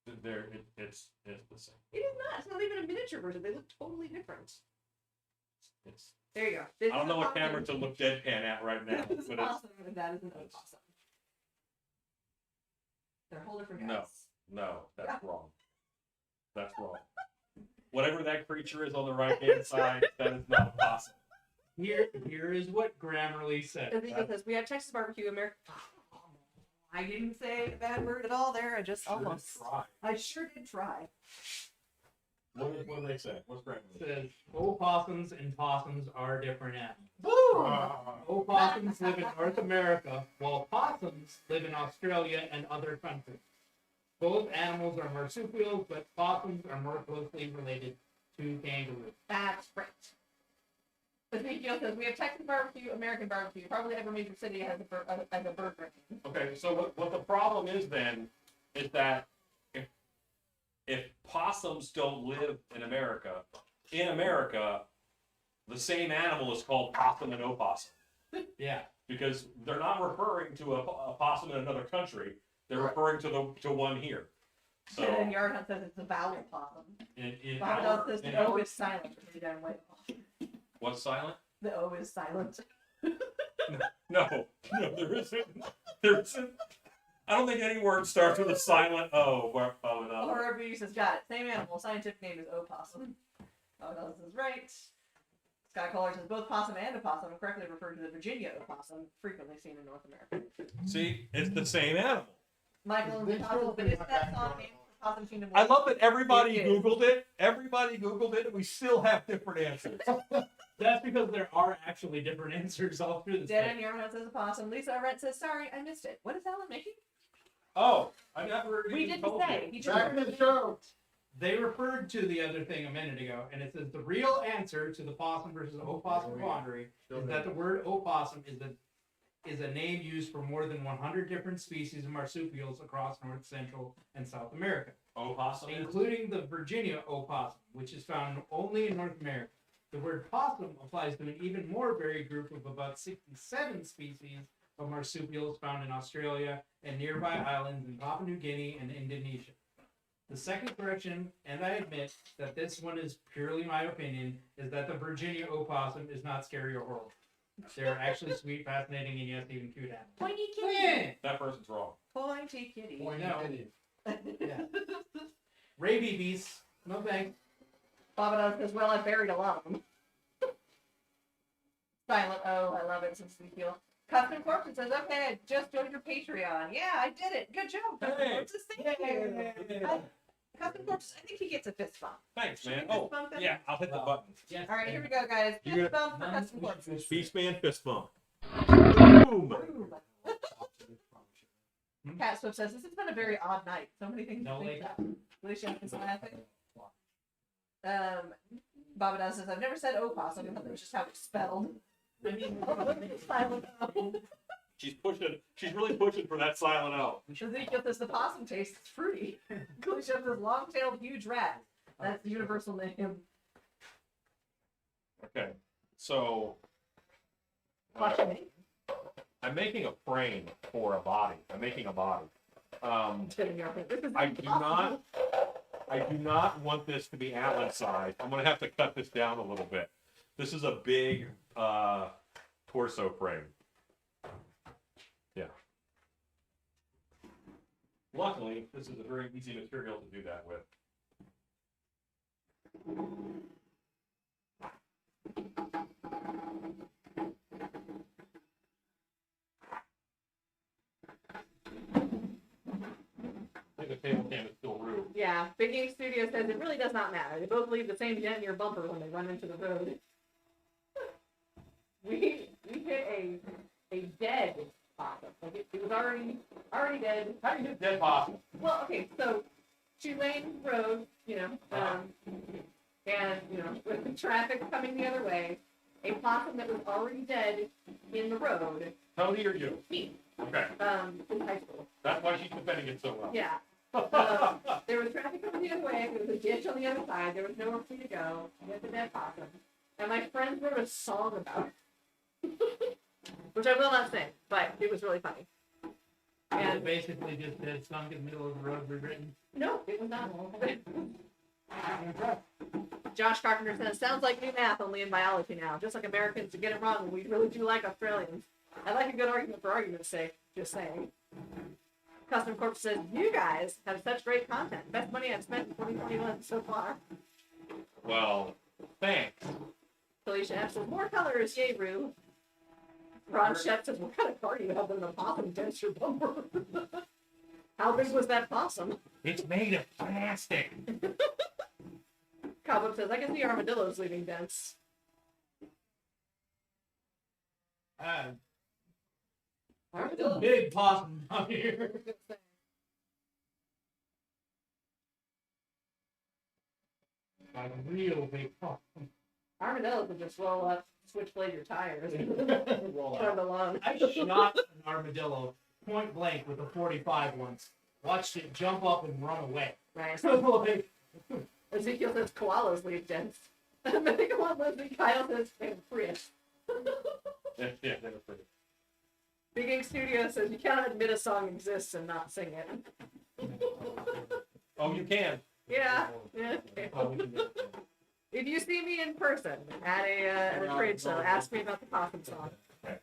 It's the same. It is not. It's not even a miniature version. They look totally different. It's. There you go. This I don't is know a what possum. camera to look deadpan at right now, This is a but it's. possum, and that is an opossum. They're whole different No. guys. No, that's wrong. That's wrong. Whatever that creature is on the right hand side, that is not a possum. Here is what Grammarly said. Ezekiel says, we have Texas barbecue, American. I didn't say a bad word at all there. I just almost. Try. I sure did try. What do they say? What's Brandon? Says opossums and possums are different animals. Boom! Opossums live in North America, while possums live in Australia and other countries. Both animals are marsupials, but possums are more closely related to kangaroos. That's right. Ezekiel says, we have Texas barbecue, American barbecue. Probably every major city has a burger. Okay, so what the problem is then is that if possums don't live in America, the same animal is called possum and opossum. Yeah. Because they're not referring to a possum in another country. They're referring to one here. So And Yard Hunt says it's a vowel possum. in Bob our, says in the O our, is silent. Pretty damn way. what's silent? The O is silent. No, there isn't. There isn't. I don't think any word starts with a silent O. Horror Beauty says, got it. Same animal. Scientific name is opossum. Bob is right. Sky Caller says both possum and opossum are correctly referred to the Virginia opossum, frequently seen in North America. See, it's the same animal. Michael and the Opossum, but is that song named for Possum Kingdom? I love that everybody It is. Googled it. Everybody Googled it, and we still have different answers. That's because there are actually different answers all through this Dead thing. and Yarn Hunt says opossum. Lisa Arrett says, sorry, I missed it. What is Alan making? Oh, I never We even didn't told say. you. He just Back in the show. They referred to the other thing a minute ago, and it says the real answer to the possum versus opossum quandary is that the word opossum is a name used for more than 100 different species of marsupials across North, Central, and South America, Opossum. including the Virginia opossum, which is found only in North America. The word possum applies to an even more varied group of about 67 species of marsupials found in Australia and nearby islands in Papua New Guinea and Indonesia. The second correction, and I admit that this one is purely my opinion, is that the Virginia opossum is not scary or horrible. They're actually sweet, fascinating, and yes, even cute animals. Pointy kitty. Yeah. That person's wrong. Pointy kitty. No. Yeah. Rabies beasts. No thanks. Baba says, well, I buried a lot of them. Silent O, I love it since we feel. Custom Corpse says, okay, I just joined your Patreon. Yeah, I did it. Good job, Custom Hey. Corpse. Thank you. Custom Corpse, I think he gets a fist bump. Thanks, man. Should we Oh, fist bump him? yeah, I'll hit the button. Yes. All right, here we go, guys. You're Fist bump for None Custom we Corpse. should- Beastman fist bump. Boom. Boom. Cat Swift says, this has been a very odd night. So many things No to think way. about. Alicia is laughing. Baba Daz says, I've never said opossum. That was just how it's spelled. I mean, Silent O. She's pushing. She's really pushing for that silent O. Ezekiel says the possum tastes fruity. Alicia says long-tailed huge rat. That's the universal name. Okay, so Watch me. I'm making a frame for a body. I'm making a body. I do not want this to be Alan size. I'm gonna have to cut this down a little bit. This is a big torso frame. Yeah. Luckily, this is a very easy material to do that with. I think the table cam is still rude. Yeah, Big Game Studio says it really does not matter. They both leave the same dent in your bumper when they run into the road. We hit a dead possum. Like it was already dead. How do you hit dead possum? Well, okay, so 2-lane road, and with the traffic coming the other way, a possum that was already dead in the road. How old are you? Me. Okay, In high school. that's why she's defending it so well. Yeah. There was traffic coming the other way. There was a ditch on the other side. There was nowhere for me to go. We had the dead possum. And my friends wrote a song about it. Which I will not sing, but it was really funny. and And basically just dead sunk in the middle of the road rewritten. no, it was not. Josh Carpenter says, sounds like new math, only in biology now. Just like Americans to get it wrong, we really do like Australians. I like a good argument for argument's sake. Just saying. Custom Corp says, you guys have such great content. Best money I've spent in 2021 so far. Well, thanks. Felicia F says, more colors, yay, Rue. Ron Shep says, what kind of car do you have in the possum dents your bumper? How big was that possum? It's made of plastic. Cobweb says, I can see armadillos leaving dents. It's a Armadillos. big possum down here. Like a real big possum. Armadillos would just roll up, switchblade your tires, Roll turn out. along. I shot an armadillo point blank with a 45 once. Watched it jump up and run away. Right. Like, Ezekiel says koalas leave dents. Mythical one Leslie Kyle says Prius. Yeah, they were pretty. Big Ink Studio says you cannot admit a song exists and not sing it. Oh, you can. Yeah. Yeah. Okay. oh, we can do it. If you see me in person at a trade show, ask me about the possum song. Yeah,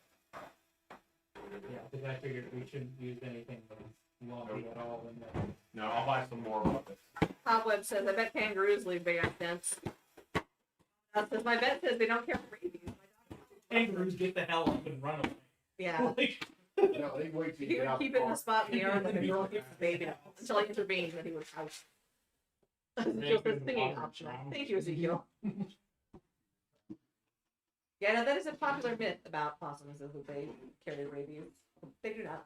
because I figured we shouldn't use anything that is lumpy at all. In there. No, I'll buy some more of it. Cobweb says, I bet kangaroos leave big dents. Says, my vet says they don't care for rabies. Kangaroos get the hell up and run away. Yeah. Like, No, they wait till you He get would out keep the it in car. a spot in the yard like a girl keeps the baby until I intervened and he was out. Ezekiel says singing optional. Thank you, Ezekiel. Yeah, no, that is a popular myth about possums is that they carry rabies. They do not.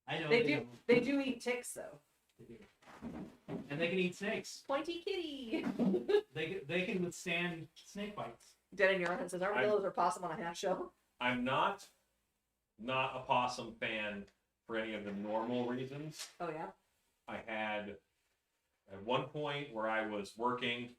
I know They do. They do eat ticks though. They do. And they can eat snakes. Pointy kitty. They can withstand snake bites. Dead in your head says armadillos are possum on a half shell. I'm not a possum fan for any of the normal reasons. Oh yeah. I had at one point where I was working,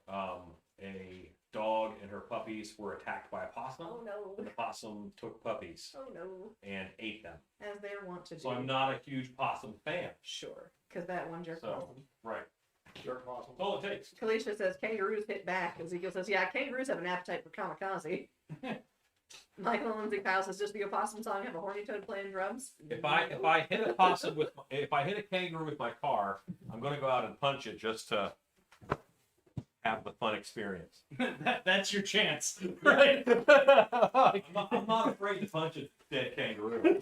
a dog and her puppies were attacked by a possum, Oh no. and the possum took puppies Oh no. and ate them. As they're wont to do. So I'm not a huge possum fan. Sure. Because that one jerk So- possum. Right. Jerk possum. That's all it takes. Kalisha says kangaroos hit back. Ezekiel says, yeah, kangaroos have an appetite for kamikaze. Michael and Lindsay Kyle says, does the opossum song have a horny toad playing drums? If I hit a possum with if I hit a kangaroo with my car, I'm going to go out and punch it just to have the fun experience. That's your chance. Right. I'm not afraid to punch a dead kangaroo.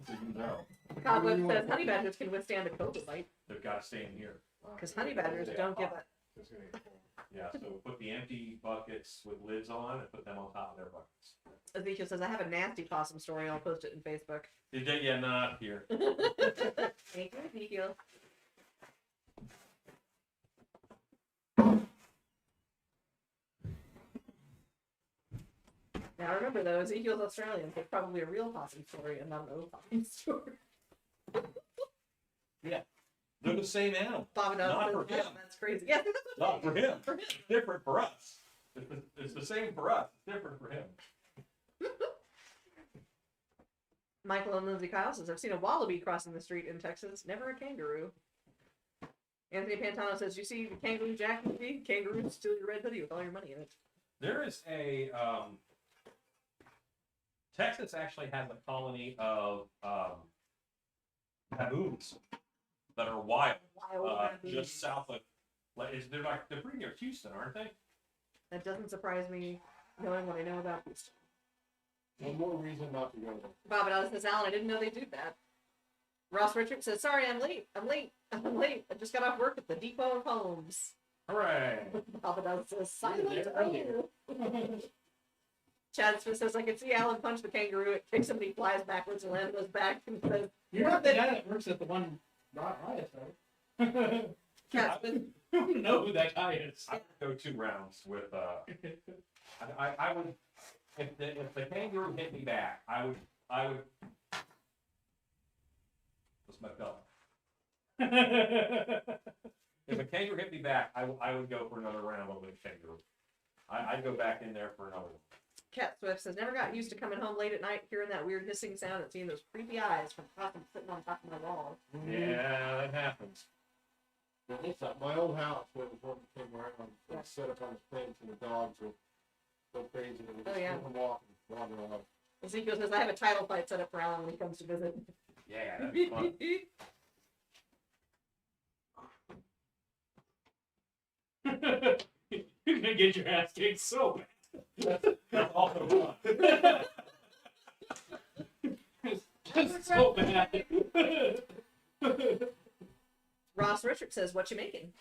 So you know, Cobweb says honey badgers can withstand a cobra bite they've got to stay in here. because honey badgers don't give a. It's gonna get cold. Yeah, so put the empty buckets with lids on and put them on top of their buckets. Ezekiel says I have a nasty possum story. I'll post it in Facebook. Did you? Yeah, not here. Thank you, Ezekiel. Now remember though, Ezekiel's Australian, so it's probably a real possum story and not an opossum story. They're the same animal. Bob and Not says, for yeah, him. that's crazy. Yeah, that's Not for him. for him. It's different for us. It's the same for us. It's different for him. Michael and Lindsay Kyle says, I've seen a wallaby crossing the street in Texas, never a kangaroo. Anthony Pantano says, you see the Kangaroo Jack movie? Kangaroos steal your red hoodie with all your money in it. There is a Texas actually has a colony of baboons that are wild, Wild baboons. just south of. They're pretty near Houston, aren't they? That doesn't surprise me, knowing what I know about Houston. One more reason not to go there. Bob and says, Alan, I didn't know they do that. Ross Richards says, sorry, I'm late. I'm late. I just got off work at the Depot of Homes. Hooray! Bob and says, silent. There earlier. Chad Smith says, I can see Alan punch the kangaroo. It kicks him and he flies backwards and lands on his back and says, You're not the guy that works at the one riot, right? Chad Smith. I don't know who that guy is. I would go 2 rounds with. I would. If the kangaroo hit me back, I would. What's my belt? If a kangaroo hit me back, I would go for another round with a kangaroo. I'd go back in there for another one. Cat Swift says, never got used to coming home late at night, hearing that weird hissing sound and seeing those creepy eyes from possums sitting on top of my wall. Yeah, that happens. It's at my old house when one came around, Yeah. and set up on his fence, and the dogs would go crazy and we Oh, just yeah. let them walk and wander off. Ezekiel says, I have a title fight set up for Alan when he comes to visit. Yeah, that'd be fun. get your ass kicked so That's also fun. bad. Just so bad. Ross Richard says, "What you making?"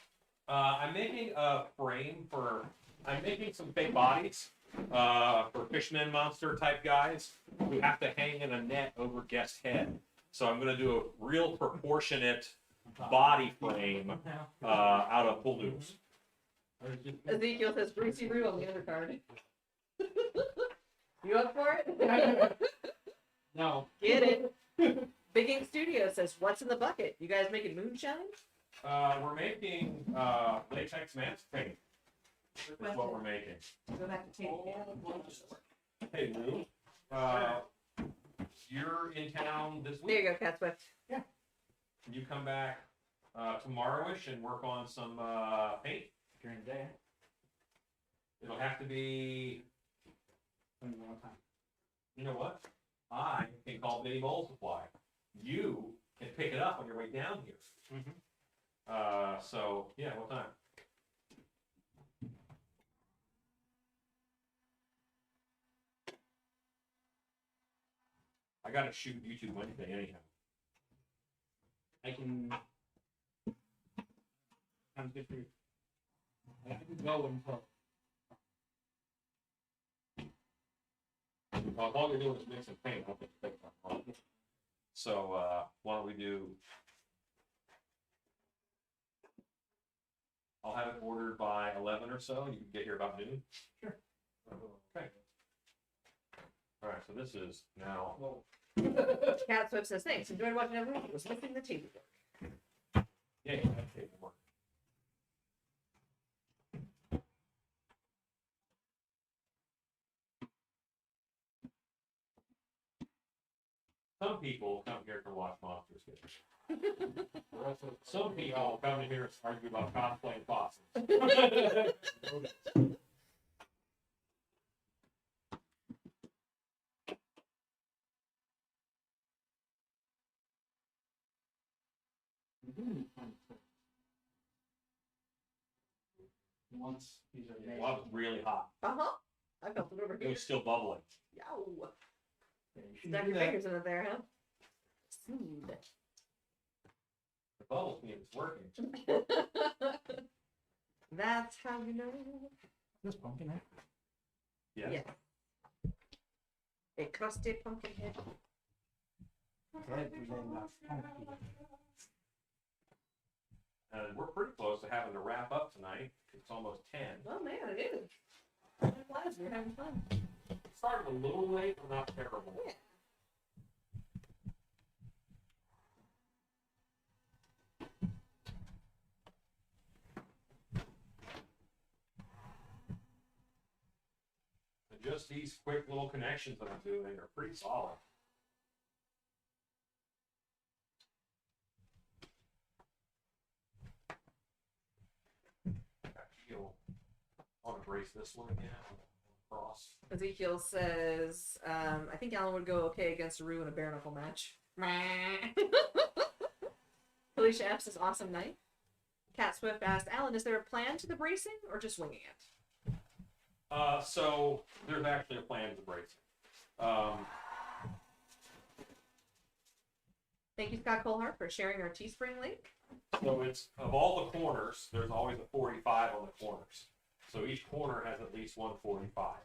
I'm making a frame for. I'm making some fake bodies for fisherman monster type guys who have to hang in a net over guest head. So I'm going to do a real proportionate body frame out of bull noodles. Ezekiel says, "Greasy Roo on the undercard." You up for it? No. Get it. Big Ink Studio says, "What's in the bucket? You guys making moonshine?" We're making latex mask paint. That's what we're making. Go back to tape. Hey Lou, you're in town this There week. you go, Cat Swift. Can you come back tomorrow-ish and work on some paint? During the day. It'll have to be. You know what? I can call Bitty Mole Supply. You can pick it up on your way down here. So yeah, what time? I gotta shoot YouTube Wednesday anyhow. I can. Sounds good for you. I can go until. Well, if all you're doing is mixing paint, I'll just take that off. So why don't we do? I'll have it ordered by 11 or so, and you can get here about noon. Sure. Okay. All right. So this is now. Cat Swift says, "Thanks. Enjoyed watching everyone. Was missing the table work." Yeah, you have paperwork. Some people come here to watch monsters get. Some people come here to argue about cosplaying fossils. Once these are made. Well, it was really hot. I felt it over It here. was still bubbling. Yow. Yeah, you should Stuck do your that. fingers in it there, huh? Smooth. The bubbles mean it's working. That's how you know. This pumpkin head. Yeah. Yeah. A crusty pumpkin head. Head was in that pumpkin. And we're pretty close to having to wrap up tonight. It's almost 10. Oh man, it is. Time flies. We're having fun. Started a little late, but not terrible. Yeah. And just these quick little connections that I'm doing are pretty solid. I'll embrace this one again. Cross. Ezekiel says, "I think Alan would go okay against a Roo in a bare knuckle match." Felicia F says, "Awesome night." Cat Swift asked, "Alan, is there a plan to the bracing or just winging it?" So there's actually a plan to brace it. Thank you, Scott Colehart, for sharing our Teespring link. So it's of all the corners, there's always a 45 on the corners. So each corner has at least one 45.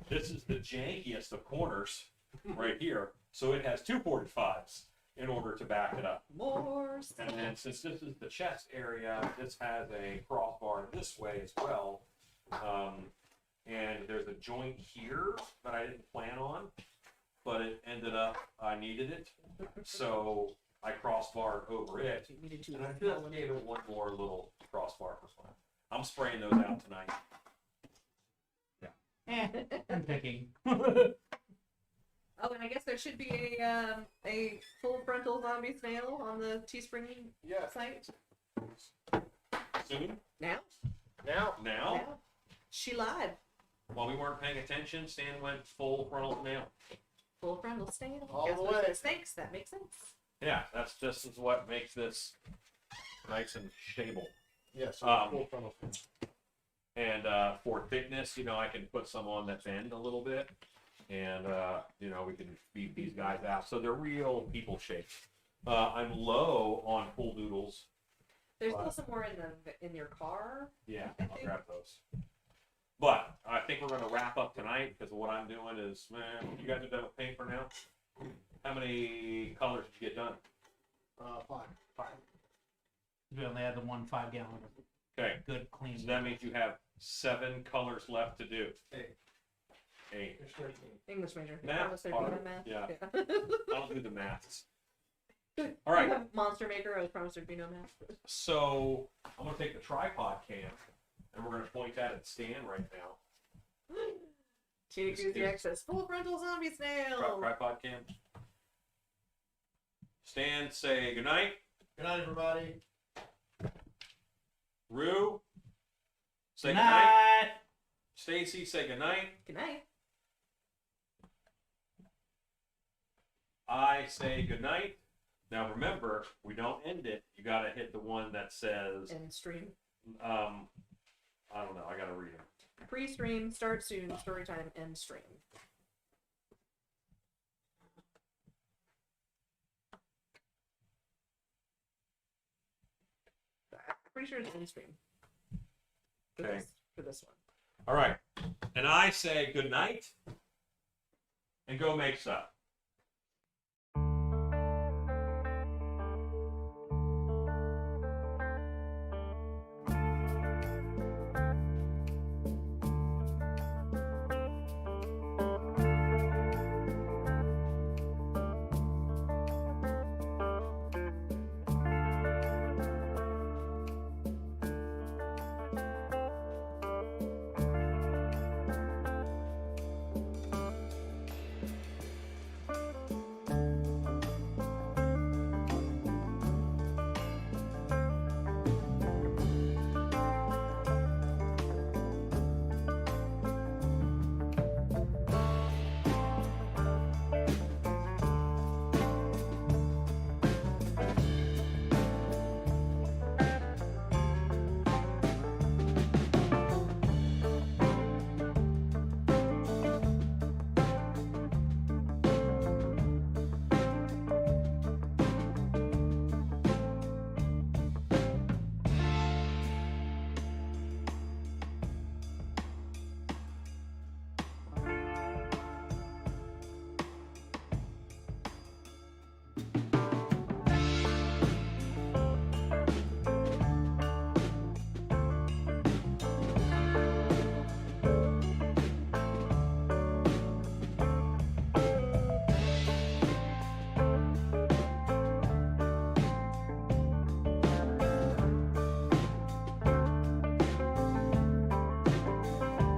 This is the jankiest of corners right here. So it has two 45s in order to back it up. More. And then since this is the chest area, this has a crossbar this way as well. And there's a joint here that I didn't plan on, but it ended up, I needed it. So I crossbarred over it. You needed to. And I just gave it one more little crossbar for fun. I'm spraying those out tonight. I'm picking. Oh, and I guess there should be a full frontal zombie snail on the Teespring site Soon? now. Now, Now? She lied. While we weren't paying attention, Stan went full frontal nail. Full frontal snail. All Guess the what? way. There's snakes. That makes sense. Yeah, this is what makes this nice and stable. yes, Um, full frontal fin. And for thickness, you know, I can put some on that bend a little bit, and you know, we can beat these guys out. So they're real people shaped. I'm low on pool noodles. There's still some more in your car. Yeah, I I'll think- grab those. But I think we're going to wrap up tonight because what I'm doing is, man, you guys are done with paint for now. How many colors did you get done? 5. We only had the 1 5-gallon. Okay, Good, clean. so that means you have 7 colors left to do. 8. 8. There's 13. English major. Math, Promise there'd be hard. no math. Yeah. Yeah. I don't do the maths. All right, Monster Maker. I was promised there'd be no math. so I'm going to take the tripod cam and we're going to point that at Stan right now. Tina This Cruise is- access full frontal zombie snail. Tripod cam. Stan, say goodnight. Good night, everybody. Rue, say Good goodnight. night. Stacy, say goodnight. Good night. I say goodnight. Now remember, we don't end it. You got to hit the one that says, End stream. I don't know. I got to read it. Pre-stream. Start soon. Story time. End stream. I'm pretty sure it's end stream. For Okay. for this one. All right. And I say goodnight and go make stuff.